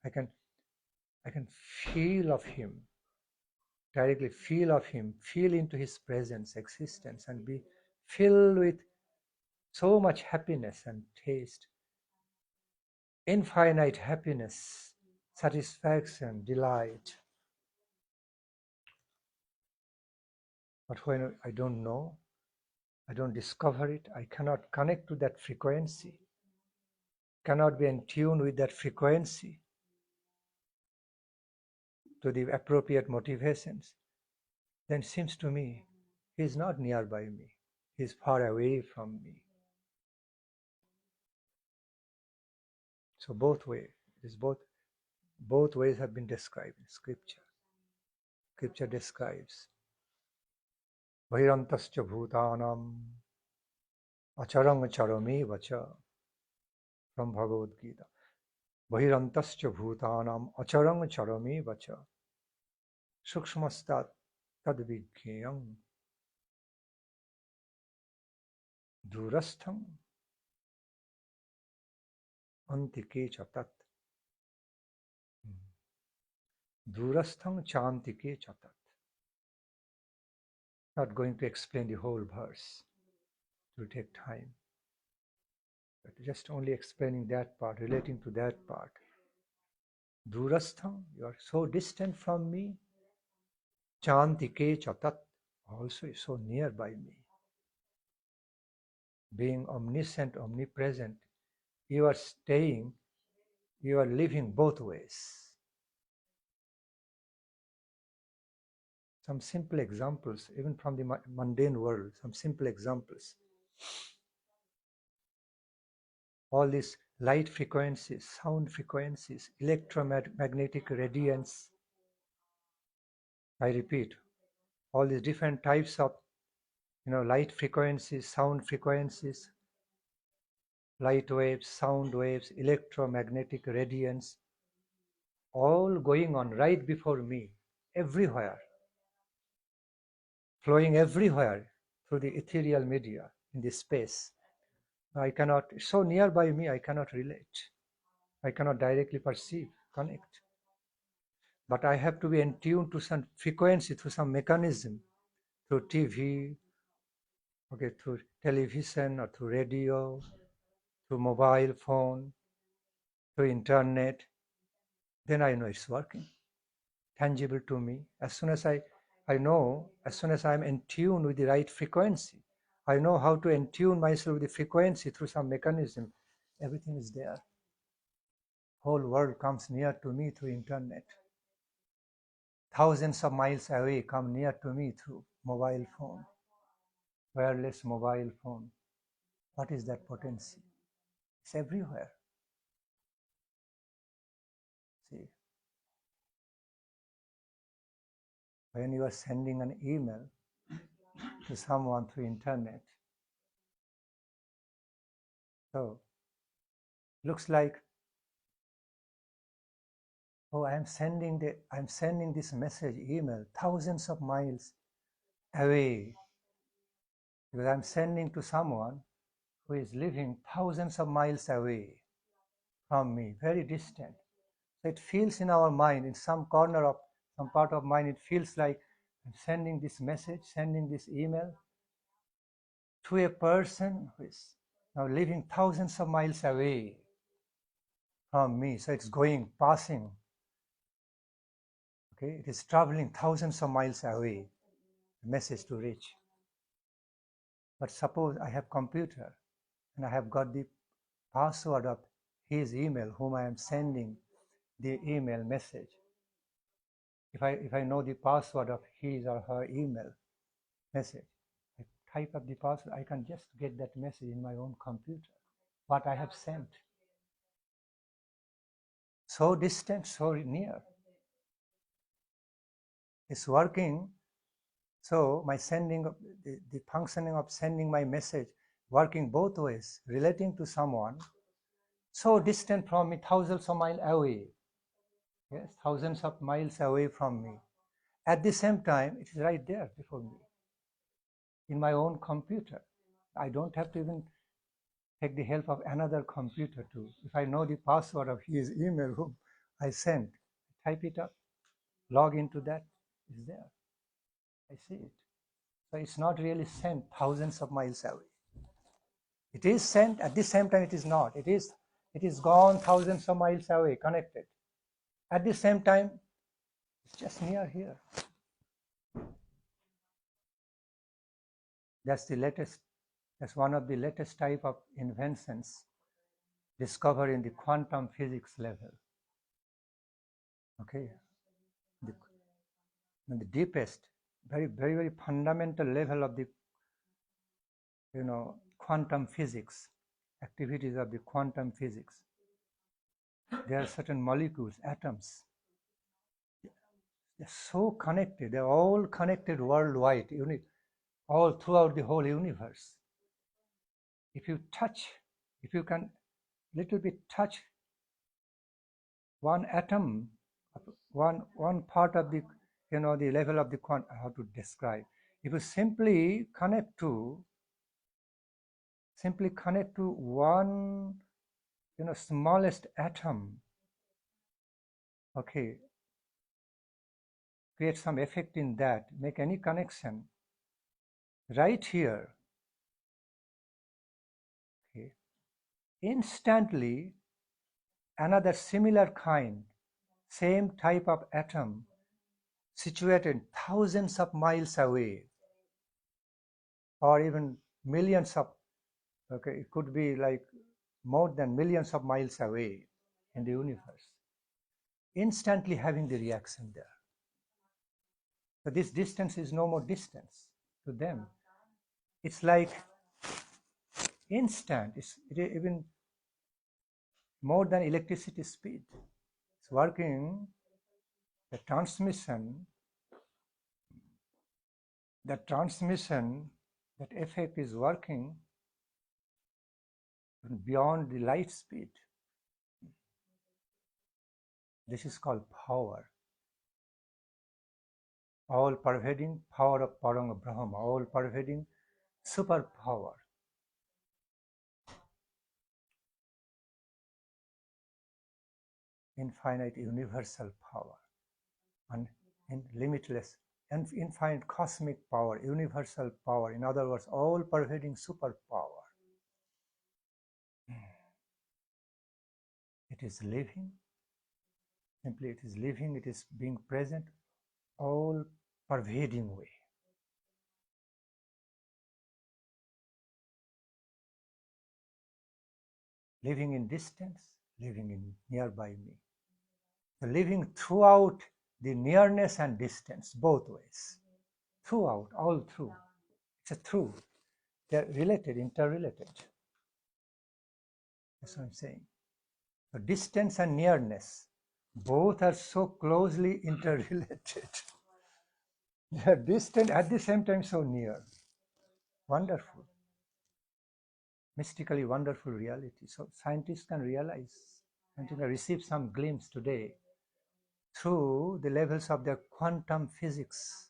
[SPEAKER 1] I can feel of him, directly feel of him, feel into his presence, existence, and be filled with so much happiness and taste, infinite happiness, satisfaction, delight. But when I don't know, I don't discover it, I cannot connect to that frequency, cannot be in tune with that frequency, to the appropriate motivations, then it seems to me he is not nearby me, he is far away from me. So both ways, both ways have been described in scripture. Scripture describes Bhairantascha bhutanam acharang charami vacha, from Bhagavad Gita. Bhairantascha bhutanam acharang charami vacha sukshmastat tadvigyam durastham antike chatat. Durastham chantike chatat. Not going to explain the whole verse. It will take time. But just only explaining that part, relating to that part. Durastham, you are so distant from me. Chantike chatat, also is so nearby me. Being omniscient, omnipresent, you are living both ways. some simple examples, even from the mundane world, some simple examples. All these light frequencies, sound frequencies, electromagnetic radiance. I repeat, all these different types of light frequencies, sound frequencies, light waves, sound waves, electromagnetic radiance, all going on right before me, everywhere, flowing everywhere through the ethereal media in this space. I cannot, so nearby me, I cannot relate. I cannot directly perceive, connect. But I have to be in tune to some frequency, through some mechanism, through TV, through television or through radio, through mobile phone, through internet. Then I know it's working, tangible to me. As soon as I know, as soon as I'm in tune with the right frequency, I know how to attune myself with the frequency through some mechanism. Everything is there. Whole world comes near to me through internet. Thousands of miles away come near to me through mobile phone, wireless mobile phone. What is that potency? It's everywhere. See, when you are sending an email to someone through internet, so looks like, oh, I'm sending this message, email, thousands of miles away, because I'm sending to someone who is living thousands of miles away from me, very distant. So it feels in our mind, in some corner of some part of mind, it feels like I'm sending this message, sending this email to a person who is now living thousands of miles away from me. So it's going, passing. Okay, it is traveling thousands of miles away, the message to reach. But suppose I have computer and I have got the password of his email, whom I am sending the email message. If I know the password of his or her email message, I type up the password, I can just get that message in my own computer, what I have sent. So distant, so near. It's working. So my sending, the functioning of sending my message, working both ways, relating to someone so distant from me, thousands of miles away. Yes, thousands of miles away from me. At the same time, it is right there before me, in my own computer. I don't have to even take the help of another computer to. If I know the password of his email whom I sent, type it up, log into that, it's there. I see it. So it's not really sent thousands of miles away. It is sent, at the same time it is not. It is gone thousands of miles away, connected. At the same time, it's just near here. That's one of the latest type of inventions discovered in the quantum physics level. Okay, the deepest, very, very, very fundamental level of the quantum physics, activities of the quantum physics. There are certain molecules, atoms. They're so connected. They're all connected worldwide, all throughout the whole universe. If you can little bit touch one atom, one part of the the level of the quantum, how to describe. If you simply connect to one smallest atom, okay, create some effect in that, make any connection right here, okay, instantly another similar kind, same type of atom situated thousands of miles away, or even millions of, okay, it could be like more than millions of miles away in the universe, instantly having the reaction there. So this distance is no more distance to them. It's like instant. It's even more than electricity speed. It's working, the transmission, that effect is working beyond the light speed. This is called power. All-pervading power of Parang Brahma, all-pervading superpower. Infinite universal power, and limitless and infinite cosmic power, universal power. In other words, all-pervading superpower. It is living. Simply, it is living. It is being present, all-pervading way. Living in distance, living in nearby me. So living throughout the nearness and distance, both ways. Throughout, all through. It's a through. They're related, interrelated. That's what I'm saying. So distance and nearness, both are so closely interrelated. They are distant at the same time so near. Wonderful. Mystically wonderful reality. So scientists can realize and can receive some glimpse today through the levels of their quantum physics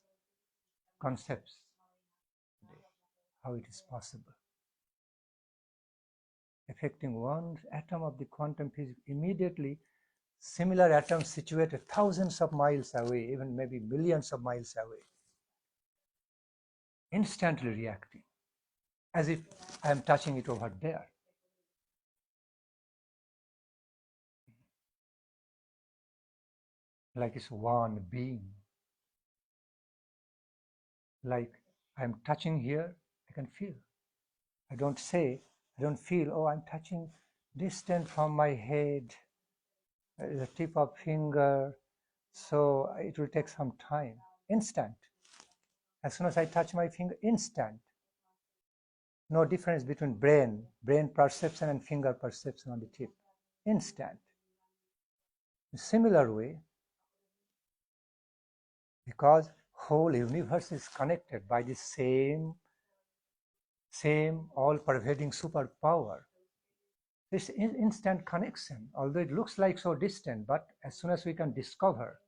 [SPEAKER 1] concepts, how it is possible. Affecting one atom of the quantum physics, immediately similar atoms situated thousands of miles away, even maybe millions of miles away, instantly reacting, as if I am touching it over there. Like it's one being. Like I'm touching here, I can feel. I don't feel, oh, I'm touching distant from my head, the tip of finger, so it will take some time. Instant. As soon as I touch my finger, instant. No difference between brain perception and finger perception on the tip. Instant. In similar way, because whole universe is connected by the same all-pervading superpower. This instant connection, although it looks like so distant, but as soon as we can discover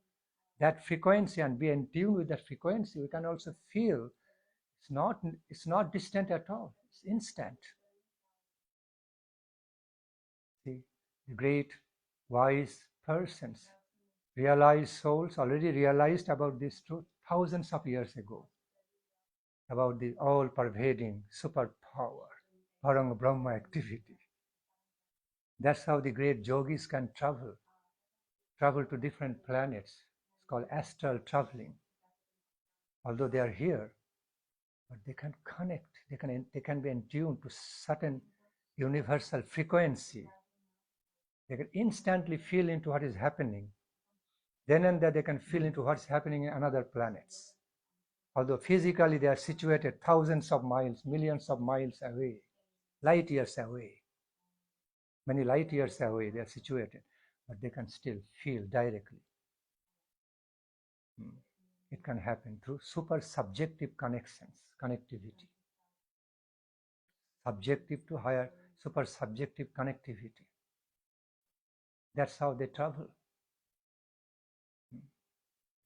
[SPEAKER 1] that frequency and be in tune with that frequency, we can also feel it's not distant at all. It's instant. See, the great wise persons, realized souls already realized about this truth thousands of years ago, about the all-pervading superpower, Parang Brahma activity. That's how the great yogis can travel to different planets. It's called astral traveling. Although they are here, but they can connect, they can be in tune to certain universal frequency. They can instantly feel into what is happening. Then and there they can feel into what's happening in other planets. Although physically they are situated thousands of miles, millions of miles away, light years away. Many light years away they are situated, but they can still feel directly. It can happen through super subjective connectivity. Subjective to higher, super subjective connectivity. That's how they travel.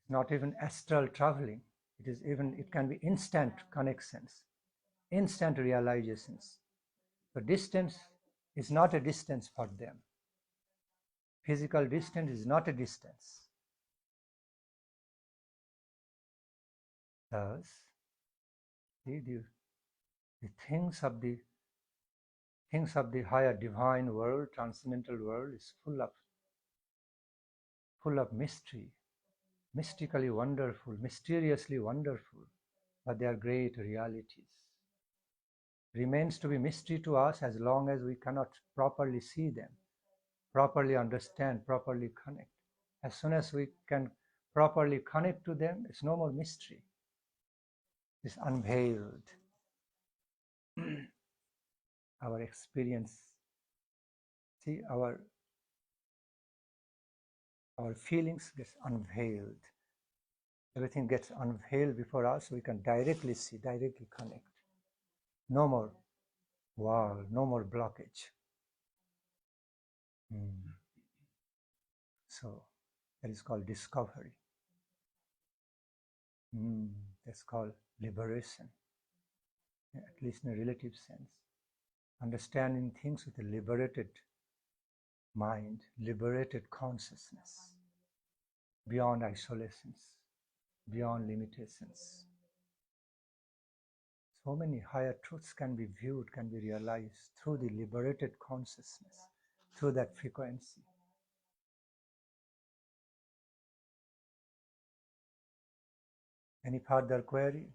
[SPEAKER 1] Not even astral traveling. It can be instant connections, instant realizations. So distance is not a distance for them. Physical distance is not a distance. Thus, the things of the higher divine world, transcendental world, is full of mystery, mystically wonderful, mysteriously wonderful, but they are great realities. Remains to be mystery to us as long as we cannot properly see them, properly understand, properly connect. As soon as we can properly connect to them, it's no more mystery. It's unveiled. Our experience, see, our feelings gets unveiled. Everything gets unveiled before us, so we can directly see, directly connect. No more wall, no more blockage. So that is called discovery. That's called liberation, at least in a relative sense. Understanding things with a liberated mind, liberated consciousness, beyond isolations, beyond limitations. So many higher truths can be viewed, can be realized through the liberated consciousness, through that frequency. Any further query?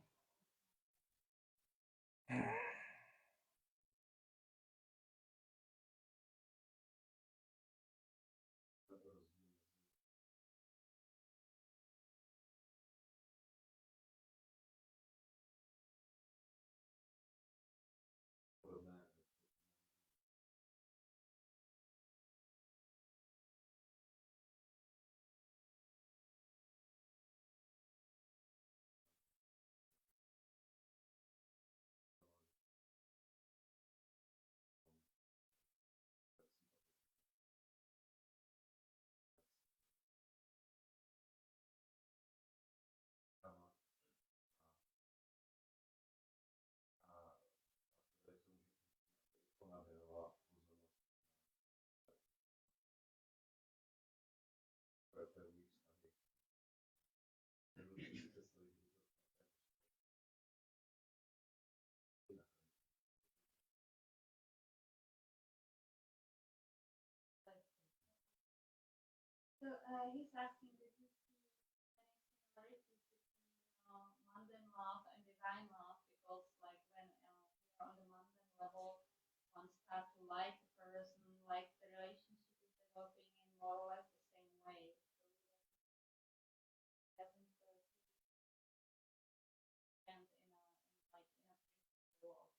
[SPEAKER 3] So he's asking, did you see any similarities between mundane love and divine love? Because like when you're on the mundane level, one starts to like a person, like the relationship is developing in more or less the same way. So it doesn't end in a principle of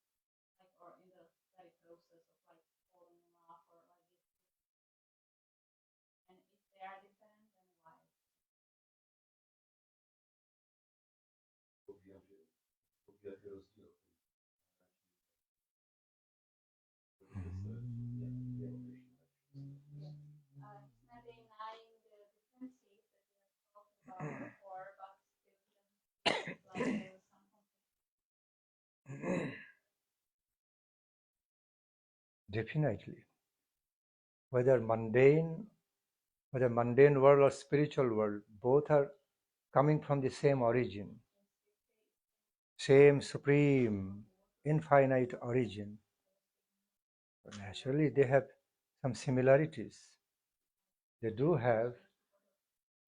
[SPEAKER 3] like or in the very process of like falling in love or like this. And if they are different, then why? It's not denying the differences that we have talked about before, but still he doesn't feel like there was some conflict.
[SPEAKER 1] Definitely. Whether mundane world or spiritual world, both are coming from the same origin, same supreme, infinite origin. So naturally, they have some similarities. They do have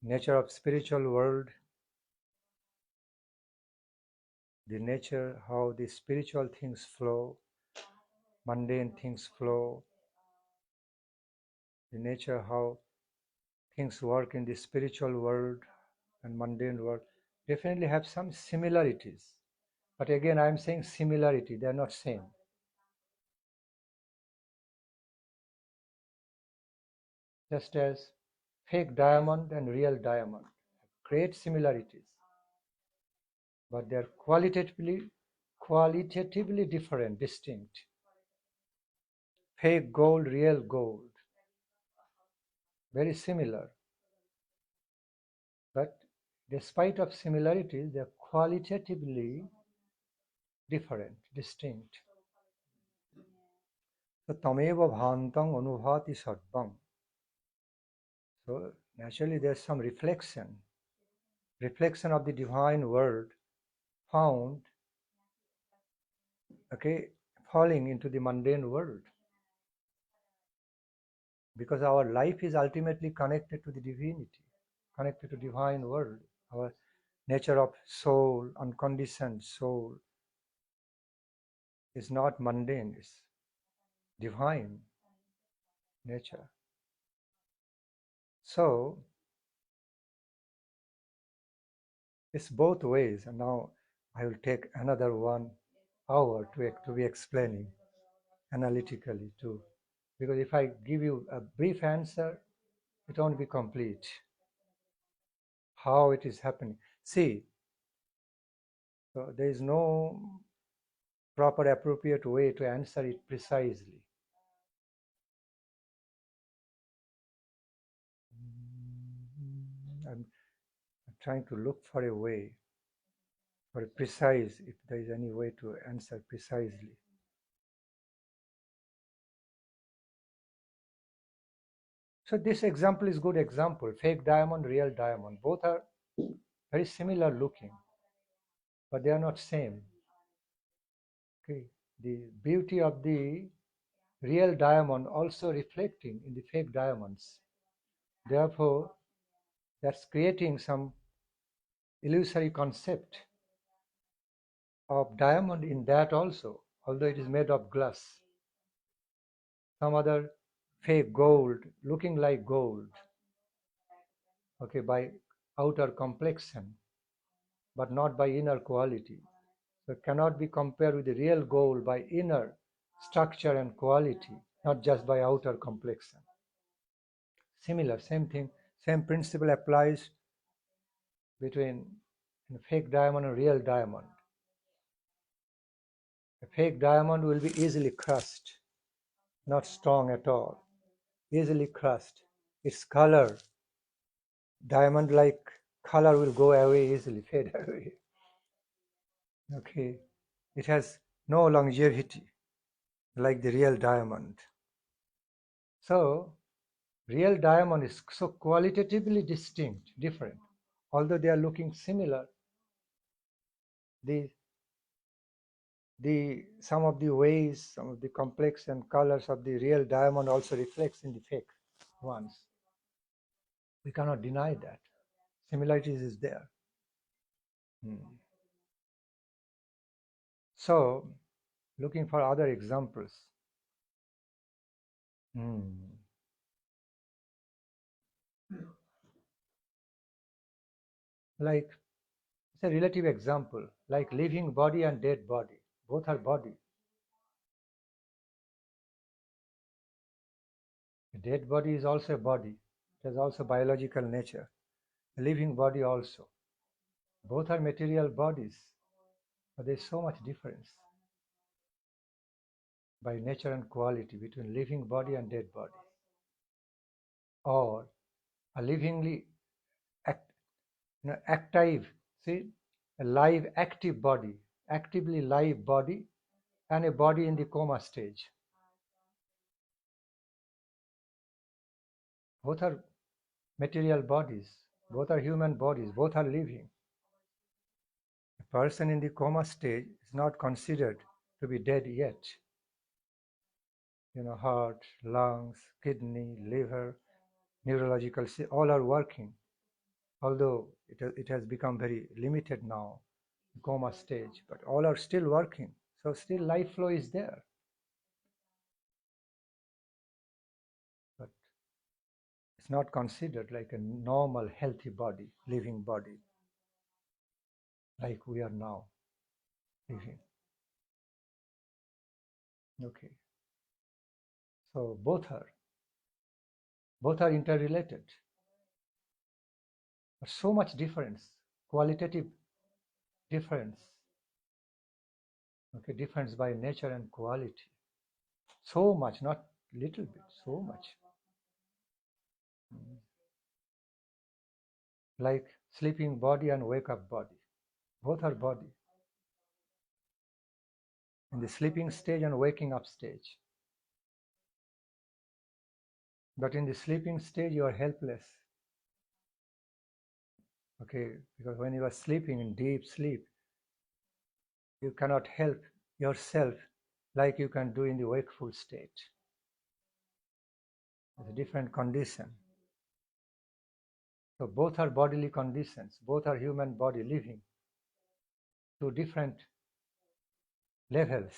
[SPEAKER 1] nature of spiritual world, the nature how the spiritual things flow, mundane things flow, the nature how things work in the spiritual world and mundane world definitely have some similarities. But again, I'm saying similarity, they are not same. Just as fake diamond and real diamond have great similarities, but they are qualitatively different, distinct. Fake gold, real gold, very similar. But despite of similarities, they are qualitatively different, distinct. So tameva bhantang anubhati sarvam. So naturally there's some reflection of the divine word found, falling into the mundane world. Because our life is ultimately connected to the divinity, connected to divine world. Our nature of soul, unconditioned soul, is not mundane, it's divine nature. So It's both ways, and now I will take another 1 hour to be explaining analytically too. Because if I give you a brief answer, it won't be complete. How it is happening. See, so there is no proper appropriate way to answer it precisely. I'm trying to look for a way, for a precise, if there is any way to answer precisely. So this example is good example. Fake diamond, real diamond. Both are very similar looking, but they are not same. Okay. The beauty of the real diamond also reflecting in the fake diamonds. Therefore, that's creating some illusory concept of diamond in that also, although it is made of glass. Some other fake gold, looking like gold, okay, by outer complexion, but not by inner quality. So it cannot be compared with the real gold by inner structure and quality, not just by outer complexion. Similar, same thing, same principle applies between a fake diamond and real diamond. A fake diamond will be easily crushed, not strong at all, easily crushed. Its color, diamond-like color will go away easily, fade away. Okay, it has no longevity like the real diamond. So, real diamond is so qualitatively distinct, different. Although they are looking similar, some of the ways, some of the complex and colors of the real diamond also reflects in the fake ones. We cannot deny that. Similarities is there. So, looking for other examples. Like, it's a relative example, like living body and dead body. Both are body. A dead body is also a body. It has also biological nature. A living body also. Both are material bodies, but there's so much difference by nature and quality between living body and dead body. Or a livingly active, see, a live active body, actively live body, and a body in the coma stage. Both are material bodies, both are human bodies, both are living. A person in the coma stage is not considered to be dead yet. Heart, lungs, kidney, liver, neurological, all are working. Although it has become very limited now, coma stage, but all are still working. So still life flow is there. But it's not considered like a normal, healthy body, living body, like we are now living. Okay. So both are interrelated. But so much difference, qualitative difference. Okay, difference by nature and quality. So much, not little bit, so much. Like sleeping body and wake up body. Both are body. In the sleeping stage and waking up stage. But in the sleeping stage, you are helpless. Okay, because when you are sleeping in deep sleep, you cannot help yourself like you can do in the wakeful state. It's a different condition. So both are bodily conditions, both are human body living to different levels.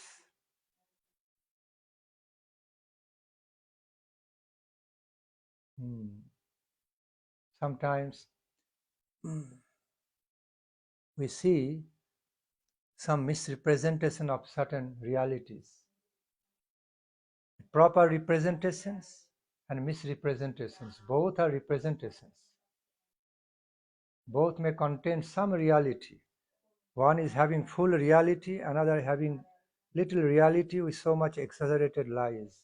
[SPEAKER 1] Sometimes we see some misrepresentation of certain realities. Proper representations and misrepresentations, both are representations. Both may contain some reality. One is having full reality, another having little reality with so much exaggerated lies.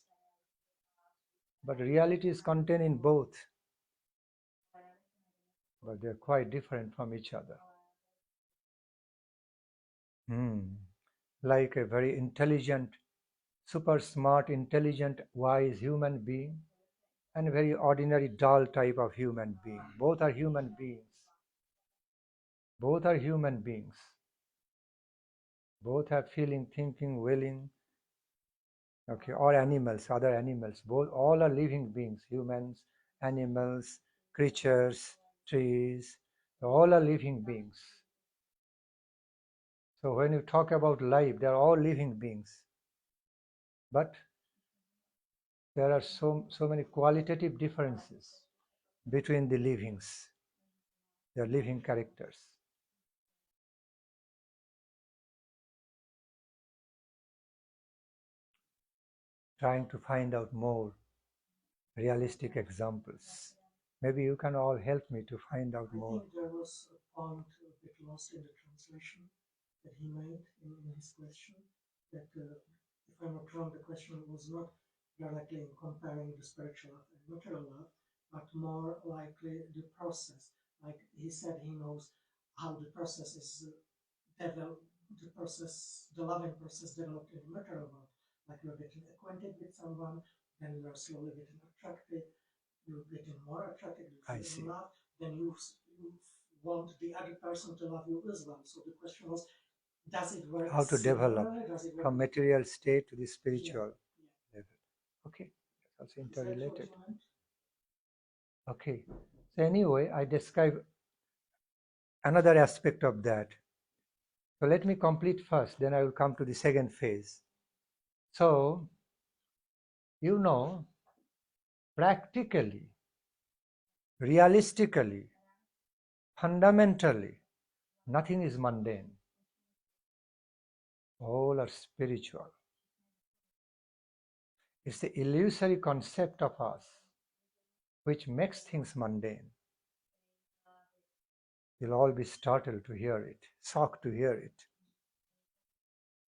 [SPEAKER 1] But reality is contained in both. But they're quite different from each other. Like a very intelligent, super smart, intelligent, wise human being and a very ordinary, dull type of human being. Both are human beings. Both are human beings. Both have feeling, thinking, willing, okay, or animals, other animals. Both, all are living beings, humans, animals, creatures, trees, all are living beings. So when you talk about life, they are all living beings. But there are so many qualitative differences between the livings, their living characters. Trying to find out more realistic examples. Maybe you can all help me to find out more.
[SPEAKER 2] I think there was a point a bit lost in the translation that he made in his question, that if I'm not wrong, the question was not directly in comparing the spiritual love and material love, but more likely the process. Like he said, he knows how the process is developed, the loving process developed in the material world. Like you're getting acquainted with someone, then you are slowly getting attracted, you're getting more attracted, you feel in love, then you want the other person to love you as well. So the question was, does it work?
[SPEAKER 1] How to develop from material state to the spiritual level. Okay, that's also interrelated. Okay, so anyway, I describe another aspect of that. So let me complete first, then I will come to the second phase. So, you know, practically, realistically, fundamentally, nothing is mundane. All are spiritual. It's the illusory concept of us which makes things mundane. You'll all be startled to hear it, shocked to hear it.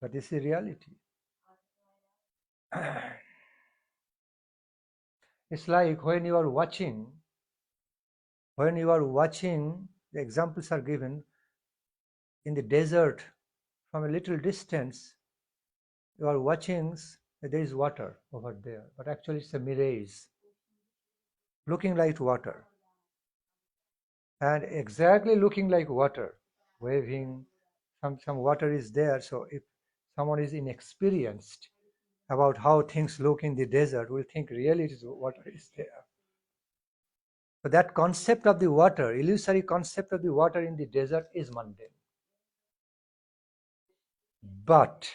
[SPEAKER 1] But this is reality. It's like when you are watching, the examples are given in the desert from a little distance, you are watching, there is water over there, but actually it's a mirage, looking like water. And exactly looking like water, waving, some water is there. So if someone is inexperienced about how things look in the desert, will think really it is water is there. So that concept of the water, illusory concept of the water in the desert is mundane. But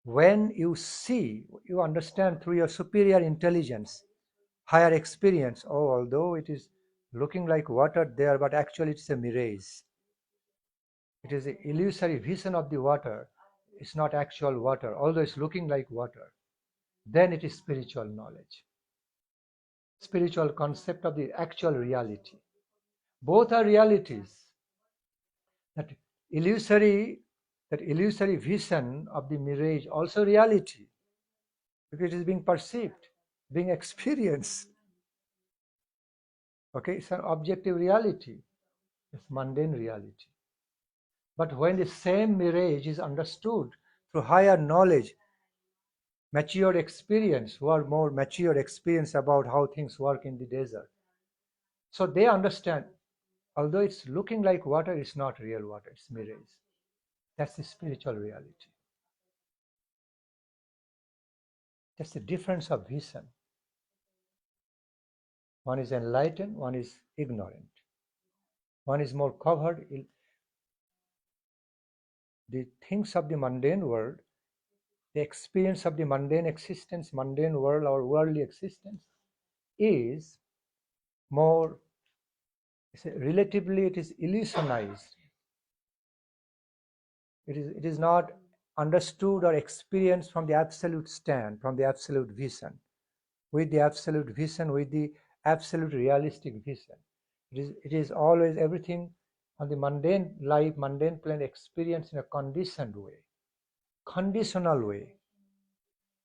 [SPEAKER 1] when you see, you understand through your superior intelligence, higher experience, although it is looking like water there, but actually it's a mirage. It is an illusory vision of the water. It's not actual water, although it's looking like water. Then it is spiritual knowledge. Spiritual concept of the actual reality. Both are realities. That illusory vision of the mirage, also reality. Because it is being perceived, being experienced. Okay, it's an objective reality. It's mundane reality. But when the same mirage is understood through higher knowledge, mature experience, who are more mature experience about how things work in the desert, so they understand, although it's looking like water, it's not real water, it's mirage. That's the spiritual reality. That's the difference of vision. One is enlightened, one is ignorant. One is more covered. The things of the mundane world, the experience of the mundane existence, mundane world or worldly existence is more Relatively, it is illusionized. It is not understood or experienced from the absolute stand, from the absolute vision, with the absolute vision, with the absolute realistic vision. It is always everything on the mundane life, mundane plane experienced in a conditioned way, conditional way,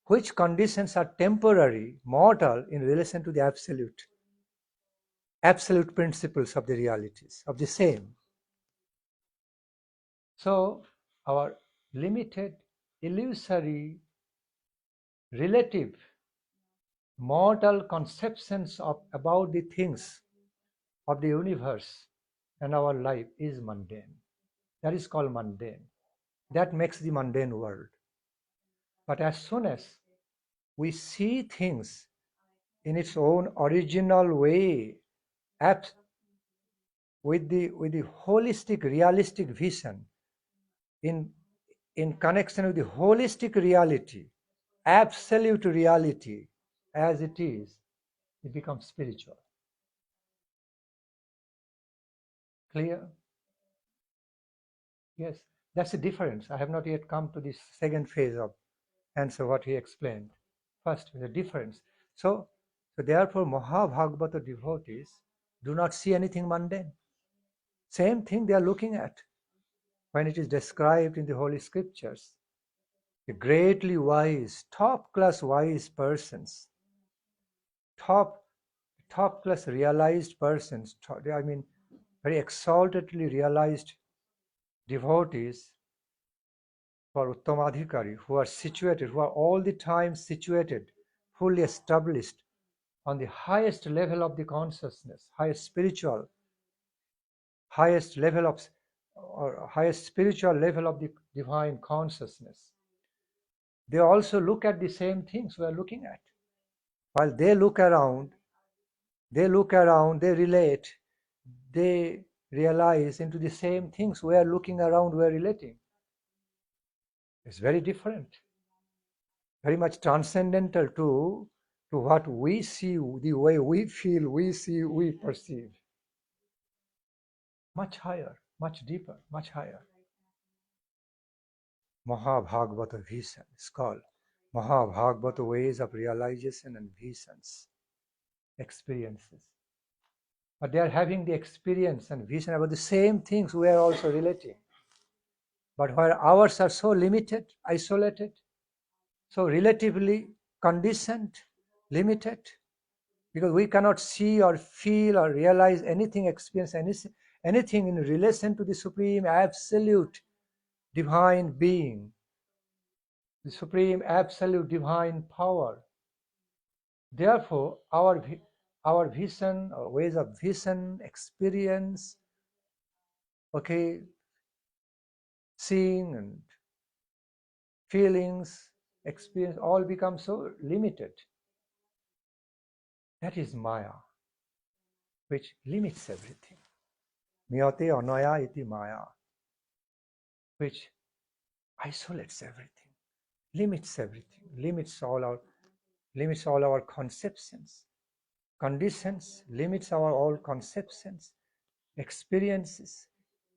[SPEAKER 1] which conditions are temporary, mortal in relation to the absolute principles of the realities, of the same. So our limited, illusory, relative, mortal conceptions about the things of the universe and our life is mundane. That is called mundane. That makes the mundane world. But as soon as we see things in its own original way, with the holistic, realistic vision, in connection with the holistic reality, absolute reality as it is, it becomes spiritual. Clear? Yes, that's the difference. I have not yet come to this second phase of answer what he explained. First, the difference. So therefore, Mahabhagavata devotees do not see anything mundane. Same thing they are looking at when it is described in the Holy Scriptures. The greatly wise, top-class wise persons, top-class realized persons, I mean, very exaltedly realized devotees for Uttamadhikari, who are situated, who are all the time situated, fully established on the highest level of the consciousness, highest spiritual level of the divine consciousness. They also look at the same things we are looking at. While they look around, they relate, they realize into the same things we are looking around, we are relating. It's very different, very much transcendental to what we see, the way we feel, we see, we perceive. Much higher, much deeper, much higher. Mahabhagavata vision is called. Mahabhagavata ways of realization and visions, experiences. But they are having the experience and vision about the same things we are also relating. But where ours are so limited, isolated, so relatively conditioned, limited, because we cannot see or feel or realize anything, experience anything in relation to the Supreme Absolute Divine Being, the Supreme Absolute Divine Power. Therefore, our vision, our ways of vision, experience, seeing and feelings, experience, all become so limited. That is Maya, which limits everything. Niyate anaya iti Maya, which isolates everything, limits everything, limits all our conceptions, conditions, limits our all conceptions, experiences,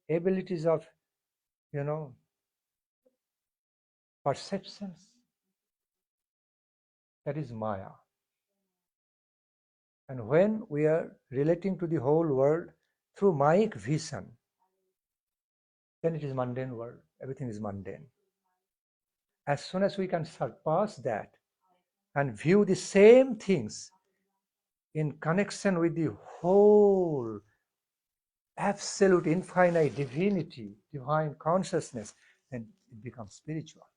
[SPEAKER 1] abilities of, perceptions. That is Maya. And when we are relating to the whole world through Mayic vision, then it is mundane world. Everything is mundane. As soon as we can surpass that and view the same things in connection with the whole absolute infinite divinity, divine consciousness, then it becomes spiritual.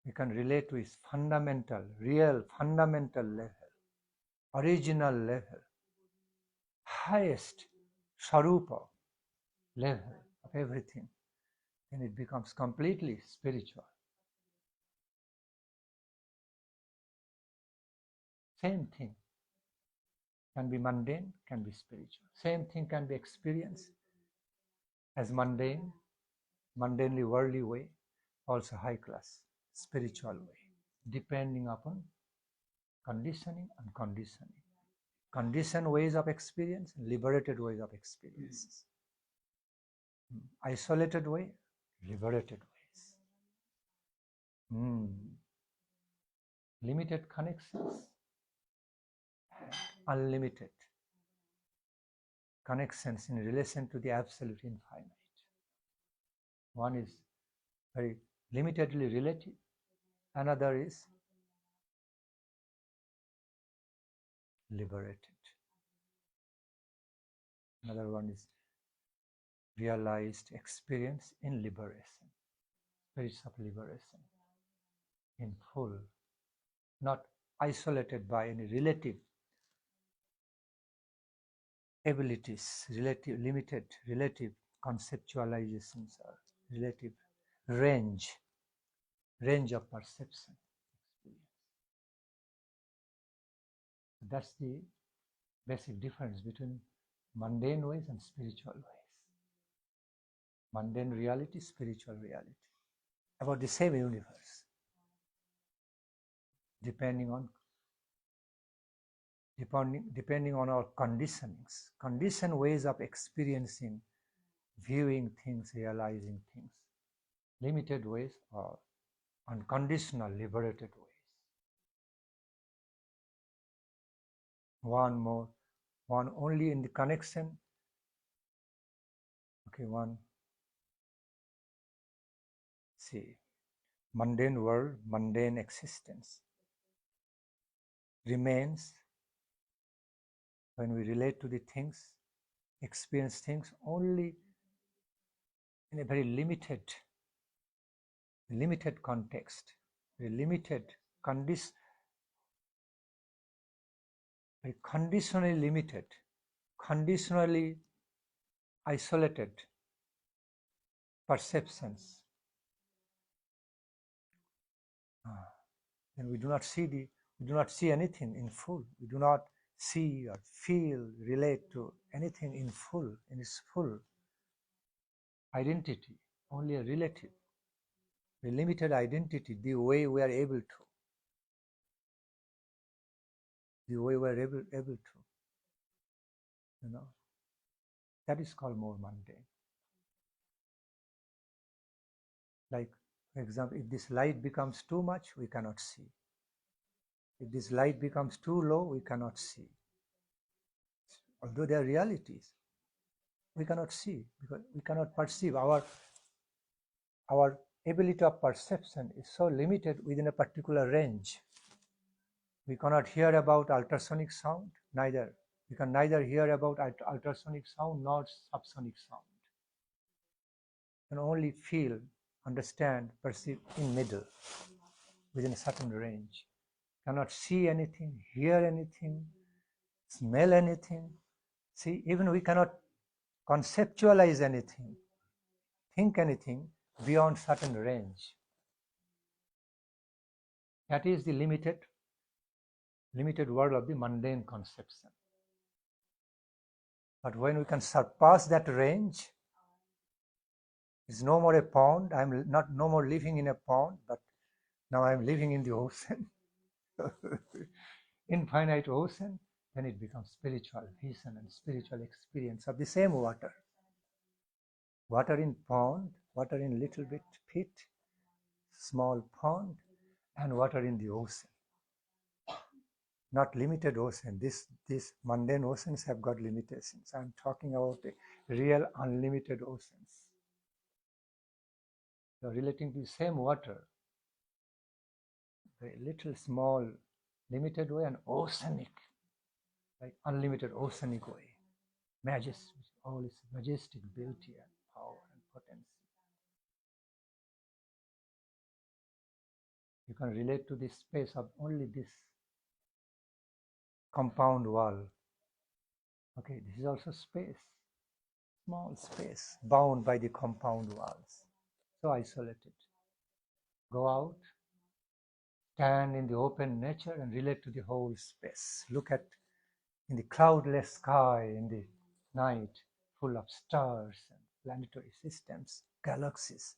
[SPEAKER 1] We can relate to its fundamental, real, fundamental level, original level, highest Sarupa level of everything. Then it becomes completely spiritual. Same thing can be mundane, can be spiritual. Same thing can be experienced as mundane, mundanely worldly way, also high class, spiritual way, depending upon conditioning and conditioning. conditioned ways of experience, liberated ways of experiences. Isolated way, liberated ways. Limited connections, unlimited connections in relation to the absolute infinite. One is very limitedly relative, another is liberated. Another one is realized experience in liberation, spirits of liberation, in full, not isolated by any relative abilities, limited relative conceptualizations or relative range of perception experience. That's the basic difference between mundane ways and spiritual ways. Mundane reality, spiritual reality, about the same universe, depending on our conditionings, conditioned ways of experiencing, viewing things, realizing things, limited ways or unconditional, liberated ways. One only in the connection. Okay, one. See, mundane world, mundane existence remains when we relate to the things, experience things only in a very limited context, very limited, very conditionally limited, conditionally isolated perceptions. And we do not see anything in full. We do not see or feel, relate to anything in full, in its full identity, only a relative, a limited identity, the way we are able to. That is called more mundane. Like, for example, if this light becomes too much, we cannot see. If this light becomes too low, we cannot see. Although they are realities, we cannot see because we cannot perceive. Our ability of perception is so limited within a particular range. We cannot hear about ultrasonic sound, we can neither hear about ultrasonic sound nor subsonic sound. We can only feel, understand, perceive in middle, within a certain range. Cannot see anything, hear anything, smell anything. See, even we cannot conceptualize anything, think anything beyond certain range. That is the limited world of the mundane conception. But when we can surpass that range, it's no more a pond. I'm no more living in a pond, but now I'm living in the ocean. Infinite ocean, then it becomes spiritual vision and spiritual experience of the same water. Water in pond, water in little bit pit, small pond, and water in the ocean. Not limited ocean. These mundane oceans have got limitations. I'm talking about the real unlimited oceans. You're relating to the same water, a little small, limited way, and oceanic, like unlimited oceanic way. All its majestic beauty and power and potency. You can relate to this space of only this compound wall. Okay, this is also space, small space, bound by the compound walls, so isolated. Go out, stand in the open nature and relate to the whole space. Look at in the cloudless sky in the night, full of stars and planetary systems, galaxies.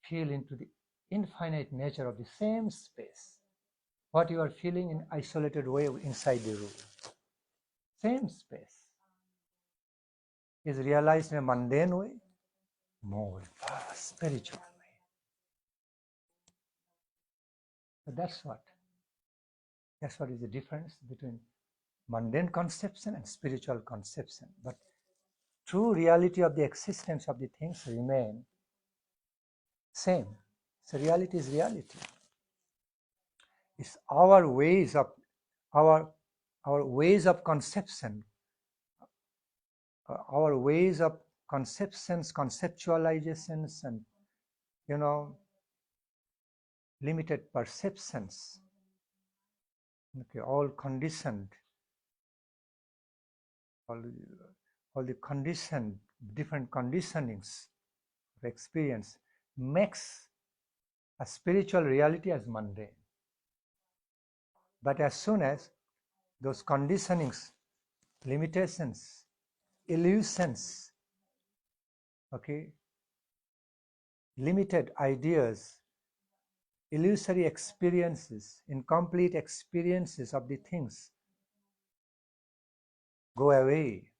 [SPEAKER 1] Feel into the infinite nature of the same space. What you are feeling in isolated way inside the room. same space, is realized in a mundane way, more spiritual way. So that's what is the difference between mundane conception and spiritual conception. But true reality of the existence of the things remain same. So reality is reality. It's our ways of conception, our ways of conceptions, conceptualizations, and limited perceptions. Okay, all conditioned, all the conditioned, different conditionings of experience makes a spiritual reality as mundane. But as soon as those conditionings, limitations, illusions, okay, limited ideas, illusory experiences, incomplete experiences of the things go away,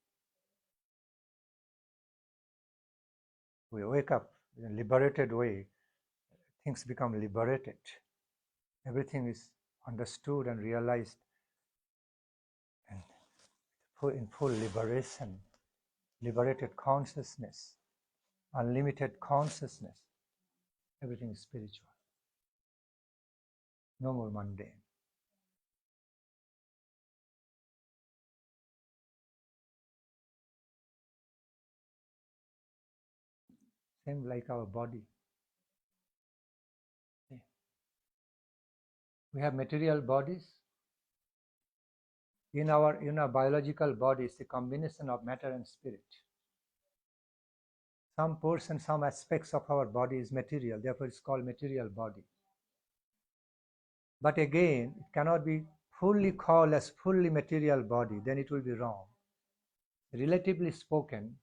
[SPEAKER 1] we wake up in a liberated way, things become liberated. Everything is understood and realized and in full liberation, liberated consciousness, unlimited consciousness. Everything is spiritual. No more mundane. Same like our body. We have material bodies. In our biological body, it's a combination of matter and spirit. Some portion, some aspects of our body is material, therefore it's called material body. But again, it cannot be fully called as fully material body, then it will be wrong. Relatively spoken,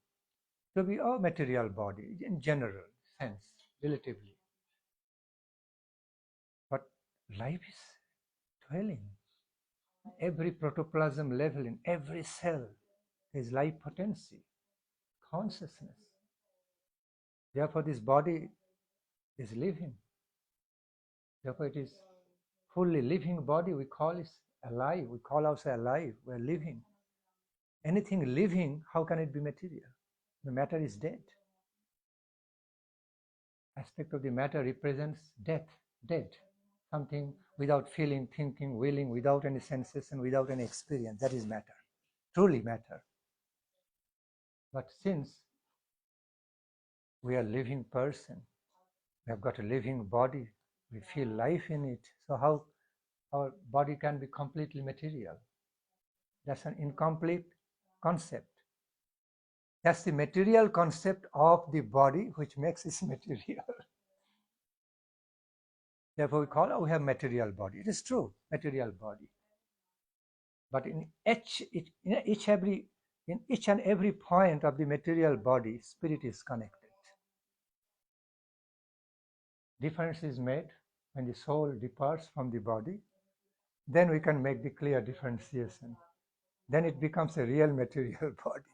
[SPEAKER 1] it will be a material body in general sense, relatively. But life is dwelling. Every protoplasm level, in every cell, is life potency, consciousness. Therefore, this body is living. Therefore, it is fully living body. We call it alive. We call ourselves alive. We are living. Anything living, how can it be material? The matter is dead. Aspect of the matter represents death, dead. Something without feeling, thinking, willing, without any sensation, without any experience. That is matter, truly matter. But since we are a living person, we have got a living body, we feel life in it. So how our body can be completely material? That's an incomplete concept. That's the material concept of the body which makes it material. Therefore, we call we have material body. It is true, material body. But in each and every point of the material body, spirit is connected. Difference is made when the soul departs from the body. Then we can make the clear differentiation. Then it becomes a real material body.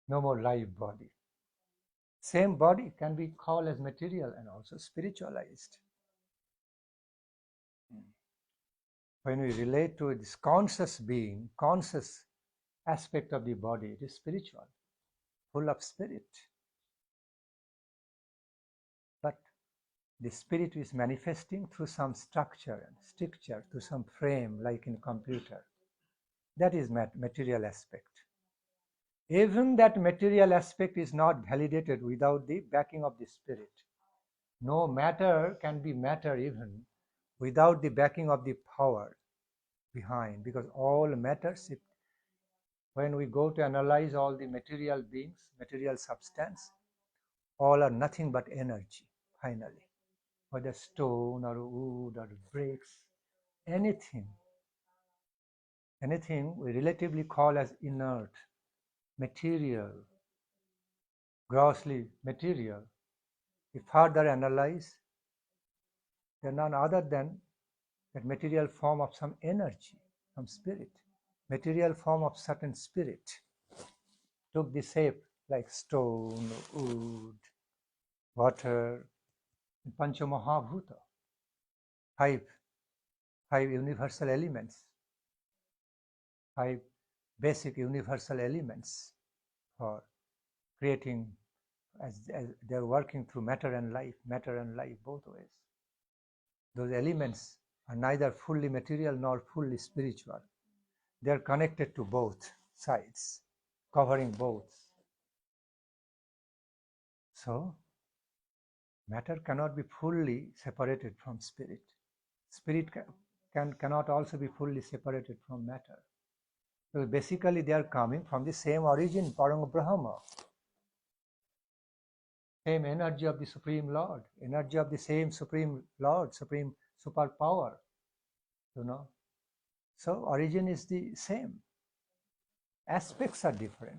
[SPEAKER 1] No more live body. Same body can be called as material and also spiritualized. When we relate to this conscious being, conscious aspect of the body, it is spiritual, full of spirit. But the spirit is manifesting through some structure, through some frame, like in a computer. That is material aspect. Even that material aspect is not validated without the backing of the spirit. No matter can be matter even without the backing of the power behind, because all matters, when we go to analyze all the material beings, material substance, all are nothing but energy, finally. Whether stone or wood or bricks, anything we relatively call as inert, material, grossly material, if further analyzed, they're none other than that material form of some energy, some spirit, material form of certain spirit, took the shape like stone, wood, water, Pancha Mahabhuta, five universal elements, five basic universal elements for creating, as they're working through matter and life both ways. Those elements are neither fully material nor fully spiritual. They are connected to both sides, covering both. So, matter cannot be fully separated from spirit. Spirit cannot also be fully separated from matter. So basically they are coming from the same origin, Parang Brahma. Same energy of the Supreme Lord, energy of the same Supreme Lord, Supreme Superpower, So origin is the same. Aspects are different.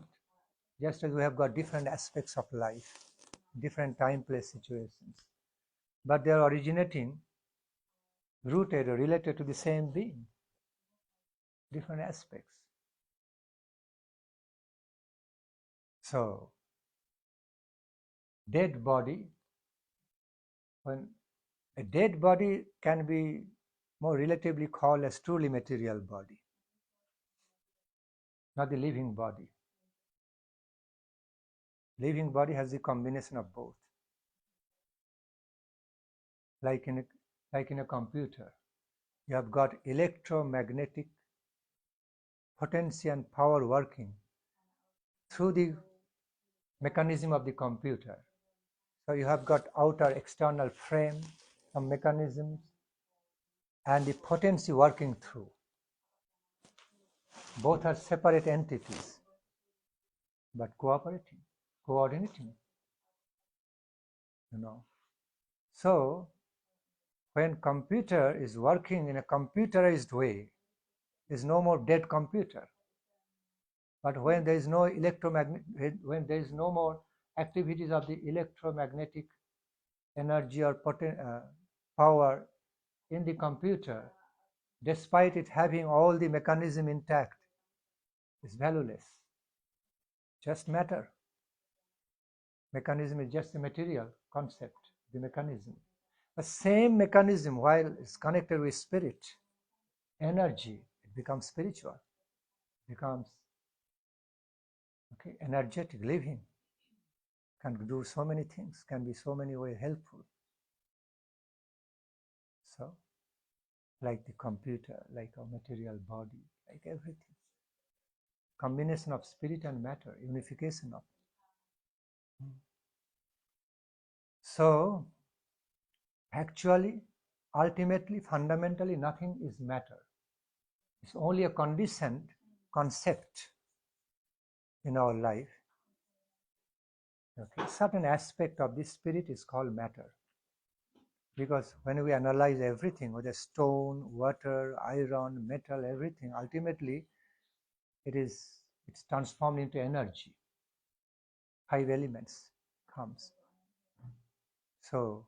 [SPEAKER 1] Just as we have got different aspects of life, different time, place, situations. But they are originating, rooted or related to the same being. Different aspects. So, dead body, when a dead body can be more relatively called as truly material body, not the living body. Living body has the combination of both. Like in a computer, you have got electromagnetic potency and power working through the mechanism of the computer. So you have got outer external frame, some mechanisms, and the potency working through. Both are separate entities, but cooperating, coordinating. So when computer is working in a computerized way, is no more dead computer. But when there is no when there is no more activities of the electromagnetic energy or power in the computer, despite it having all the mechanism intact, is valueless. Just matter. Mechanism is just a material concept, the mechanism. The same mechanism, while it's connected with spirit, energy, it becomes spiritual, becomes energetic, living, can do so many things, can be so many ways helpful. So, like the computer, like our material body, like everything. Combination of spirit and matter, unification of it. So, actually, ultimately, fundamentally, nothing is matter. It's only a conditioned concept in our life. Certain aspect of this spirit is called matter. Because when we analyze everything, whether stone, water, iron, metal, everything, ultimately it's transformed into energy. 5 elements comes. So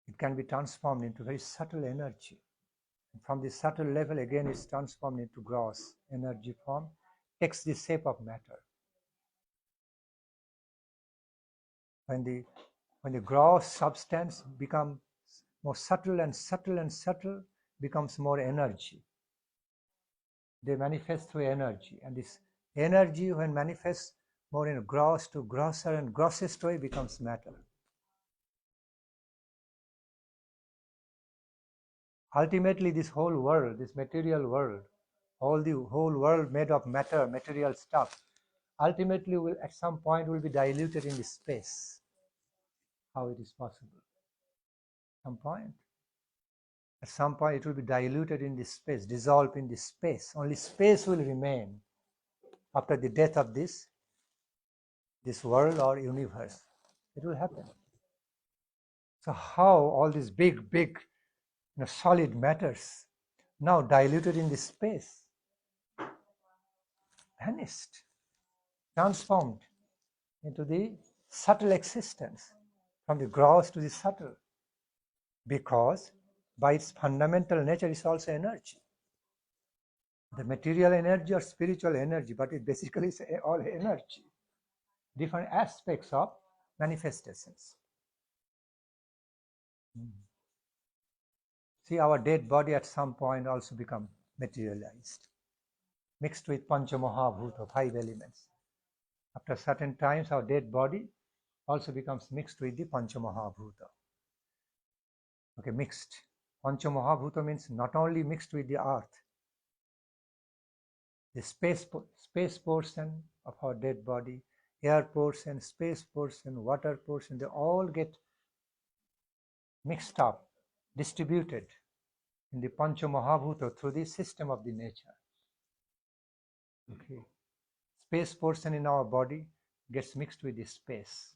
[SPEAKER 1] it can be transformed into very subtle energy. And from the subtle level, again, it's transformed into gross energy form, takes the shape of matter. When the gross substance becomes more subtle and subtle and subtle, becomes more energy. They manifest through energy, and this energy, when manifests more in gross to grosser and grossest way, becomes matter. Ultimately, this whole world, this material world, the whole world made of matter, material stuff, ultimately will at some point will be diluted in the space. How it is possible? At some point it will be diluted in this space, dissolved in this space. Only space will remain after the death of this world or universe. It will happen. So how all these big, solid matters now diluted in this space, vanished, transformed into the subtle existence, from the gross to the subtle, because by its fundamental nature is also energy. the material energy or spiritual energy, but it basically is all energy, different aspects of manifestations. See, our dead body at some point also become materialized, mixed with Pancha Mahabhuta, 5 elements. After certain times, our dead body also becomes mixed with the Pancha Mahabhuta. Okay, mixed. Pancha Mahabhuta means not only mixed with the earth, the space portion of our dead body, air portion, space portion, water portion, they all get mixed up, distributed in the Pancha Mahabhuta through the system of the nature. Okay. Space portion in our body gets mixed with the space.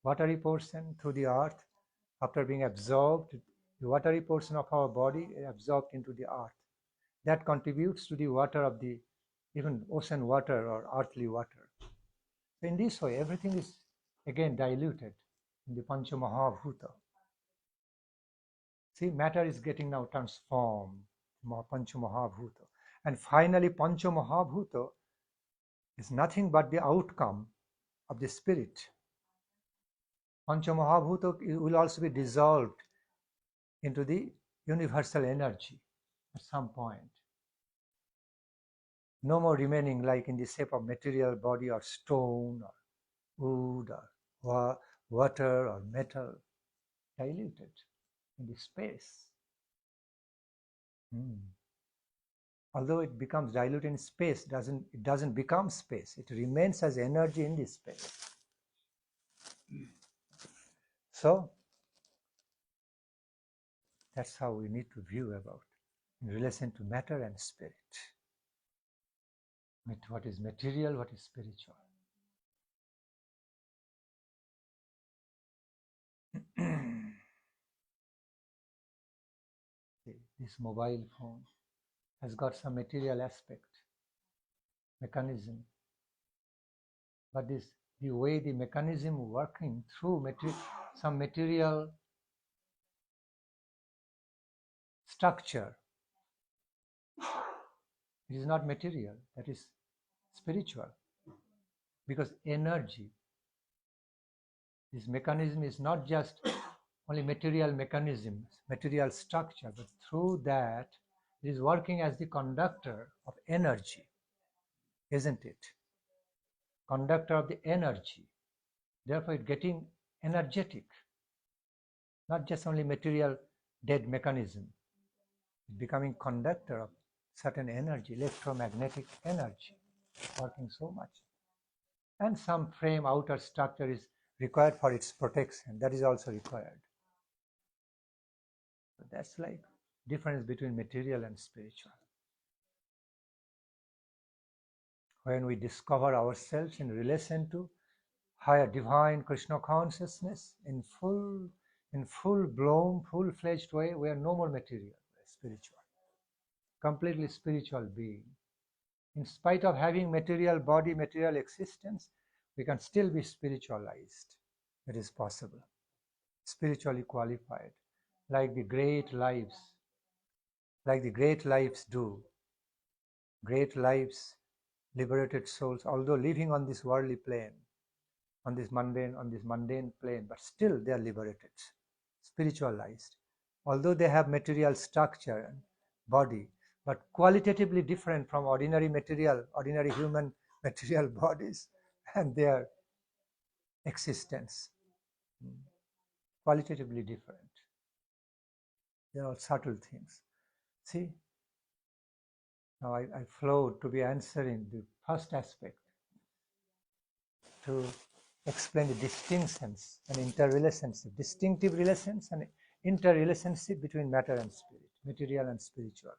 [SPEAKER 1] Watery portion through the earth, after being absorbed, the watery portion of our body is absorbed into the earth. That contributes to the water of the even ocean water or earthly water. So in this way, everything is again diluted in the Pancha Mahabhuta. See, matter is getting now transformed, Pancha Mahabhuta. And finally, Pancha Mahabhuta is nothing but the outcome of the spirit. Pancha Mahabhuta will also be dissolved into the universal energy at some point. No more remaining like in the shape of material body or stone or wood or water or metal, diluted in the space. Although it becomes diluted in space, it doesn't become space. It remains as energy in this space. So that's how we need to view about in relation to matter and spirit. What is material, what is spiritual. This mobile phone has got some material aspect, mechanism. But the way the mechanism working through some material structure, it is not material, that is spiritual. Because energy, this mechanism is not just only material mechanism, material structure, but through that it is working as the conductor of energy, isn't it? Conductor of the energy. Therefore, it's getting energetic, not just only material dead mechanism. It's becoming conductor of certain energy, electromagnetic energy, working so much. And some frame outer structure is required for its protection. That is also required. So that's like difference between material and spiritual. When we discover ourselves in relation to higher divine Krishna consciousness in full blown, full-fledged way, we are no more material, we are spiritual. Completely spiritual being. In spite of having material body, material existence, we can still be spiritualized. It is possible. Spiritually qualified, like the great lives do. Great lives, liberated souls, although living on this worldly plane, on this mundane plane, but still they are liberated, spiritualized. Although they have material structure and body, but qualitatively different from ordinary human material bodies and their existence. Qualitatively different. They are all subtle things. See, now I flowed to be answering the first aspect, to explain the distinctions and interrelationship, distinctive relations and interrelationship between matter and spirit, material and spiritual.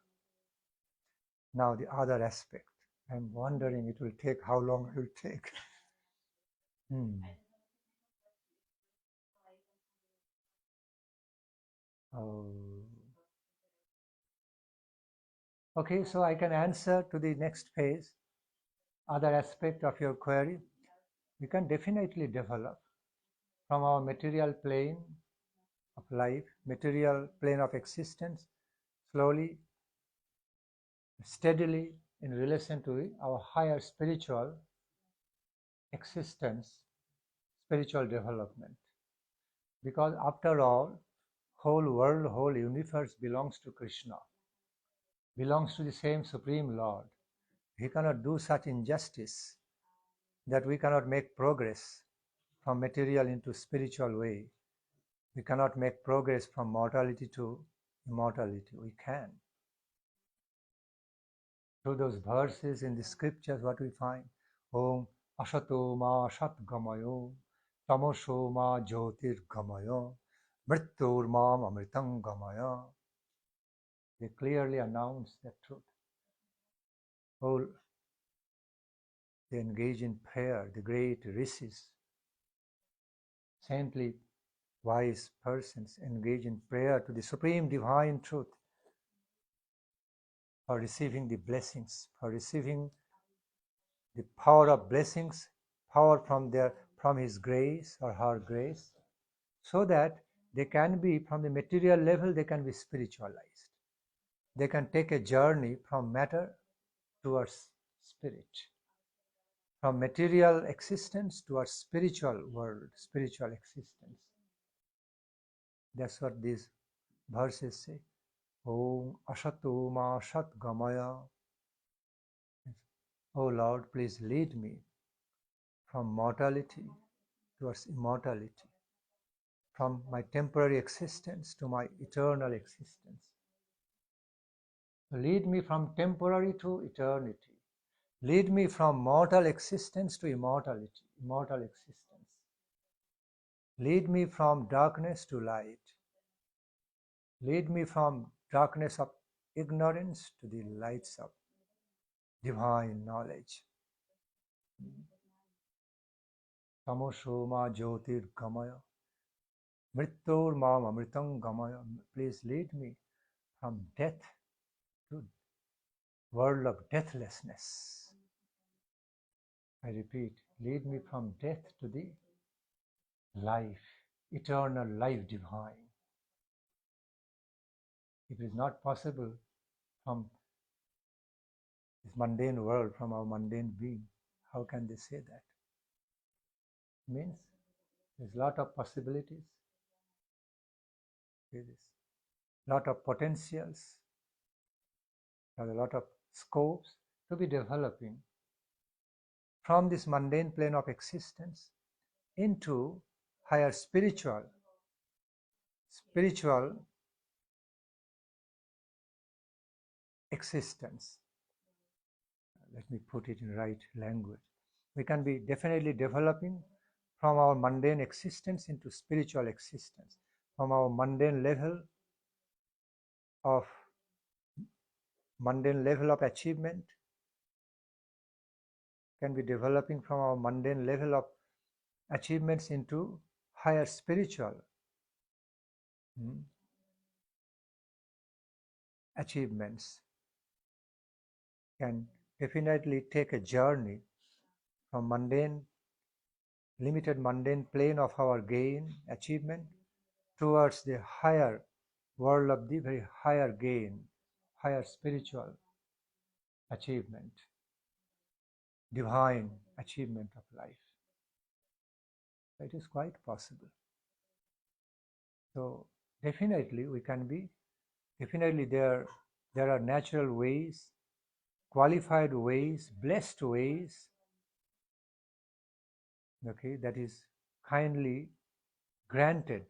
[SPEAKER 1] Now the other aspect, I'm wondering it will take, how long it will take. Oh. Okay, so I can answer to the next phase, other aspect of your query. We can definitely develop from our material plane of life, material plane of existence, slowly, steadily in relation to our higher spiritual existence, spiritual development. Because after all, whole world, whole universe belongs to Krishna, belongs to the same Supreme Lord. He cannot do such injustice that we cannot make progress from material into spiritual way. We cannot make progress from mortality to immortality. We can. Through those verses in the scriptures, what we find? Om Ashato Ma Shat Gamayo, Tamosho Ma Jyotir Gamayo, Mrittur Ma Amritam Gamaya. They clearly announce the truth. All they engage in prayer, the great rishis, saintly, wise persons engage in prayer to the supreme divine truth for receiving the blessings, for receiving the power of blessings, power from his grace or her grace, so that they can be, from the material level, they can be spiritualized. They can take a journey from matter towards spirit, from material existence towards spiritual world, spiritual existence. That's what these verses say. Om Ashato Ma Shat Gamaya. Oh Lord, please lead me from mortality towards immortality, from my temporary existence to my eternal existence. Lead me from temporary to eternity. Lead me from mortal existence to immortality, immortal existence. Lead me from darkness to light. Lead me from darkness of ignorance to the lights of divine knowledge. Tamosho Ma Jyotir Gamaya. Mrittur Mam Amritam Gamaya. Please lead me from death to world of deathlessness. I repeat, lead me from death to the life, eternal life divine. It is not possible from this mundane world, from our mundane being. How can they say that? It means there's a lot of possibilities. There's a lot of potentials. There's a lot of scopes to be developing from this mundane plane of existence into higher spiritual existence. Let me put it in right language. We can be definitely developing from our mundane existence into spiritual existence, from our mundane level of achievement, can be developing from our mundane level of achievements into higher spiritual achievements, can definitely take a journey from limited mundane plane of our gain, achievement, towards the higher world of the very higher gain, higher spiritual achievement, divine achievement of life. It is quite possible. So definitely we can be, definitely there are natural ways, qualified ways, blessed ways, okay, that is kindly granted,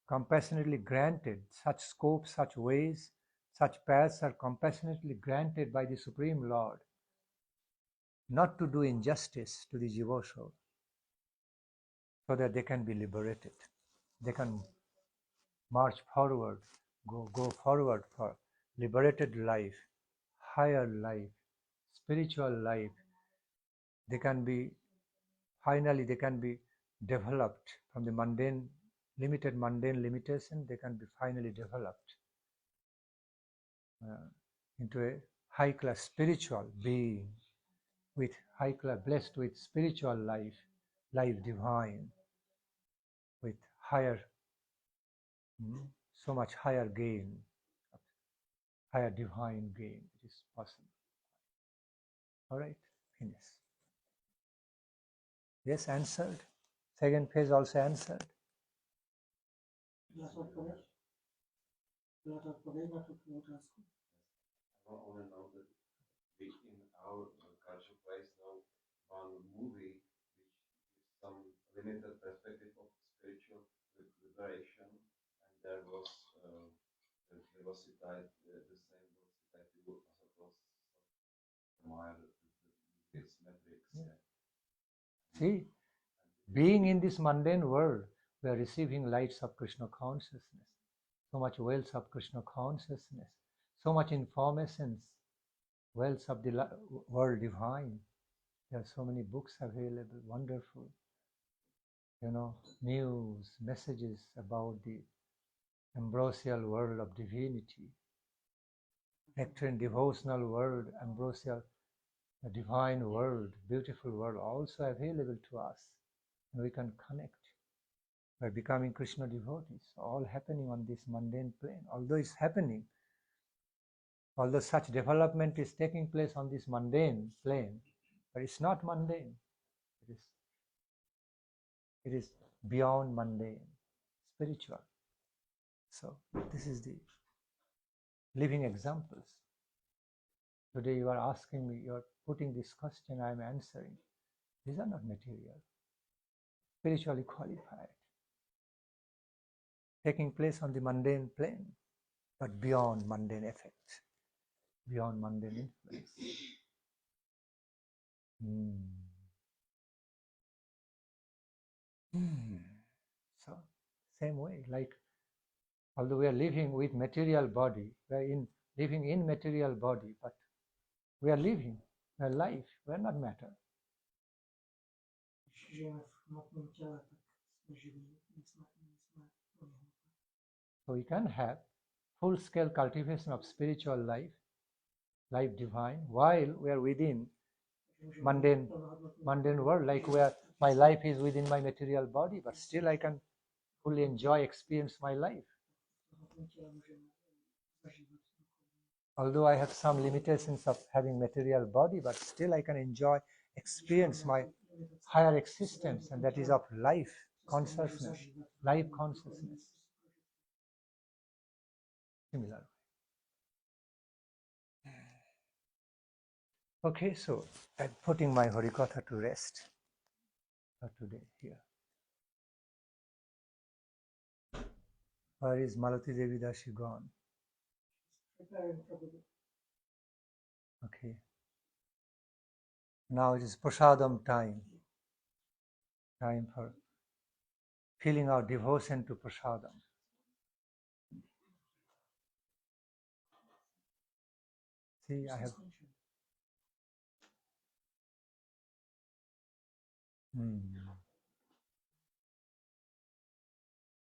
[SPEAKER 1] compassionately granted. Such scopes, such ways, such paths are compassionately granted by the Supreme Lord, not to do injustice to the Jiva soul, so that they can be liberated. They can march forward, go forward for liberated life, higher life, spiritual life. They can be, finally they can be developed from the mundane limitation. They can be finally developed into a high class spiritual being, with high class, blessed with spiritual life divine, with higher, so much higher gain, higher divine gain. It is possible. All right, finish. Yes, answered. Second page also answered.
[SPEAKER 2] Byla to odpověď? Byla to odpověď na tu tvou otázku?
[SPEAKER 4] I want to know that we in our culture plays now one movie which gives some limited perspective of spiritual liberation, and there was cited the same was cited to admire this metrics.
[SPEAKER 1] Yeah. See, being in this mundane world, we are receiving lights of Krishna consciousness, so much wealth of Krishna consciousness, so much information, wealth of the world divine. There are so many books available, wonderful, news, messages about the ambrosial world of divinity, nectarine devotional world, ambrosial, the divine world, beautiful world, also available to us. And we can connect by becoming Krishna devotees, all happening on this mundane plane. Although it's happening, although such development is taking place on this mundane plane, but it's not mundane. It is beyond mundane, spiritual. So this is the living examples. Today you are asking me, you are putting this question, I am answering. These are not material, spiritually qualified, taking place on the mundane plane, but beyond mundane effect, beyond mundane influence. So, same way, like, although we are living with material body, we are living in material body, but we are living, we are life, we are not matter.
[SPEAKER 2] Když žijeme v hmotném těle, tak jsme živí, nejsme hmotné.
[SPEAKER 1] So we can have full-scale cultivation of spiritual life, life divine, while we are within mundane world, like my life is within my material body, but still I can fully enjoy, experience my life. Although I have some limitations of having material body, but still I can enjoy, experience my higher existence, and that is of life consciousness, life consciousness. Similar. Okay, so I'm putting my Harikatha to rest for today here. Where is Malati Devi Dashi gone? Okay. Now it is prasadam time. Time for feeling our devotion to prasadam. See, I have.